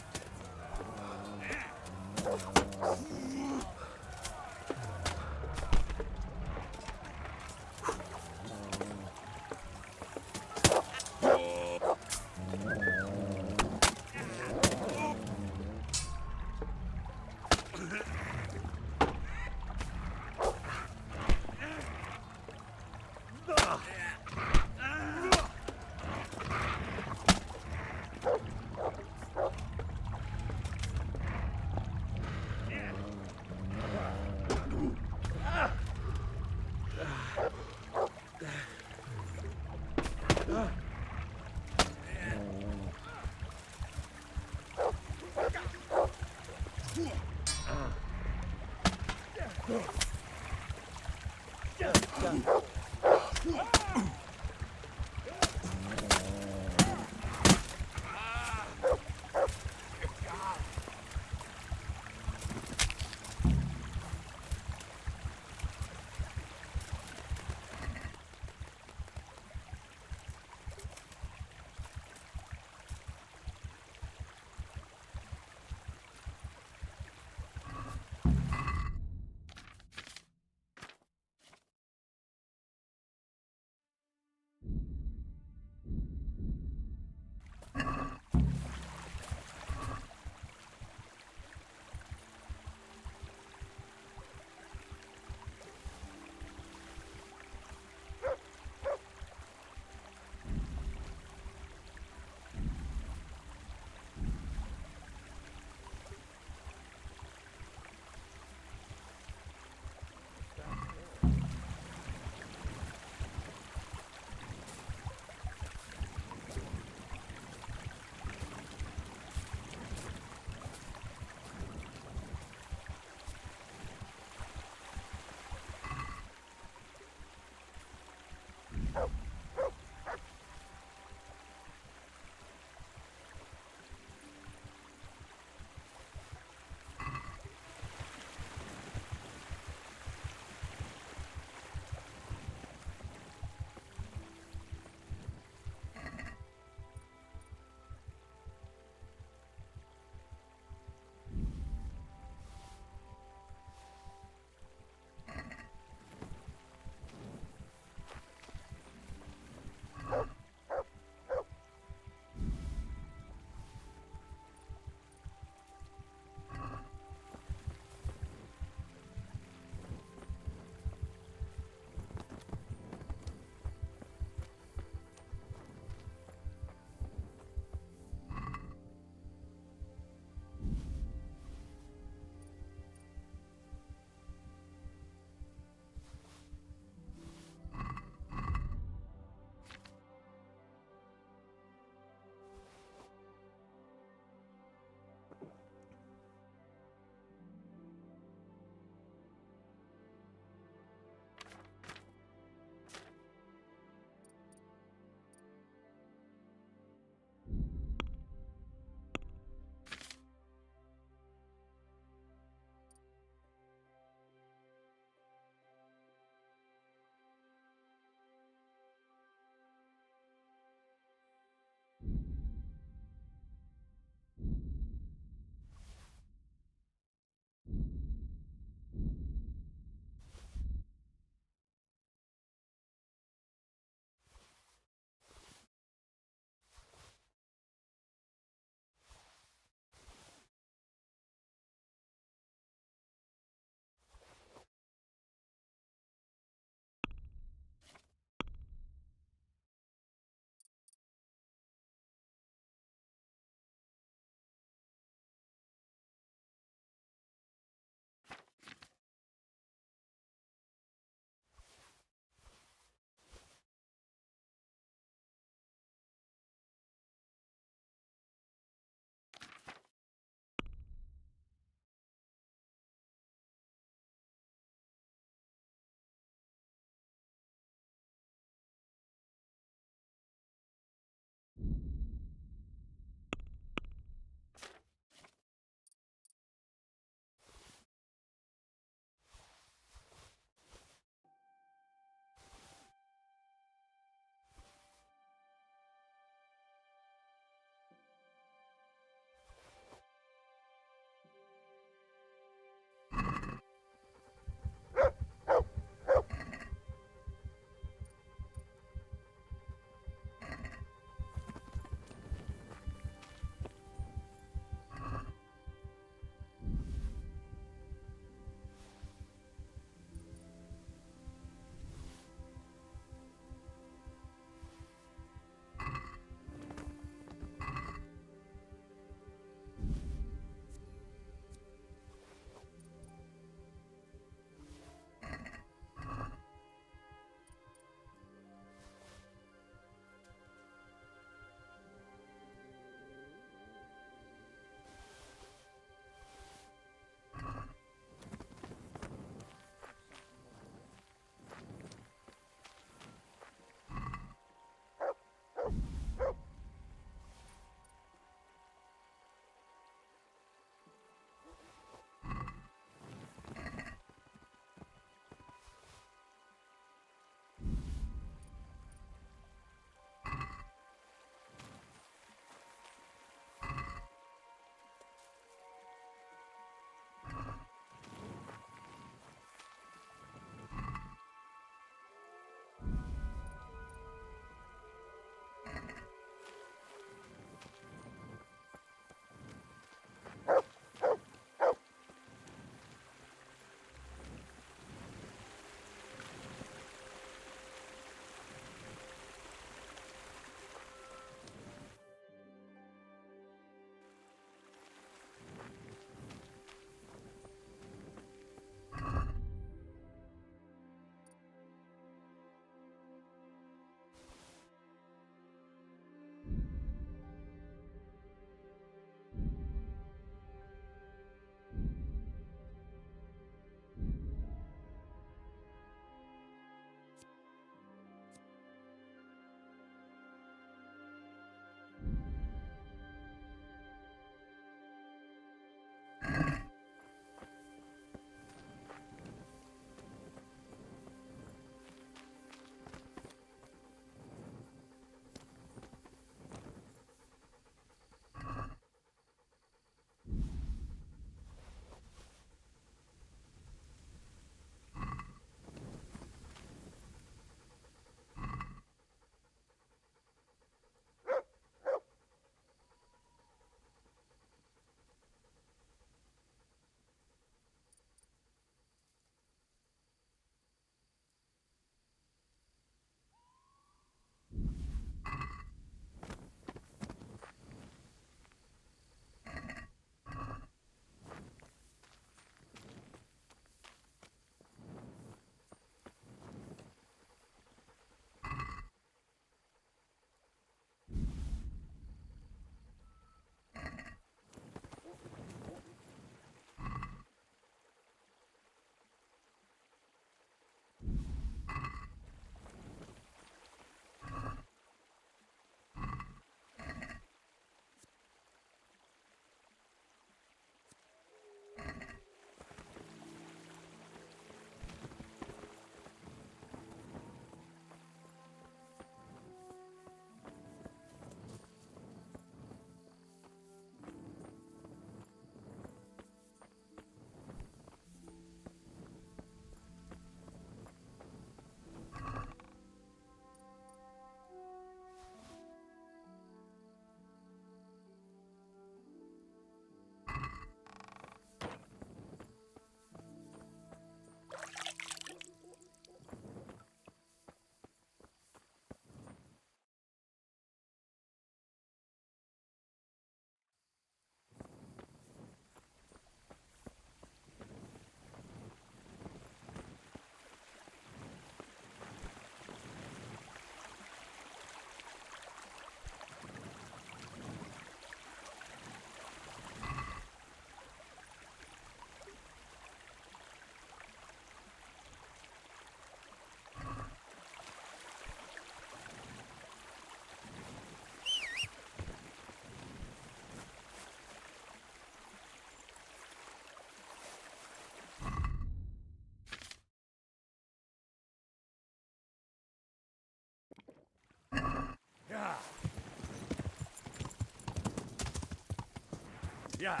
Yeah.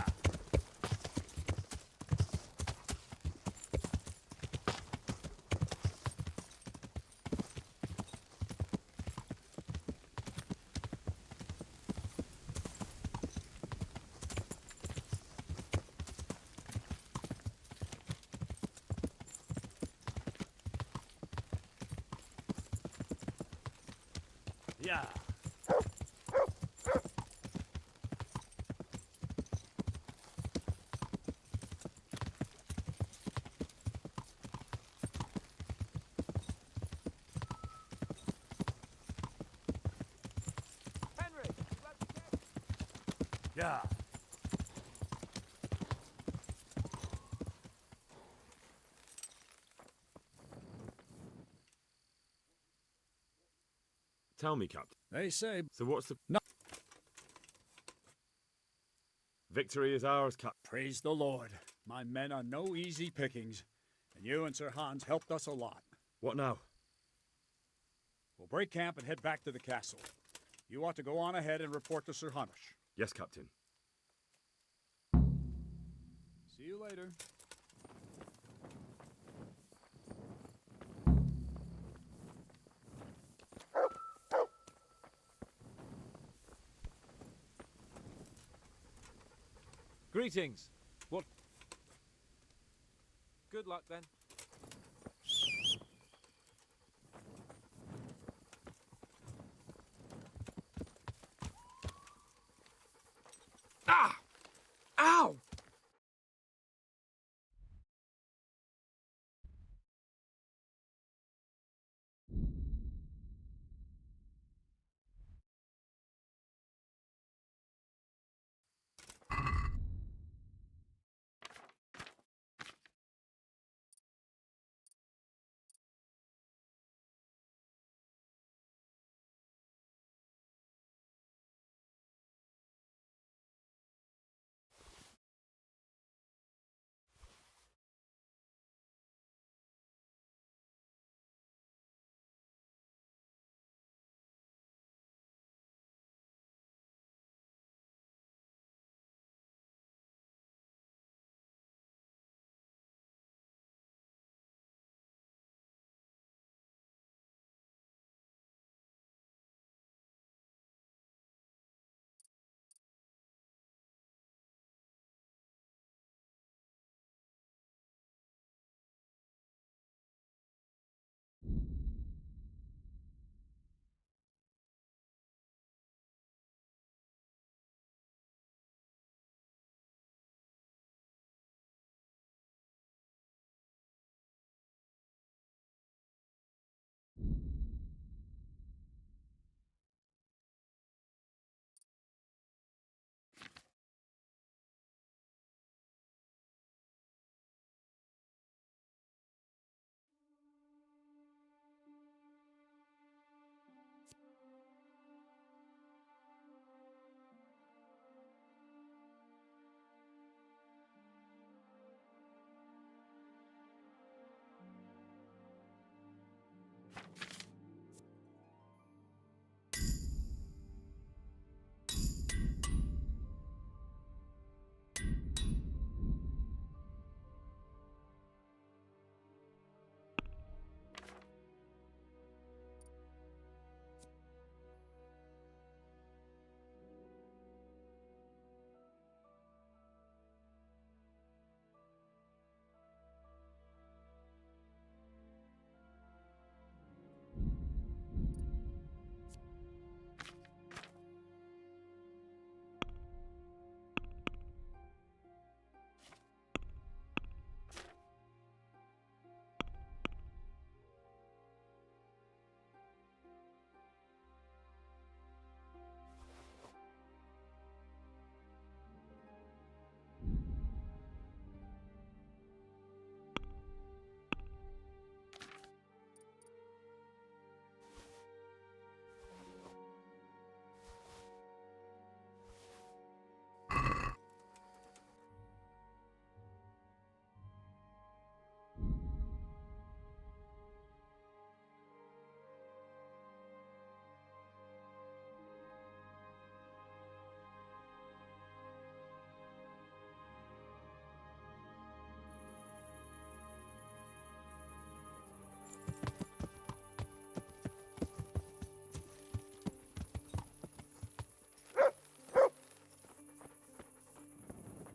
Yeah. Henry, you got the keg? Yeah. Tell me, Captain. They say. So what's the... No. Victory is ours, Cap. Praise the Lord. My men are no easy pickings, and you and Sir Hans helped us a lot. What now? We'll break camp and head back to the castle. You ought to go on ahead and report to Sir Hanush. Yes, Captain. See you later. Greetings. What? Good luck then. Ah! Ow!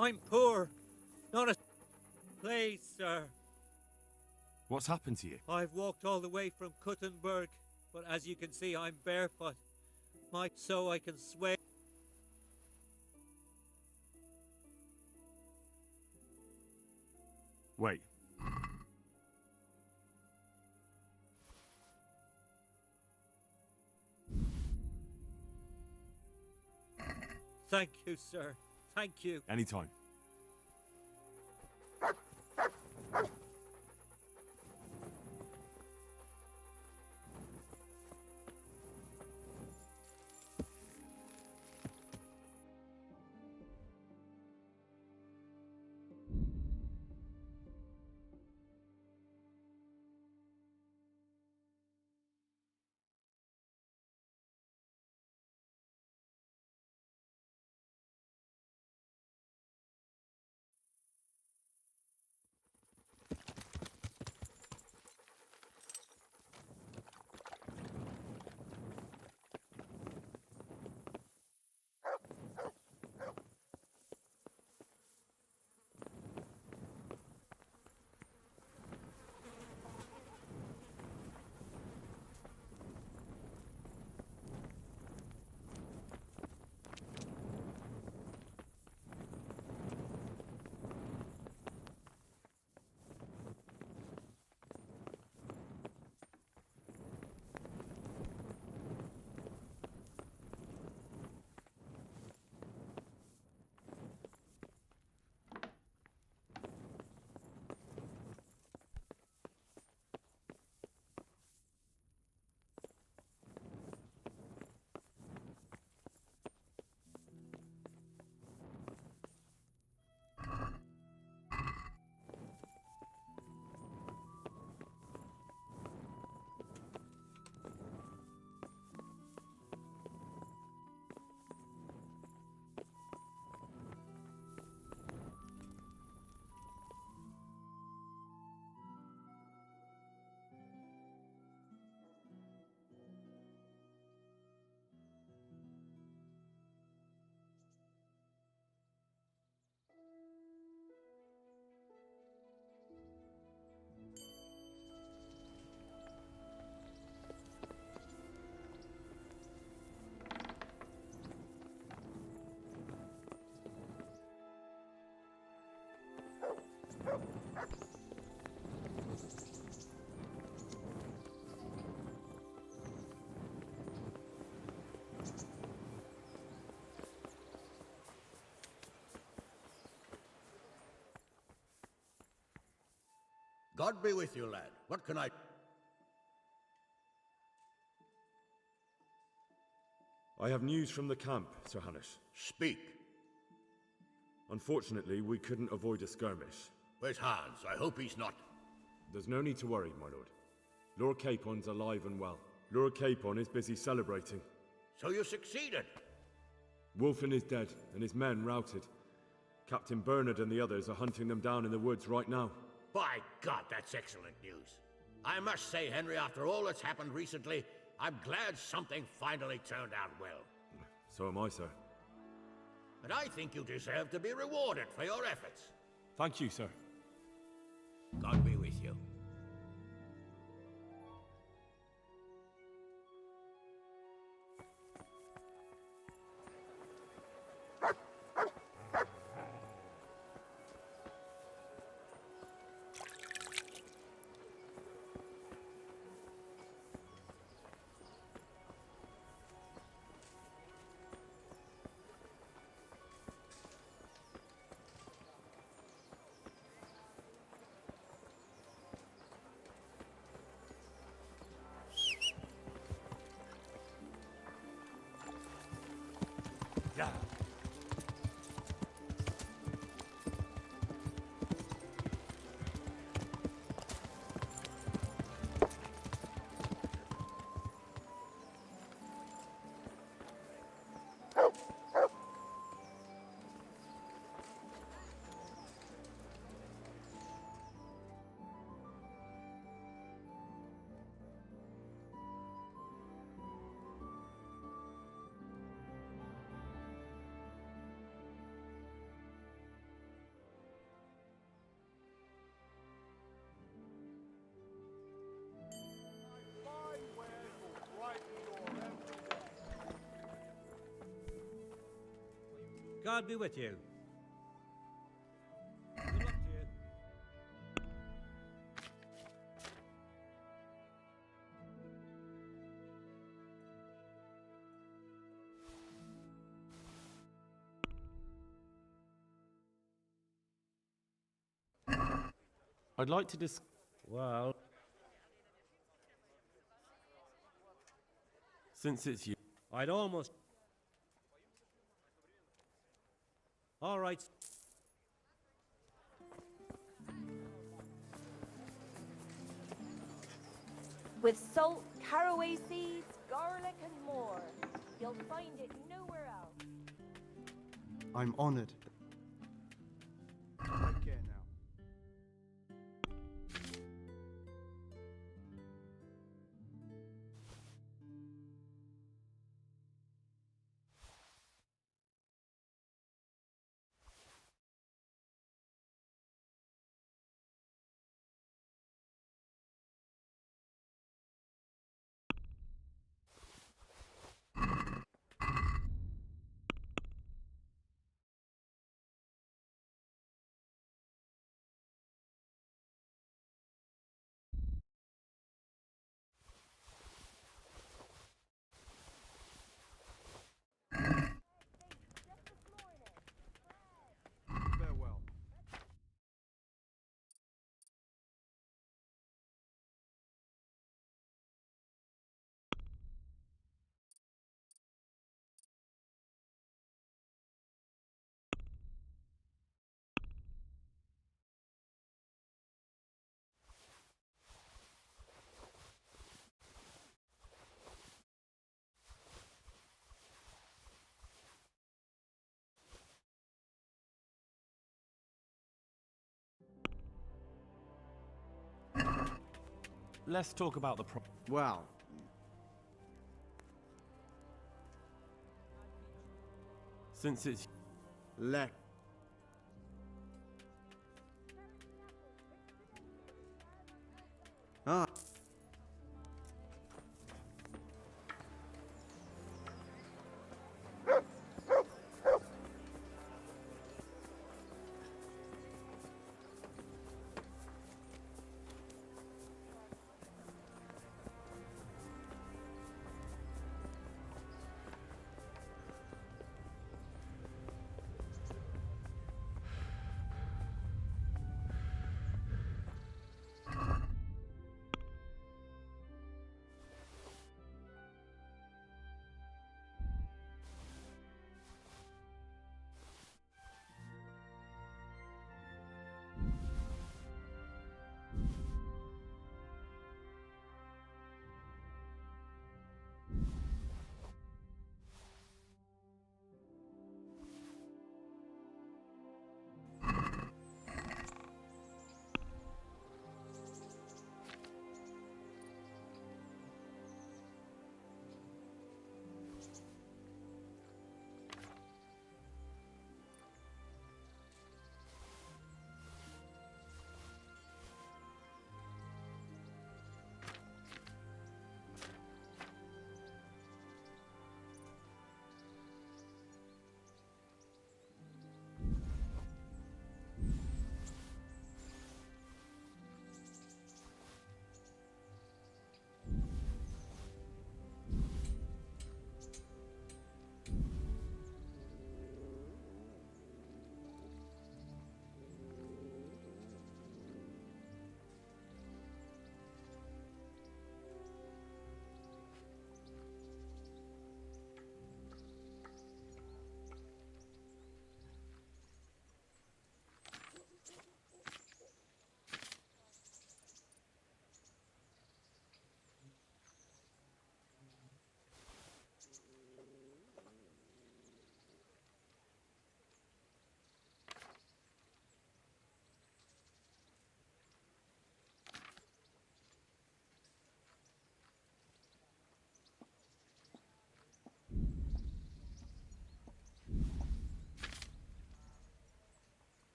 I'm poor. Not a place, sir. What's happened to you? I've walked all the way from Kuttenberg, but as you can see, I'm barefoot. So I can sway. Wait. Thank you, sir. Thank you. Anytime. God be with you, lad. What can I... I have news from the camp, Sir Hanush. Speak. Unfortunately, we couldn't avoid a skirmish. Where's Hans? I hope he's not... There's no need to worry, my lord. Lord Capon's alive and well. Lord Capon is busy celebrating. So you succeeded? Wulfin is dead, and his men routed. Captain Bernard and the others are hunting them down in the woods right now. By God, that's excellent news. I must say, Henry, after all that's happened recently, I'm glad something finally turned out well. So am I, sir. And I think you deserve to be rewarded for your efforts. Thank you, sir. God be with you. God be with you. Good luck to you. I'd like to Well, since it's you. I'd almost... All right. With salt, caraway seeds, garlic, and more. You'll find it nowhere else. I'm honored. Take care now. Farewell. Let's talk about the Well, since it's let. Ah.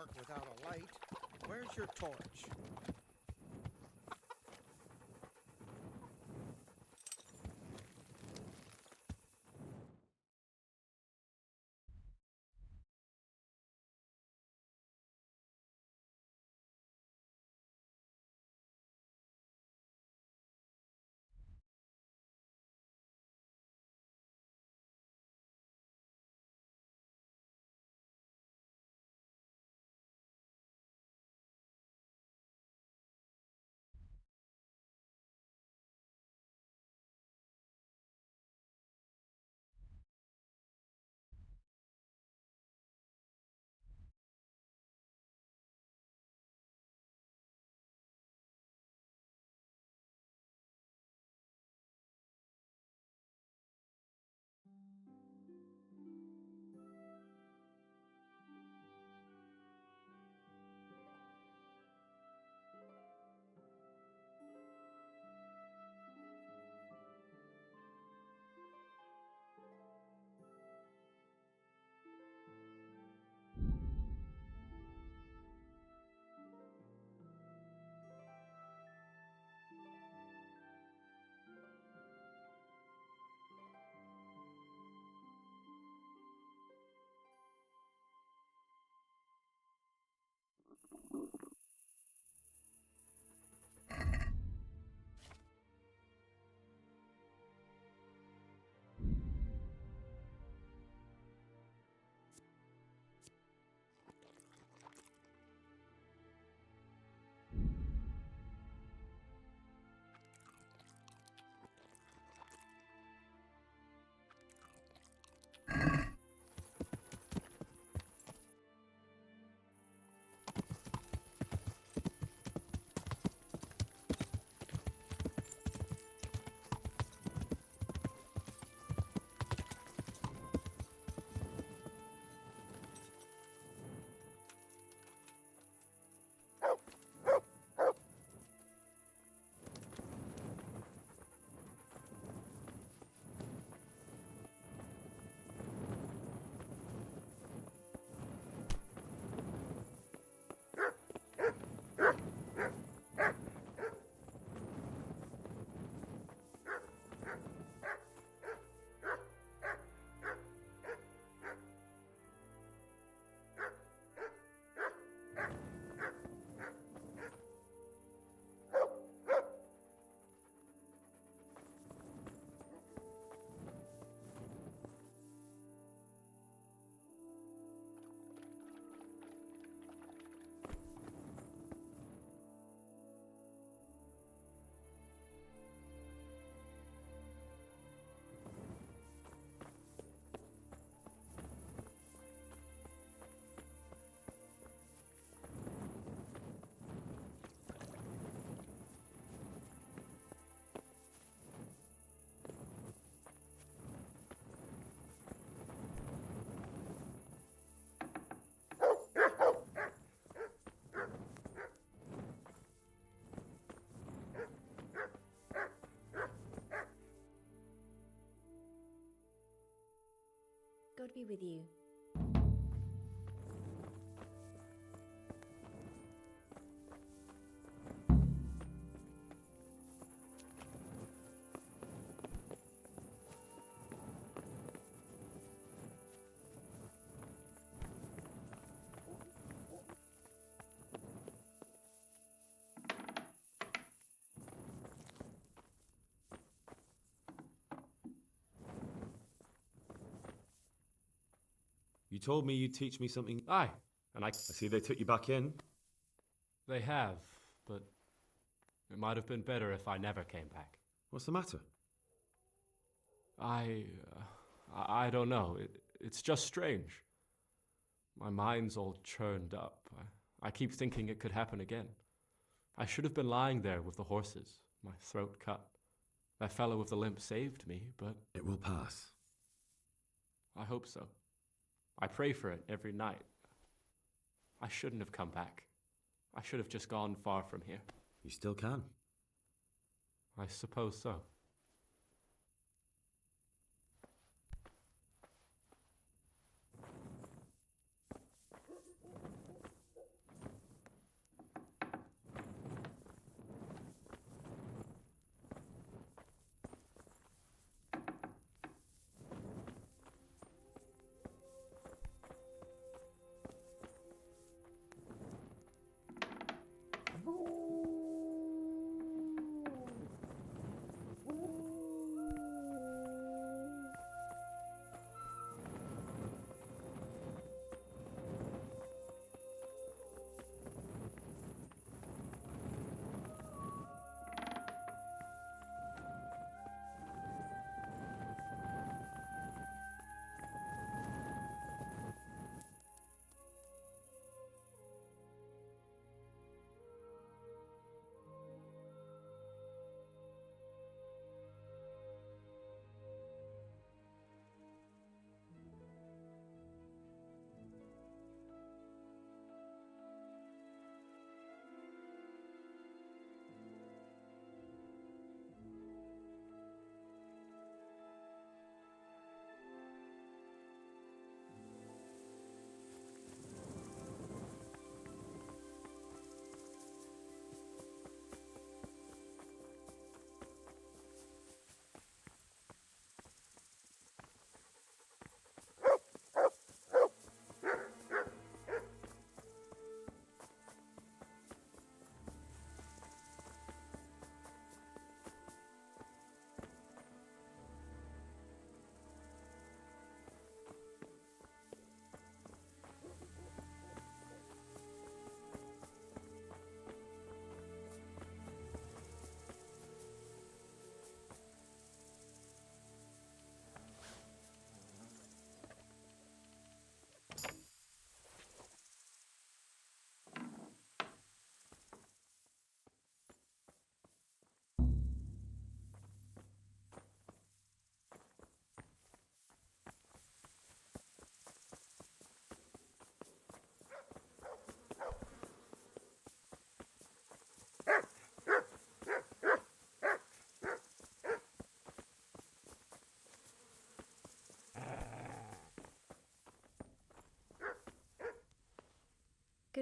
dark without a light. Where's your torch? God be with you. You told me you'd teach me something. Aye, and I see they took you back in. They have, but it might have been better if I never came back. What's the matter? I don't know. It's just strange. My mind's all churned up. I keep thinking it could happen again. I should have been lying there with the horses, my throat cut. That fellow with the limp saved me, but... It will pass. I hope so. I pray for it every night. I shouldn't have come back. I should have just gone far from here. You still can. I suppose so.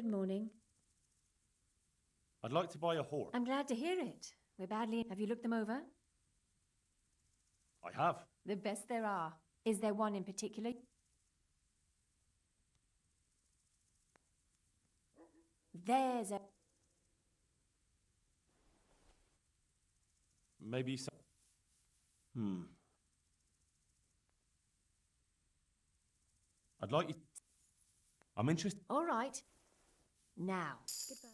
Good morning. I'd like to buy a horse. I'm glad to hear it. We're badly. Have you looked them over? I have. The best there are. Is there one in particular? There's a... Maybe some. I'd like you. I'm interested. All right. Now. Goodbye.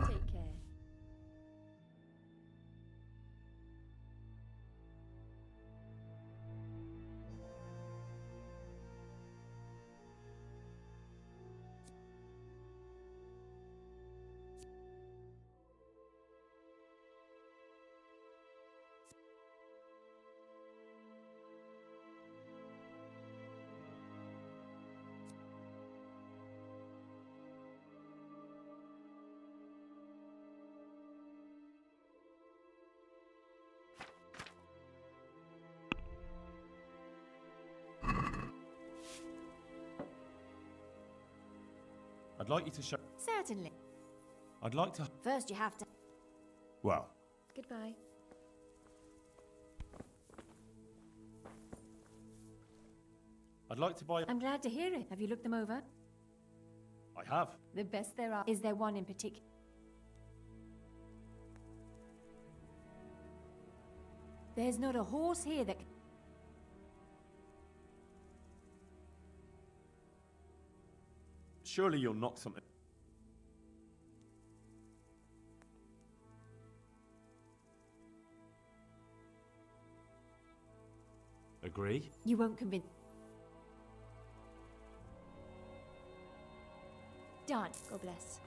Take care. I'd like you to show. Certainly. I'd like to. First you have to... Well, Goodbye. I'd like to buy. I'm glad to hear it. Have you looked them over? I have. The best there are. Is there one in particular? There's not a horse here that... Surely you'll knock something. Agree? You won't convince... Done. God bless.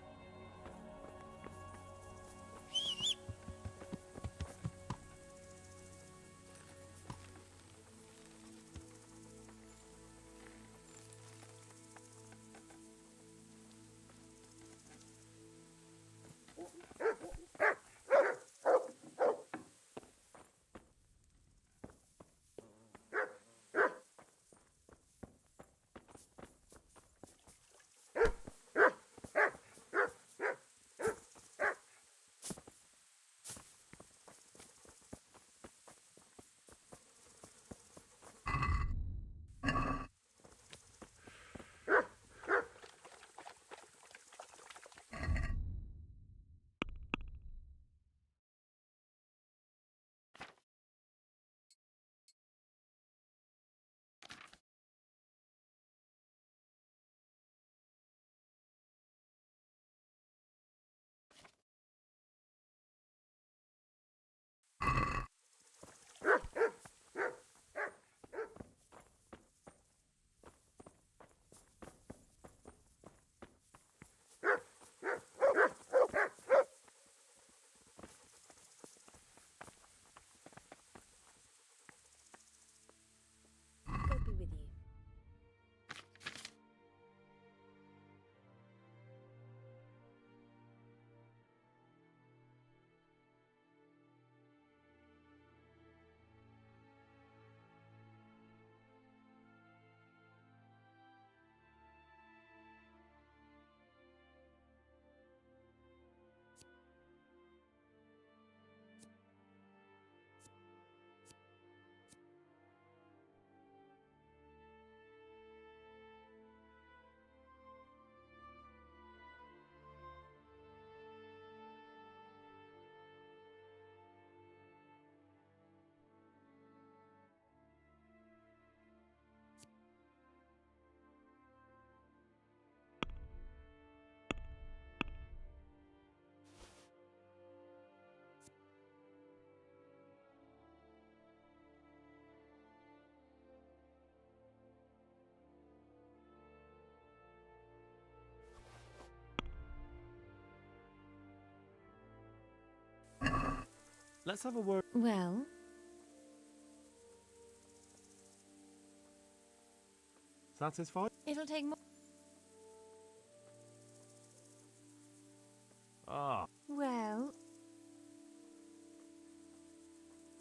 Let's have a word. Well, Satisfied? it'll take more. Ah. Well,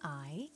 I.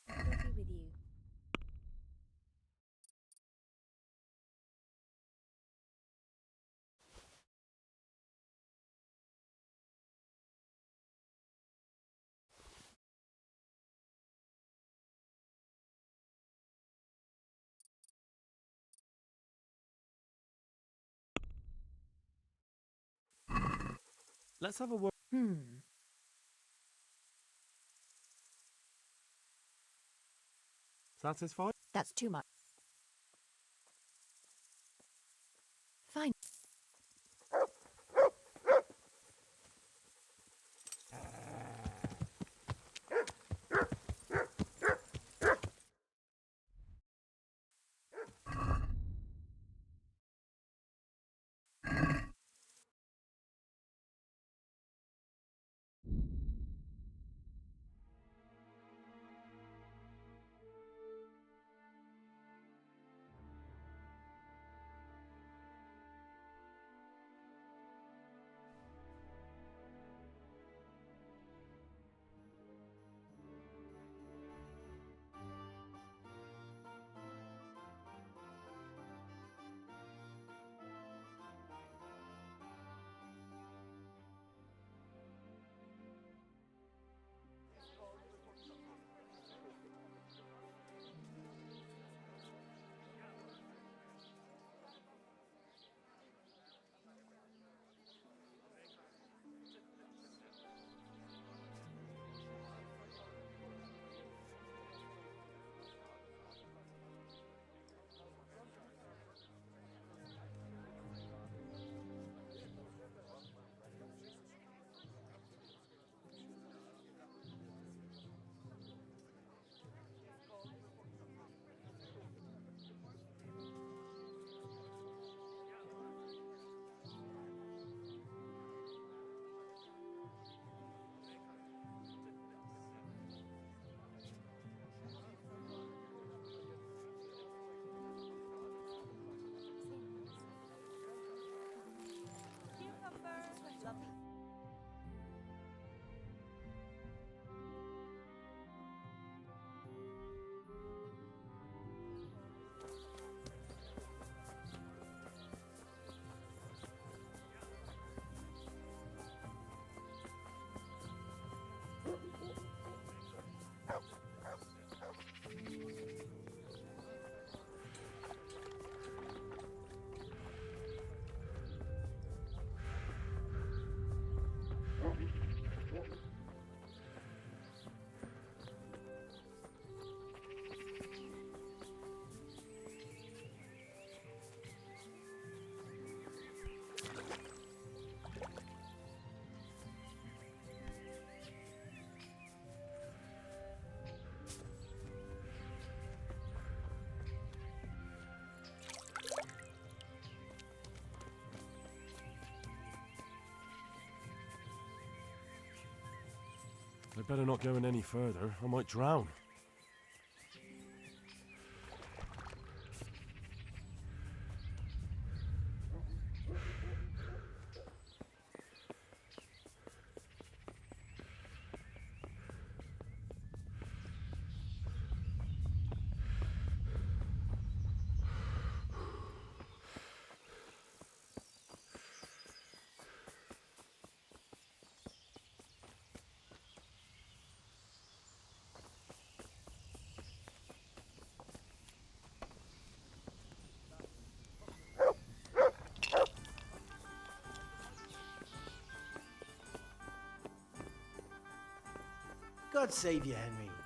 Coffee with you. Let's have a word. Satisfied? That's too much. Fine. I better not go in any further. I might drown. God save you, Henry.